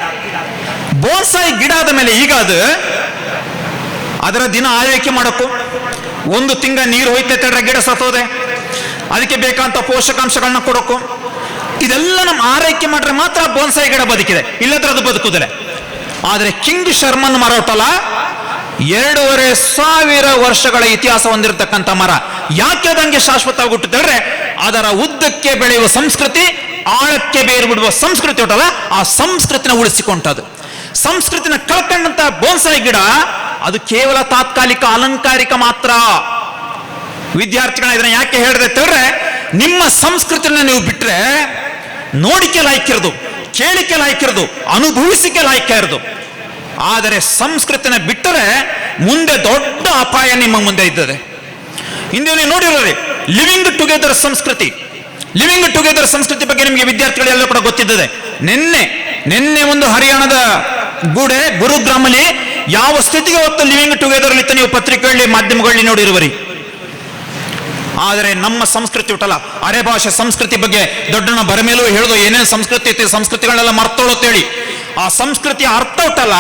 ಬೋನ್ಸಾಯಿ ಗಿಡ ಆದ ಮೇಲೆ ಈಗ ಅದು ಅದರ ದಿನ ಆರೈಕೆ ಮಾಡಕ್ಕೂ, ಒಂದು ತಿಂಗ ನೀರು ಹೋಯ್ತೈತೆ ಗಿಡ ಸತ್ತೋದೆ, ಅದಕ್ಕೆ ಬೇಕಾದಂತ ಪೋಷಕಾಂಶಗಳನ್ನ ಕೊಡೋಕು, ಇದೆಲ್ಲ ನಮ್ಮ ಆರೈಕೆ ಮಾಡ್ರೆ ಮಾತ್ರ ಬೋನ್ಸಾಯಿ ಗಿಡ ಬದುಕಿದೆ, ಇಲ್ಲದ್ರೆ ಅದು ಬದುಕುದಿಲ್ಲ. ಆದರೆ ಕಿಂಗ್ ಶರ್ಮನ್ ಮರ ಉಂಟಲ್ಲ, 2500 ವರ್ಷಗಳ ಇತಿಹಾಸ ಹೊಂದಿರತಕ್ಕಂಥ ಮರ. ಯಾಕೆ ಅದಂಗೆ ಶಾಶ್ವತವಾಗಿ ಹುಟ್ಟುತ್ತಂದ್ರೆ ಅದರ ಉದ್ದಕ್ಕೆ ಬೆಳೆಯುವ ಸಂಸ್ಕೃತಿ, ಆಳಕ್ಕೆ ಬೇರು ಬಿಡುವ ಸಂಸ್ಕೃತಿ ಉಂಟಲ್ಲ, ಆ ಸಂಸ್ಕೃತಿನ ಉಳಿಸಿಕೊಂಡದು. ಸಂಸ್ಕೃತಿನ ಕಳ್ಕೊಂಡಂತ ಬೋನ್ಸಾಯಿ ಗಿಡ ಅದು ಕೇವಲ ತಾತ್ಕಾಲಿಕ ಅಲಂಕಾರಿಕ ಮಾತ್ರ. ವಿದ್ಯಾರ್ಥಿಗಳ ಇದನ್ನ ಯಾಕೆ ಹೇಳಿದೆ ಅಂತಂದ್ರೆ, ನಿಮ್ಮ ಸಂಸ್ಕೃತಿನ ನೀವು ಬಿಟ್ರೆ ನೋಡಿಕೆ ಲಾಯ್ಕಿರೋದು, ಕೇಳಿಕೆ ಲಾಯ್ಕಿರೋದು, ಅನುಭವಿಸಿಕೆ ಲಾಯ್ಕೆ ಇರೋದು. ಆದರೆ ಸಂಸ್ಕೃತಿನ ಬಿಟ್ಟರೆ ಮುಂದೆ ದೊಡ್ಡ ಅಪಾಯ ನಿಮ್ಮ ಮುಂದೆ ಇದ್ದದೆ. ಹಿಂದೆ ನೀವು ನೋಡಿರೋರಿ ಲಿವಿಂಗ್ ಟುಗೆದರ್ ಸಂಸ್ಕೃತಿ. ಲಿವಿಂಗ್ ಟುಗೆದರ್ ಸಂಸ್ಕೃತಿ ಬಗ್ಗೆ ನಿಮಗೆ ವಿದ್ಯಾರ್ಥಿಗಳೆಲ್ಲ ಕೂಡ ಗೊತ್ತಿದ್ದದೆ. ನಿನ್ನೆ ಒಂದು ಹರಿಯಾಣದ ಗೂಡೆ ಗುರುಗ್ರಾಮಲ್ಲಿ ಯಾವ ಸ್ಥಿತಿಗೆ ಹೊತ್ತು ಲಿವಿಂಗ್ ಟುಗೆದರ್ ಇತ್ತು ನೀವು ಪತ್ರಿಕೆಗಳಲ್ಲಿ ಮಾಧ್ಯಮಗಳಲ್ಲಿ ನೋಡಿರುವರಿ. ಆದರೆ ನಮ್ಮ ಸಂಸ್ಕೃತಿ ಉಂಟಲ್ಲ, ಅರೆ ಭಾಷೆ ಸಂಸ್ಕೃತಿ ಬಗ್ಗೆ ದೊಡ್ಡನ ಬರಮೇಲೂ ಹೇಳೋದು, ಏನೇನು ಸಂಸ್ಕೃತಿ ಐತಿ ಸಂಸ್ಕೃತಿಗಳನ್ನೆಲ್ಲ ಮರ್ತೋಳತ್ತೇಳಿ. ಆ ಸಂಸ್ಕೃತಿಯ ಅರ್ಥ ಉಂಟಲ್ಲ,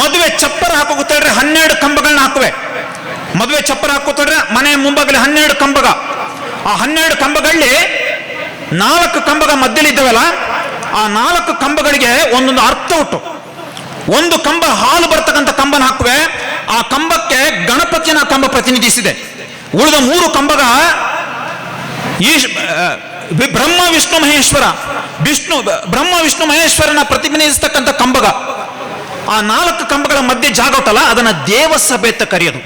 ಮದುವೆ ಚಪ್ಪರ ಹಾಕೋತೇಳ್ರೆ 12 ಕಂಬಗಳನ್ನ ಹಾಕುವೆ. ಮದುವೆ ಚಪ್ಪರ ಹಾಕೋತೇಳ್ರೆ ಮನೆ ಮುಂಭಾಗಲಿ 12 ಕಂಬಗ. ಆ 12 ಕಂಬಗಳಲ್ಲಿ 4 ಕಂಬಗ ಮಧ್ಯಲಿದ್ದವಲ್ಲ, ಆ 4 ಕಂಬಗಳಿಗೆ ಒಂದೊಂದು ಅರ್ಥ ಉಂಟು. ಒಂದು ಕಂಬ ಹಾಲು ಬರ್ತಕ್ಕಂಥ ಕಂಬನ ಹಾಕುವೆ, ಆ ಕಂಬಕ್ಕೆ ಗಣಪತಿನ ಕಂಬ ಪ್ರತಿನಿಧಿಸಿದೆ. ಉಳಿದ 3 ಕಂಬಗ ಬ್ರಹ್ಮ ವಿಷ್ಣು ಮಹೇಶ್ವರ, ಬ್ರಹ್ಮ ವಿಷ್ಣು ಮಹೇಶ್ವರನ ಪ್ರತಿನಿಧಿಸ್ತಕ್ಕಂಥ ಕಂಬಗ. ಆ 4 ಕಂಬಗಳ ಮಧ್ಯೆ ಜಾಗ ಉಂಟಲ್ಲ, ಅದನ್ನ ದೇವಸಭೆ ಅಂತ ಕರೆಯೋದು.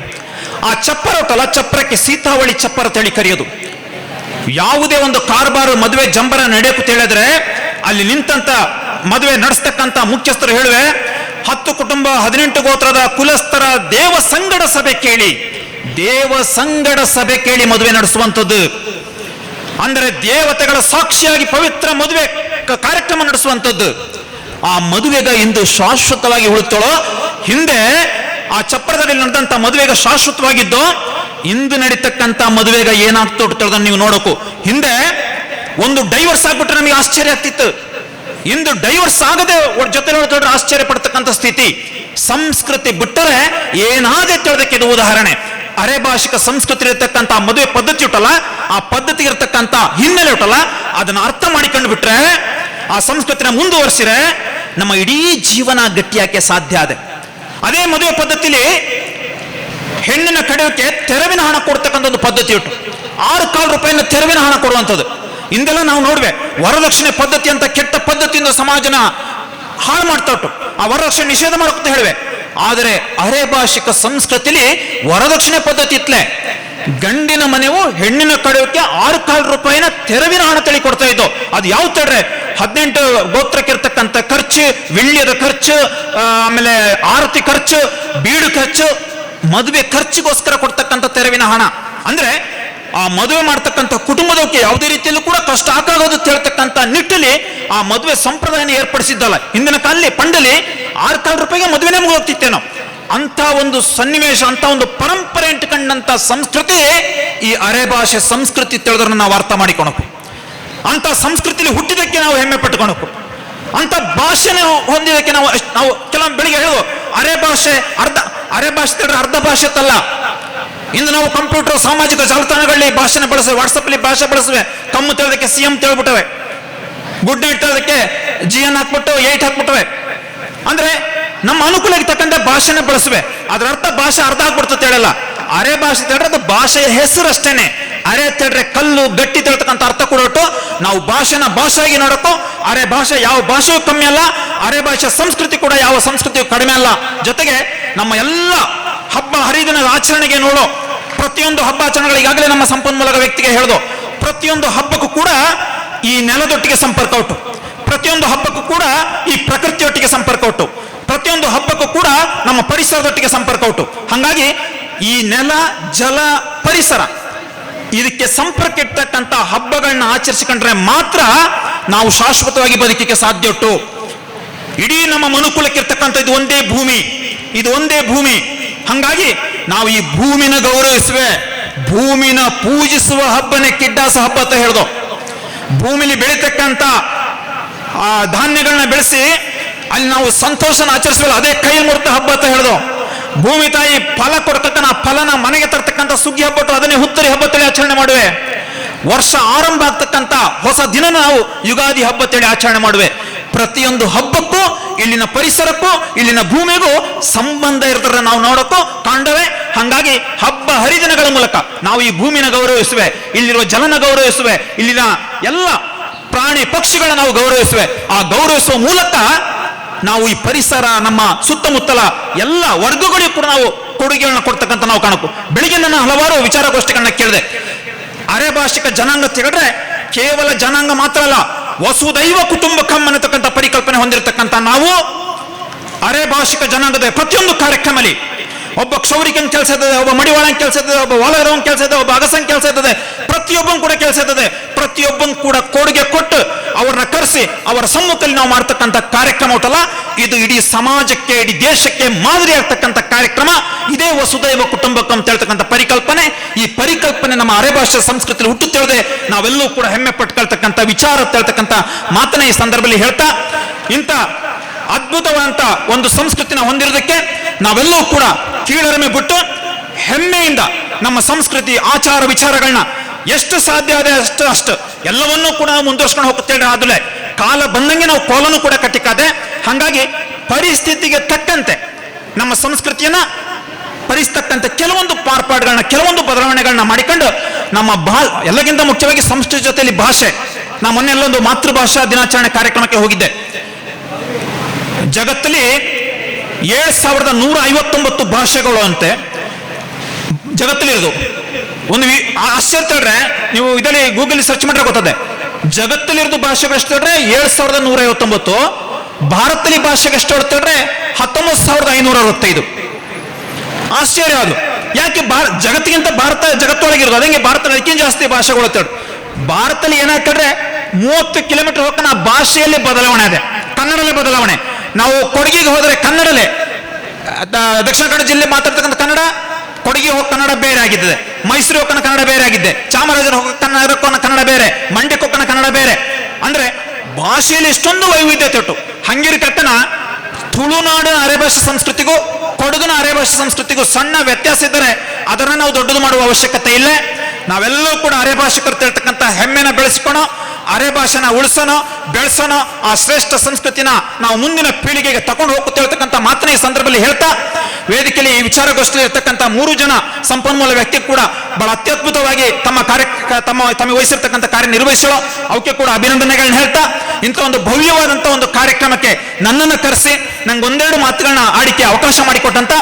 ಆ ಚಪ್ಪರ ಉಂಟಲ್ಲ, ಚಪ್ಪರಕ್ಕೆ ಸೀತಾವಳಿ ಚಪ್ಪರ ತಳಿ ಕರೆಯೋದು. ಯಾವುದೇ ಒಂದು ಕಾರ್ಬಾರು ಮದುವೆ ಜಂಬರ ನಡೆಯಕ್ಕೆ ಹೇಳಿದ್ರೆ ಅಲ್ಲಿ ನಿಂತಂತ ಮದುವೆ ನಡೆಸ್ತಕ್ಕಂಥ ಮುಖ್ಯಸ್ಥರು ಹೇಳುವೆ, 10 ಕುಟುಂಬ 18 ಗೋತ್ರದ ಕುಲಸ್ಥರ ದೇವ ಸಂಗಡ ಸಭೆ ಕೇಳಿ, ದೇವ ಸಂಗಡ ಸಭೆ ಕೇಳಿ ಮದುವೆ ನಡೆಸುವಂಥದ್ದು. ಅಂದರೆ ದೇವತೆಗಳ ಸಾಕ್ಷಿಯಾಗಿ ಪವಿತ್ರ ಮದುವೆ ಕಾರ್ಯಕ್ರಮ ನಡೆಸುವಂಥದ್ದು. ಆ ಮದುವೆಗ ಇಂದು ಶಾಶ್ವತವಾಗಿ ಉಳಿತೋಳೋ, ಹಿಂದೆ ಆ ಚಪ್ಪರದಲ್ಲಿ ನಡೆದಂತ ಮದುವೆಗ ಶಾಶ್ವತವಾಗಿದ್ದು, ಇಂದು ನಡೀತಕ್ಕಂಥ ಮದುವೆಗ ಏನಾಗ್ತೋಡ್ತದ ನೀವು ನೋಡೋಕು. ಹಿಂದೆ ಒಂದು ಡೈವರ್ಸ್ ಆಗ್ಬಿಟ್ರೆ ನಮಗೆ ಆಶ್ಚರ್ಯ ಆಗ್ತಿತ್ತು, ಇಂದು ಡೈವರ್ಸ್ ಆಗದೆ ಜೊತೆ ನೋಡ್ತೋಡ್ರೆ ಆಶ್ಚರ್ಯ ಪಡ್ತಕ್ಕಂಥ ಸ್ಥಿತಿ. ಸಂಸ್ಕೃತಿ ಬಿಟ್ಟರೆ ಏನಾದೆ ತಿಳಿದಕ್ಕೆ ಇದು ಉದಾಹರಣೆ. ಅರೆ ಭಾಷಿಕ ಸಂಸ್ಕೃತಿ ಇರತಕ್ಕಂಥ ಮದುವೆ ಪದ್ಧತಿ ಉಂಟಲ್ಲ, ಆ ಪದ್ಧತಿ ಇರತಕ್ಕಂಥ ಹಿನ್ನೆಲೆ ಉಂಟಲ್ಲ, ಅದನ್ನ ಅರ್ಥ ಮಾಡಿಕೊಂಡು ಬಿಟ್ರೆ, ಆ ಸಂಸ್ಕೃತಿನ ಮುಂದುವರಿಸಿದ್ರೆ ನಮ್ಮ ಇಡೀ ಜೀವನ ಗಟ್ಟಿಯಾಕೆ ಸಾಧ್ಯ ಅದೆ. ಅದೇ ಮದುವೆ ಪದ್ಧತಿಲಿ ಹೆಣ್ಣಿನ ಕಡೆಯೋಕೆ ತೆರವಿನ ಹಣ ಕೊಡ್ತಕ್ಕಂಥ ಒಂದು ಪದ್ಧತಿ ಉಂಟು. 6 ಕಾಲು ರೂಪಾಯಿನ ತೆರವಿನ ಹಣ ಕೊಡುವಂಥದ್ದು. ಇಂದೆಲ್ಲ ನಾವು ನೋಡ್ವೆ ವರದಕ್ಷಿಣೆ ಪದ್ಧತಿ ಅಂತ ಕೆಟ್ಟ ಪದ್ಧತಿಯಿಂದ ಸಮಾಜನ ಹಾಳು ಮಾಡ್ತಾ ಉಂಟು. ಆ ವರದಕ್ಷಿಣೆ ನಿಷೇಧ ಮಾಡ್ಕೊತ ಹೇಳಿವೆ. ಆದರೆ ಅರೆಭಾಷಿಕ ಸಂಸ್ಕೃತಿಲಿ ವರದಕ್ಷಿಣೆ ಪದ್ಧತಿ ಇತ್ಲೆ ಗಂಡಿನ ಮನೆಯು ಹೆಣ್ಣಿನ ಕಡೆಯೋಕೆ 6 ಕಾಲು ರೂಪಾಯಿನ ತೆರವಿನ ಹಣ ತಳಿ ಕೊಡ್ತಾ ಇದ್ದು. ಅದು ಯಾವ ತಡ್ರೆ 18 ಗೋತ್ರಕ್ಕಿರ್ತಕ್ಕಂಥ ಖರ್ಚು, ವಿಳ್ಯದ ಖರ್ಚು, ಆಮೇಲೆ ಆರತಿ ಖರ್ಚು, ಬೀಡು ಖರ್ಚು, ಮದುವೆ ಖರ್ಚಿಗೋಸ್ಕರ ಕೊಡ್ತಕ್ಕಂಥ ತೆರವಿನ ಹಣ. ಅಂದ್ರೆ ಆ ಮದುವೆ ಮಾಡ್ತಕ್ಕಂಥ ಕುಟುಂಬದಕ್ಕೆ ಯಾವುದೇ ರೀತಿಯಲ್ಲೂ ಕೂಡ ಕಷ್ಟ ಆಗೋದು ಹೇಳ್ತಕ್ಕಂಥ ನಿಟ್ಟಲ್ಲಿ ಆ ಮದುವೆ ಸಂಪ್ರದಾಯನ ಏರ್ಪಡಿಸಿದ್ದಲ್ಲ. ಹಿಂದಿನ ಕಾಲದಲ್ಲಿ ಪಂಡಲಿ 6 ಕಾಲು ರೂಪಾಯಿಗೆ ಮದುವೆನೇ ಮುಗಿದೋಗ್ತಿತ್ತೇವೆ ನಾವು. ಅಂತ ಒಂದು ಸನ್ನಿವೇಶ, ಅಂತ ಒಂದು ಪರಂಪರೆ ಇಟ್ಟುಕೊಂಡಂತ ಸಂಸ್ಕೃತಿ ಈ ಅರೆಭಾಷೆ ಸಂಸ್ಕೃತಿ ತಿಳಿದ್ರನ್ನ ನಾವು ಅರ್ಥ ಮಾಡಿಕೊಳಕು. ಅಂತ ಸಂಸ್ಕೃತಿಲಿ ಹುಟ್ಟಿದಕ್ಕೆ ನಾವು ಹೆಮ್ಮೆ ಪಟ್ಟುಕೊಳಕು. ಅಂತ ಭಾಷೆನ ಹೊಂದಿದಕ್ಕೆ ನಾವು ಕೆಲವೊಂದು ಬೆಳಿಗ್ಗೆ ಹೇಳೋದು ಅರೆಭಾಷೆ ಅರ್ಧ ಭಾಷೆ ತಲ್ಲ. ಇಂದು ನಾವು ಕಂಪ್ಯೂಟರ್, ಸಾಮಾಜಿಕ ಜಾಲತಾಣಗಳಲ್ಲಿ ಭಾಷೆನ ಬಳಸುವೆ, ವಾಟ್ಸಪ್ಪಲ್ಲಿ ಭಾಷೆ ಬಳಸುವೆ. ಕಮ್ಮು ತಿಳಿದಕ್ಕೆ CM ತಿಳ್ಬಿಟ್ಟವೆ, ಗುಡ್ ನೈಟ್ ತಿಳಿದಕ್ಕೆ GN ಹಾಕ್ಬಿಟ್ಟು 8 ಹಾಕ್ಬಿಟ್ಟವೆ. ಅಂದ್ರೆ ನಮ್ಮ ಅನುಕೂಲಕ್ಕೆ ತಕ್ಕಂತೆ ಭಾಷೆನ ಬಳಸುವೆ. ಅದರ ಅರ್ಥ ಭಾಷೆ ಅರ್ಧ ಆಗ್ಬಿಡ್ತದೆ ಹೇಳಲ್ಲ. ಅರೆ ಭಾಷೆ ತಿಳಿದ್ರೆ ಅದು ಭಾಷೆಯ ಹೆಸರು ಅಷ್ಟೇನೆ. ಅರೆ ತಿಳಿದ್ರೆ ಕಲ್ಲು ಗಟ್ಟಿ ತಿಳ್ತಕ್ಕಂಥ ಅರ್ಥ ಕೊಡೋಟು. ನಾವು ಭಾಷೆನ ಭಾಷೆಯಾಗಿ ನೋಡಕ್ಕೂ ಅರೆ ಭಾಷೆ ಯಾವ ಭಾಷೆಯೂ ಕಮ್ಮಿ ಅಲ್ಲ, ಅರೆ ಭಾಷೆ ಸಂಸ್ಕೃತಿ ಕೂಡ ಯಾವ ಸಂಸ್ಕೃತಿಯೂ ಕಡಿಮೆ ಅಲ್ಲ. ಜೊತೆಗೆ ನಮ್ಮ ಎಲ್ಲ ಹಬ್ಬ ಹರಿದಿನದ ಆಚರಣೆಗೆ ನೋಡೋ ಪ್ರತಿಯೊಂದು ಹಬ್ಬ ಆಚರಣೆಗಳು ಈಗಾಗಲೇ ನಮ್ಮ ಸಂಪನ್ಮೂಲಕ ವ್ಯಕ್ತಿಗೆ ಹೇಳ್ದು. ಪ್ರತಿಯೊಂದು ಹಬ್ಬಕ್ಕೂ ಕೂಡ ಈ ನೆಲದೊಟ್ಟಿಗೆ ಸಂಪರ್ಕ ಉಂಟು. ಪ್ರತಿಯೊಂದು ಹಬ್ಬಕ್ಕೂ ಕೂಡ ಈ ಪ್ರಕೃತಿಯೊಟ್ಟಿಗೆ ಸಂಪರ್ಕ ಉಂಟು. ಪ್ರತಿಯೊಂದು ಹಬ್ಬಕ್ಕೂ ಕೂಡ ನಮ್ಮ ಪರಿಸರದೊಟ್ಟಿಗೆ ಸಂಪರ್ಕ ಉಂಟು. ಹಾಗಾಗಿ ಈ ನೆಲ, ಜಲ, ಪರಿಸರ ಇದಕ್ಕೆ ಸಂಪರ್ಕ ಇರ್ತಕ್ಕಂಥ ಹಬ್ಬಗಳನ್ನ ಆಚರಿಸಿಕೊಂಡ್ರೆ ಮಾತ್ರ ನಾವು ಶಾಶ್ವತವಾಗಿ ಬದುಕಿಗೆ ಸಾಧ್ಯ ಉಂಟು. ಇಡೀ ನಮ್ಮ ಮನುಕುಲಕ್ಕಿರ್ತಕ್ಕಂಥ ಇದು ಒಂದೇ ಭೂಮಿ, ಇದು ಒಂದೇ ಭೂಮಿ. ಹಾಗಾಗಿ ನಾವು ಈ ಭೂಮಿನ ಗೌರವಿಸುವೆ, ಭೂಮಿನ ಪೂಜಿಸುವ ಹಬ್ಬನೇ ಕಿಡ್ಡಾಸ ಹಬ್ಬ ಅಂತ ಹೇಳ್ದು. ಭೂಮಿಲಿ ಬೆಳೀತಕ್ಕಂಥ ಧಾನ್ಯಗಳನ್ನ ಬೆಳೆಸಿ ಅಲ್ಲಿ ನಾವು ಸಂತೋಷನ ಆಚರಿಸುವಲ್ಲ, ಅದೇ ಕೈ ಮುರಿತ ಹಬ್ಬ ಅಂತ ಹೇಳ್ದು. ಭೂಮಿ ತಾಯಿ ಫಲ ಕೊಡ್ತಕ್ಕಂಥ ಫಲನ ಮನೆಗೆ ತರ್ತಕ್ಕಂಥ ಸುಗ್ಗಿ ಹಬ್ಬಟ್ಟು ಅದನ್ನೇ ಹುತ್ತರಿ ಹಬ್ಬ ತಳಿ ಆಚರಣೆ ಮಾಡುವೆ. ವರ್ಷ ಆರಂಭ ಆಗ್ತಕ್ಕಂಥ ಹೊಸ ದಿನ ನಾವು ಯುಗಾದಿ ಹಬ್ಬ ತಳಿ ಆಚರಣೆ ಮಾಡುವೆ. ಪ್ರತಿಯೊಂದು ಹಬ್ಬಕ್ಕೂ ಇಲ್ಲಿನ ಪರಿಸರಕ್ಕೂ ಇಲ್ಲಿನ ಭೂಮಿಗೂ ಸಂಬಂಧ ಇರ್ತದೆ ನಾವು ನೋಡಕ್ಕೂ ಕಾಂಡವೇ. ಹಾಗಾಗಿ ಹಬ್ಬ ಹರಿದಿನಗಳ ಮೂಲಕ ನಾವು ಈ ಭೂಮಿನ ಗೌರವಿಸುವೆ, ಇಲ್ಲಿರುವ ಜಲನ ಗೌರವಿಸುವೆ, ಇಲ್ಲಿನ ಎಲ್ಲ ಪ್ರಾಣಿ ಪಕ್ಷಿಗಳನ್ನ ನಾವು ಗೌರವಿಸುವೆ. ಆ ಗೌರವಿಸುವ ಮೂಲಕ ನಾವು ಈ ಪರಿಸರ, ನಮ್ಮ ಸುತ್ತಮುತ್ತಲ ಎಲ್ಲ ವರ್ಗಗಳಿಗೂ ಕೂಡ ನಾವು ಕೊಡುಗೆಗಳನ್ನ ಕೊಡ್ತಕ್ಕಂಥ ನಾವು ಕಾಣಬೇಕು. ಬೆಳಿಗ್ಗೆ ನಾನು ಹಲವಾರು ವಿಚಾರಗೋಷ್ಠಿಗಳನ್ನ ಕೇಳಿದೆ. ಅರೆಭಾಷಿಕ ಜನಾಂಗ ತೆಗೆದ್ರೆ ಕೇವಲ ಜನಾಂಗ ಮಾತ್ರ ಅಲ್ಲ, ವಸುದೈವ ಕುಟುಂಬಕಂ ಅನ್ನತಕ್ಕಂಥ ಪರಿಕಲ್ಪನೆ ಹೊಂದಿರತಕ್ಕಂಥ ನಾವು ಅರೆಭಾಷಿಕ ಜನಾಂಗದ ಪ್ರತಿಯೊಂದು ಕಾರ್ಯಕ್ರಮದಲ್ಲಿ ಒಬ್ಬ ಕ್ಷೌರಿಕನ್ ಕೆಲಸ ಇರ್ತದೆ, ಒಬ್ಬ ಮಡಿವಾಳನ್ ಕೆಲಸ ಇರ್ತದೆ, ಒಬ್ಬ ಒಳಗರವನ್ ಕೆಲಸ ಇರ್ತದೆ, ಒಬ್ಬ ಅಗಸನ್ ಕೆಲಸ ಇರ್ತದೆ. ಪ್ರತಿಯೊಬ್ಬನ್ ಕೂಡ ಕೆಲಸ ಇರ್ತದೆ. ಪ್ರತಿಯೊಬ್ಬನ್ ಕೂಡ ಕೊಡುಗೆ ಕೊಟ್ಟು ಅವರನ್ನ ಕರೆಸಿ ಅವರ ಸಮ್ಮುಖದಲ್ಲಿ ನಾವು ಮಾಡ್ತಕ್ಕಂಥ ಕಾರ್ಯಕ್ರಮ ಉಂಟಲ್ಲ, ಇದು ಇಡೀ ಸಮಾಜಕ್ಕೆ, ಇಡೀ ದೇಶಕ್ಕೆ ಮಾದರಿ ಆಗ್ತಕ್ಕಂಥ ಕಾರ್ಯಕ್ರಮ. ಇದೇ ವಸುದೈವ ಕುಟುಂಬಕಂ ಅಂತ ಹೇಳ್ತಕ್ಕಂಥ ಪರಿಕಲ್ಪನೆ. ಈ ಪರಿಕಲ್ಪನೆ ನಮ್ಮ ಅರೆಭಾಷೆ ಸಂಸ್ಕೃತಿಯಲ್ಲಿ ಹುಟ್ಟುತ್ತಿಳದೆ ನಾವೆಲ್ಲೂ ಕೂಡ ಹೆಮ್ಮೆ ಪಟ್ಕೊಳ್ತಕ್ಕಂಥ ವಿಚಾರ ಹೇಳ್ತಕ್ಕಂಥ ಮಾತನ್ನ ಈ ಸಂದರ್ಭದಲ್ಲಿ ಹೇಳ್ತಾ, ಇಂಥ ಅದ್ಭುತವಾದಂತ ಒಂದು ಸಂಸ್ಕೃತಿನ ಹೊಂದಿರೋದಕ್ಕೆ ನಾವೆಲ್ಲವೂ ಕೂಡ ಕೀಳರಿಮೆ ಬಿಟ್ಟು ಹೆಮ್ಮೆಯಿಂದ ನಮ್ಮ ಸಂಸ್ಕೃತಿ, ಆಚಾರ, ವಿಚಾರಗಳನ್ನ ಎಷ್ಟು ಸಾಧ್ಯ ಇದೆ ಅಷ್ಟು ಎಲ್ಲವನ್ನೂ ಕೂಡ ಮುಂದುವರ್ಸ್ಕೊಂಡು ಹೋಗ್ತೇವೆ. ಆದ್ರೆ ಕಾಲ ಬಂದಂಗೆ ನಾವು ಕೋಲನ್ನು ಕೂಡ ಕಟ್ಟಿಕಾದೆ. ಹಾಗಾಗಿ ಪರಿಸ್ಥಿತಿಗೆ ತಕ್ಕಂತೆ ನಮ್ಮ ಸಂಸ್ಕೃತಿಯನ್ನ ಪರಿಸ್ತಕ್ಕಂತೆ ಕೆಲವೊಂದು ಮಾರ್ಪಾಡುಗಳನ್ನ, ಕೆಲವೊಂದು ಬದಲಾವಣೆಗಳನ್ನ ಮಾಡಿಕೊಂಡು ನಮ್ಮ ಎಲ್ಲಕ್ಕಿಂತ ಮುಖ್ಯವಾಗಿ ಸಂಸ್ಕೃತಿ ಜೊತೆಯಲ್ಲಿ ಭಾಷೆ. ನಾ ಮೊನ್ನೆ ಎಲ್ಲೊಂದು ಮಾತೃಭಾಷಾ ದಿನಾಚರಣೆ ಕಾರ್ಯಕ್ರಮಕ್ಕೆ ಹೋಗಿದ್ದೆ. ಜಗತ್ತಲ್ಲಿ 7159 ಭಾಷೆಗಳು ಅಂತೆ ಜಗತ್ತಲ್ಲಿರೋದು. ಒಂದು ಆಶ್ಚರ್ಯ ಹೇಳ್ರೆ, ನೀವು ಇದರಲ್ಲಿ ಗೂಗಲ್ ಸರ್ಚ್ ಮಾಡಿದ್ರೆ ಗೊತ್ತದೆ. ಜಗತ್ತಲ್ಲಿರೋದು ಭಾಷೆಗಳು ಎಷ್ಟು ಹೇಳ್ರೆ 7159. ಭಾರತದಲ್ಲಿ ಭಾಷೆಗೆ ಎಷ್ಟು ಹೇಳ್ತಾರೆ 19565. ಆಶ್ಚರ್ಯ ಅದು. ಯಾಕೆ ಜಗತ್ತಿಗಿಂತ ಭಾರತ ಜಗತ್ತೊಳಗಿರೋದು, ಅದಂಗೆ ಭಾರತದಲ್ಲಿ ಅದಕ್ಕಿಂತ ಜಾಸ್ತಿ ಭಾಷೆಗಳು ಅಂತೇಳಿ. ಭಾರತದಲ್ಲಿ ಏನಾಗ್ತಂದ್ರೆ 30 ಕಿಲೋಮೀಟರ್ ಹೋಗ್ತಾನೆ ಆ ಭಾಷೆಯಲ್ಲಿ ಬದಲಾವಣೆ ಇದೆ, ಕನ್ನಡಲ್ಲೇ ಬದಲಾವಣೆ. ನಾವು ಕೊಡಗಿಗೆ ಹೋದರೆ ಕನ್ನಡಲೇ, ದಕ್ಷಿಣ ಕನ್ನಡ ಜಿಲ್ಲೆ ಮಾತಾಡ್ತಕ್ಕಂಥ ಕನ್ನಡ, ಕೊಡಗಿ ಹೋಗಿ ಕನ್ನಡ ಬೇರೆ ಆಗಿದ್ದೆ, ಮೈಸೂರು ಹೋಗೋಣ ಕನ್ನಡ ಬೇರೆ ಆಗಿದ್ದೆ, ಚಾಮರಾಜನಗರ ಹೋಗೋಣ ಕನ್ನಡ ಬೇರೆ, ಮಂಡ್ಯಕ್ಕೆ ಹೋಗೋಣ ಕನ್ನಡ ಬೇರೆ. ಅಂದ್ರೆ ಭಾಷೆಯಲ್ಲಿ ಎಷ್ಟೊಂದು ವೈವಿಧ್ಯತೆ ಉಂಟು. ಹಂಗಿರ್ಕಟ್ಟನ ತುಳುನಾಡಿನ ಅರೆಭಾಷೆ ಸಂಸ್ಕೃತಿಗೂ ಕೊಡಗಿನ ಅರೆಭಾಷೆ ಸಂಸ್ಕೃತಿಗೂ ಸಣ್ಣ ವ್ಯತ್ಯಾಸ ಇದ್ದರೆ ಅದನ್ನ ನಾವು ದೊಡ್ಡದು ಮಾಡುವ ಅವಶ್ಯಕತೆ ಇಲ್ಲ. ನಾವೆಲ್ಲರೂ ಕೂಡ ಅರೆ ಭಾಷಿಕರು ತಿಳ್ತಕ್ಕಂಥ ಹೆಮ್ಮೆನ ಬೆಳೆಸ್ಕೊಳೋ, ಅರೆ ಭಾಷೆನ ಉಳಿಸೋಣ, ಬೆಳೆಸೋಣ, ಆ ಶ್ರೇಷ್ಠ ಸಂಸ್ಕೃತಿನ ನಾವು ಮುಂದಿನ ಪೀಳಿಗೆಗೆ ತಗೊಂಡು ಹೋಗ್ತಿರ್ತಕ್ಕಂಥ ಮಾತನ್ನ ಈ ಸಂದರ್ಭದಲ್ಲಿ ಹೇಳ್ತಾ, ವೇದಿಕೆಯಲ್ಲಿ ಈ ವಿಚಾರಗೋಷ್ಠಿಯಲ್ಲಿ ಇರ್ತಕ್ಕಂಥ 3 ಜನ ಸಂಪನ್ಮೂಲ ವ್ಯಕ್ತಿ ಕೂಡ ಬಹಳ ಅತ್ಯದ್ಭುತವಾಗಿ ತಮ್ಮ ವಹಿಸಿರ್ತಕ್ಕಂಥ ಕಾರ್ಯ ನಿರ್ವಹಿಸೋ ಅವಕ್ಕೆ ಕೂಡ ಅಭಿನಂದನೆಗಳನ್ನ ಹೇಳ್ತಾ, ಇಂಥ ಒಂದು ಭವ್ಯವಾದಂಥ ಒಂದು ಕಾರ್ಯಕ್ರಮಕ್ಕೆ ನನ್ನನ್ನು ಕರೆಸಿ ನಂಗೆ ಒಂದೆರಡು ಮಾತುಗಳನ್ನ ಆಡಿಕೆ ಅವಕಾಶ ಮಾಡಿಕೊಟ್ಟಂತ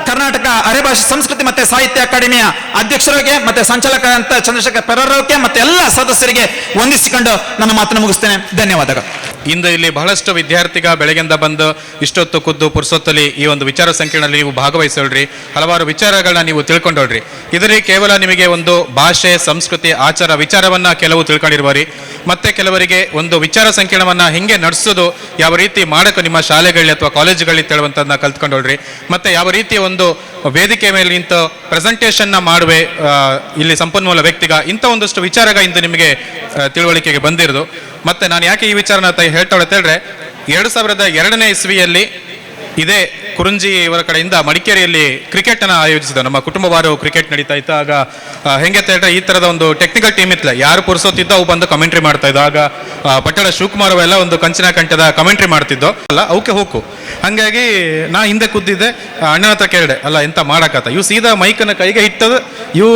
ಕರ್ನಾಟಕ ಅರೆಭಾಷೆ ಸಂಸ್ಕೃತಿ ಮತ್ತೆ ಸಾಹಿತ್ಯ ಅಕಾಡೆಮಿಯ ಅಧ್ಯಕ್ಷರಿಗೆ ಮತ್ತೆ ಸಂಚಾಲಕ ಅಂತ ಚಂದ್ರಶೇಖರ್ ಪೆರರ್ಗೆ ಮತ್ತೆ ಎಲ್ಲ ಸದಸ್ಯರಿಗೆ ವಂದಿಸಿಕೊಂಡು ನನ್ನ ಮಾತನ್ನು ಮುಗಿಸ್ತೇನೆ. ಧನ್ಯವಾದಗಳು. ಇಂದು ಇಲ್ಲಿ ಬಹಳಷ್ಟು ವಿದ್ಯಾರ್ಥಿಗ ಬೆಳಗಿಂದ ಬಂದು ಇಷ್ಟೊತ್ತು ಖುದ್ದು ಪುರ್ಸೊತ್ತಲ್ಲಿ ಈ ಒಂದು ವಿಚಾರ ಸಂಕಿರಣದಲ್ಲಿ ನೀವು ಭಾಗವಹಿಸೋಳ್ರಿ, ಹಲವಾರು ವಿಚಾರಗಳನ್ನ ನೀವು ತಿಳ್ಕೊಂಡೋಳ್ರಿ. ಇದರಲ್ಲಿ ಕೇವಲ ನಿಮಗೆ ಒಂದು ಭಾಷೆ, ಸಂಸ್ಕೃತಿ, ಆಚಾರ, ವಿಚಾರವನ್ನ ಕೆಲವು ತಿಳ್ಕೊಂಡಿರುವರಿ, ಮತ್ತೆ ಕೆಲವರಿಗೆ ಒಂದು ವಿಚಾರ ಸಂಕಿರಣವನ್ನ ಹೆಂಗೆ ನಡೆಸೋದು, ಯಾವ ರೀತಿ ಮಾಡಕ್ಕೆ ನಿಮ್ಮ ಶಾಲೆಗಳಲ್ಲಿ ಅಥವಾ ಕಾಲೇಜುಗಳಲ್ಲಿ ತಿಳುವಂತದನ್ನ ಕಲ್ತ್ಕೊಂಡೋಳ್ರಿ. ಮತ್ತೆ ಯಾವ ರೀತಿಯ ಒಂದು ವೇದಿಕೆ ಮೇಲೆ ನಿಂತು ಪ್ರೆಸೆಂಟೇಷನ್ನ ಮಾಡುವೆ ಇಲ್ಲಿ ಸಂಪನ್ಮೂಲ ವ್ಯಕ್ತಿಗ, ಇಂಥ ಒಂದಷ್ಟು ವಿಚಾರಗ ಇಂದು ನಿಮಗೆ ತಿಳುವಳಿಕೆಗೆ ಬಂದಿರೋದು. ಮತ್ತೆ ನಾನು ಯಾಕೆ ಈ ವಿಚಾರನ ಹೇಳ್ತಾಳೆ ಹೇಳಿದ್ರೆ, 2002ನೇ ಇಸ್ವಿಯಲ್ಲಿ ಇದೇ ಕುರುಂಜಿ ಇವರ ಕಡೆಯಿಂದ ಮಡಿಕೇರಿಯಲ್ಲಿ ಕ್ರಿಕೆಟ್ ಅನ್ನ ಆಯೋಜಿಸಿದ. ನಮ್ಮ ಕುಟುಂಬವಾರು ಕ್ರಿಕೆಟ್ ನಡೀತಾ ಇತ್ತು. ಆಗ ಹೆಂಗೆ ಹೇಳಿದ್ರೆ, ಈ ತರದ ಒಂದು ಟೆಕ್ನಿಕಲ್ ಟೀಮ್ ಇತ್ತು, ಯಾರು ಪುರ್ಸೋತಿದ್ದೋ ಅವು ಬಂದು ಕಮೆಂಟ್ರಿ ಮಾಡ್ತಾ ಇದ್ದು. ಆಗ ಪಟ್ಟಣ ಶಿವಕುಮಾರ್ ಅವೆಲ್ಲ ಒಂದು ಕಂಚಿನ ಕಂಠದ ಕಮೆಂಟ್ರಿ ಮಾಡ್ತಿದ್ದೋ ಅಲ್ಲ, ಅವಕ್ಕೆ ಹೋಗು. ಹಂಗಾಗಿ ನಾ ಹಿಂದೆ ಕೂತಿದ್ದೆ, ಅಣ್ಣನ ಹತ್ರ ಕೇಳಿದೆ, ಅಲ್ಲ ಎಂತ ಮಾಡಕತ್ತ, ಇವು ಸೀದಾ ಮೈಕನ್ನ ಕೈಗೆ ಇಟ್ಟದು, ಇವು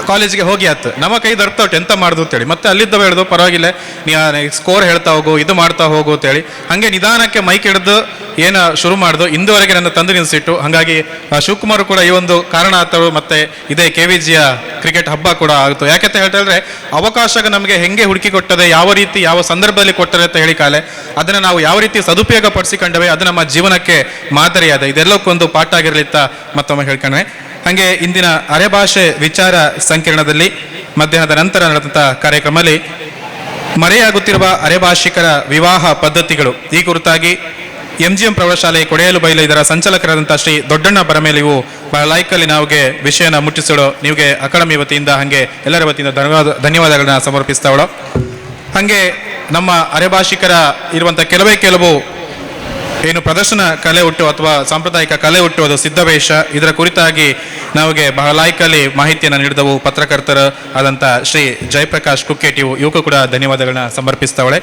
ಕಾಲೇಜಿಗೆ ಹೋಗಿ ಆಯ್ತು, ನಮ್ಮ ಕೈ ದೊರಕ್ತೊಟ್ಟು ಎಂತ ಮಾಡುದು ಅಂತೇಳಿ. ಮತ್ತೆ ಅಲ್ಲಿದ್ದ ಹೇಳಿದು, ಪರವಾಗಿಲ್ಲ ನೀ ಸ್ಕೋರ್ ಹೇಳ್ತಾ ಹೋಗು, ಇದು ಮಾಡ್ತಾ ಹೋಗು ಅಂತೇಳಿ. ಹಾಗೆ ನಿಧಾನಕ್ಕೆ ಮೈಕ್ ಹಿಡಿದು ಏನು ಶುರು ಮಾಡ್ದು, ಇಂದುವರೆಗೆ ನನ್ನ ತಂದು ನಿಲ್ಲಿಸಿಟ್ಟು. ಹಾಗಾಗಿ ಶಿವಕುಮಾರ್ ಕೂಡ ಈ ಒಂದು ಕಾರಣ ಆತರು. ಮತ್ತೆ ಇದೇ KVGಯ ಕ್ರಿಕೆಟ್ ಹಬ್ಬ ಕೂಡ ಆಗುತ್ತೆ. ಯಾಕೆಂತ ಹೇಳಿದ್ರೆ, ಅವಕಾಶ ನಮಗೆ ಹೆಂಗೆ ಹುಡುಕಿ ಕೊಟ್ಟದೆ, ಯಾವ ರೀತಿ ಯಾವ ಸಂದರ್ಭದಲ್ಲಿ ಕೊಟ್ಟರೆ ಅಂತ ಹೇಳಿ ಕಾಲೆ ಅದನ್ನು ನಾವು ಯಾವ ರೀತಿ ಸದುಪಯೋಗ ಪಡಿಸಿಕೊಂಡವೆ, ಅದು ನಮ್ಮ ಜೀವನಕ್ಕೆ ಮಾದರಿಯಾದ. ಇದೆಲ್ಲಕ್ಕೊಂದು ಪಾಠ ಆಗಿರಲಿತ್ತ ಮತ್ತೊಮ್ಮೆ ಹೇಳ್ಕೊಂಡ್ರೆ. ಹಾಗೆ ಇಂದಿನ ಅರೆಭಾಷೆ ವಿಚಾರ ಸಂಕಿರಣದಲ್ಲಿ ಮಧ್ಯಾಹ್ನದ ನಂತರ ನಡೆದಂಥ ಕಾರ್ಯಕ್ರಮದಲ್ಲಿ ಮರೆಯಾಗುತ್ತಿರುವ ಅರೆಭಾಷಿಕರ ವಿವಾಹ ಪದ್ಧತಿಗಳು ಈ ಕುರಿತಾಗಿ MGM ಪ್ರೌಢಶಾಲೆ ಕೊಡೆಯಲು ಬೈಲು ಇದರ ಸಂಚಾಲಕರಾದಂಥ ಶ್ರೀ ದೊಡ್ಡಣ್ಣ ಬರಮೇಲಿವು ಬಹಳ ಲೈಕಲ್ಲಿ ನಾವಿಗೆ ವಿಷಯನ ಮುಟ್ಟಿಸೋಳು ನೀವಿಗೆ ಅಕಾಡೆಮಿ ವತಿಯಿಂದ ಹಾಗೆ ಎಲ್ಲರ ವತಿಯಿಂದ ಧನ್ಯವಾದಗಳನ್ನ ಸಮರ್ಪಿಸ್ತಾವಳು. ಹಾಗೆ ನಮ್ಮ ಅರೆಭಾಷಿಕರ ಇರುವಂಥ ಕೆಲವು ಏನು ಪ್ರದರ್ಶನ ಕಲೆ ಹುಟ್ಟು ಅಥವಾ ಸಾಂಪ್ರದಾಯಿಕ ಕಲೆ ಹುಟ್ಟು, ಅದು ಸಿದ್ಧವೇಷ. ಇದರ ಕುರಿತಾಗಿ ನಮಗೆ ಬಹಳ ಲಾಯ್ಕಲ್ಲಿ ಮಾಹಿತಿಯನ್ನು ನೀಡಿದವು ಪತ್ರಕರ್ತರು ಆದಂಥ ಶ್ರೀ ಜಯಪ್ರಕಾಶ್ ಕುಕ್ಕೇಟಿ, ಇವಕ್ಕೂ ಕೂಡ ಧನ್ಯವಾದಗಳನ್ನ ಸಮರ್ಪಿಸ್ತಾವಳೆ.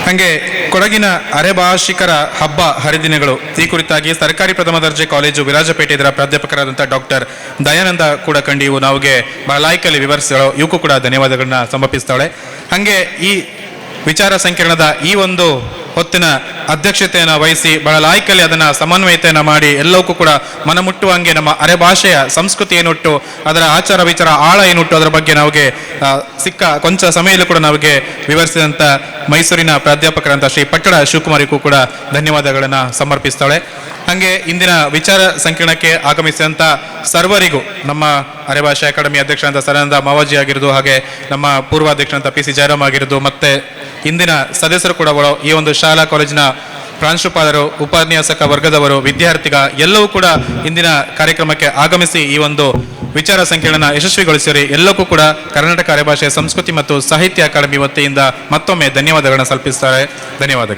ಹಾಗೆ ಕೊಡಗಿನ ಅರೆಭಾಷಿಕರ ಹಬ್ಬ ಹರಿದಿನಗಳು ಈ ಕುರಿತಾಗಿ ಸರ್ಕಾರಿ ಪ್ರಥಮ ದರ್ಜೆ ಕಾಲೇಜು ವಿರಾಜಪೇಟೆ ಇದರ ಪ್ರಾಧ್ಯಾಪಕರಾದಂಥ ಡಾಕ್ಟರ್ ದಯಾನಂದ ಕೂಡ ಕಂಡು ಇವು ನಾವಿಗೆ ಬಹಳ ಲಾಯ್ಕಲ್ಲಿ ವಿವರಿಸಿದಳು, ಇವಕ್ಕೂ ಕೂಡ ಧನ್ಯವಾದಗಳನ್ನ ಸಮರ್ಪಿಸ್ತಾಳೆ. ಹಾಗೆ ಈ ವಿಚಾರ ಸಂಕಿರಣದ ಈ ಒಂದು ಹೊತ್ತಿನ ಅಧ್ಯಕ್ಷತೆಯನ್ನು ವಹಿಸಿ ಬಹಳ ಲಾಯ್ಕಲ್ಲಿ ಅದನ್ನು ಸಮನ್ವಯತೆಯನ್ನು ಮಾಡಿ ಎಲ್ಲವಕ್ಕೂ ಕೂಡ ಮನಮುಟ್ಟುವಂಗೆ ನಮ್ಮ ಅರೆಭಾಷೆಯ ಸಂಸ್ಕೃತಿ ಏನುಟ್ಟು, ಅದರ ಆಚಾರ ವಿಚಾರ ಆಳ ಏನುಟ್ಟು, ಅದರ ಬಗ್ಗೆ ನಾವಿಗೆ ಸಿಕ್ಕ ಕೊಂಚ ಸಮಯದಲ್ಲೂ ಕೂಡ ನಾವಿಗೆ ವಿವರಿಸಿದಂಥ ಮೈಸೂರಿನ ಪ್ರಾಧ್ಯಾಪಕರಂತ ಶ್ರೀ ಪಟ್ಟಣ ಶಿವಕುಮಾರಿಗೂ ಕೂಡ ಧನ್ಯವಾದಗಳನ್ನು ಸಮರ್ಪಿಸ್ತಾಳೆ. ಹಾಗೆ ಇಂದಿನ ವಿಚಾರ ಸಂಕಿರಣಕ್ಕೆ ಆಗಮಿಸಿದಂಥ ಸರ್ವರಿಗೂ ನಮ್ಮ ಅರೆಭಾಷೆ ಅಕಾಡೆಮಿ ಅಧ್ಯಕ್ಷರಂತ ಸದಾನಂದ ಮಾವಾಜಿ ಆಗಿರೋದು, ಹಾಗೆ ನಮ್ಮ ಪೂರ್ವಾಧ್ಯಕ್ಷರಂತ PC ಜಯರಾಮ್ ಆಗಿರೋದು, ಮತ್ತೆ ಇಂದಿನ ಸದಸ್ಯರು ಕೂಡ ಈ ಒಂದು ಶಾಲಾ ಕಾಲೇಜಿನ ಪ್ರಾಂಶುಪಾಲರು, ಉಪನ್ಯಾಸಕ ವರ್ಗದವರು, ವಿದ್ಯಾರ್ಥಿಗ ಎಲ್ಲವೂ ಕೂಡ ಇಂದಿನ ಕಾರ್ಯಕ್ರಮಕ್ಕೆ ಆಗಮಿಸಿ ಈ ಒಂದು ವಿಚಾರ ಸಂಕಿರಣ ಯಶಸ್ವಿಗೊಳಿಸಿರಿ. ಎಲ್ಲಕ್ಕೂ ಕೂಡ ಕರ್ನಾಟಕ ಅರೆಭಾಷೆ ಸಂಸ್ಕೃತಿ ಮತ್ತು ಸಾಹಿತ್ಯ ಅಕಾಡೆಮಿ ವತಿಯಿಂದ ಮತ್ತೊಮ್ಮೆ ಧನ್ಯವಾದಗಳನ್ನು ಸಲ್ಲಿಸುತ್ತಾರೆ. ಧನ್ಯವಾದಗಳು.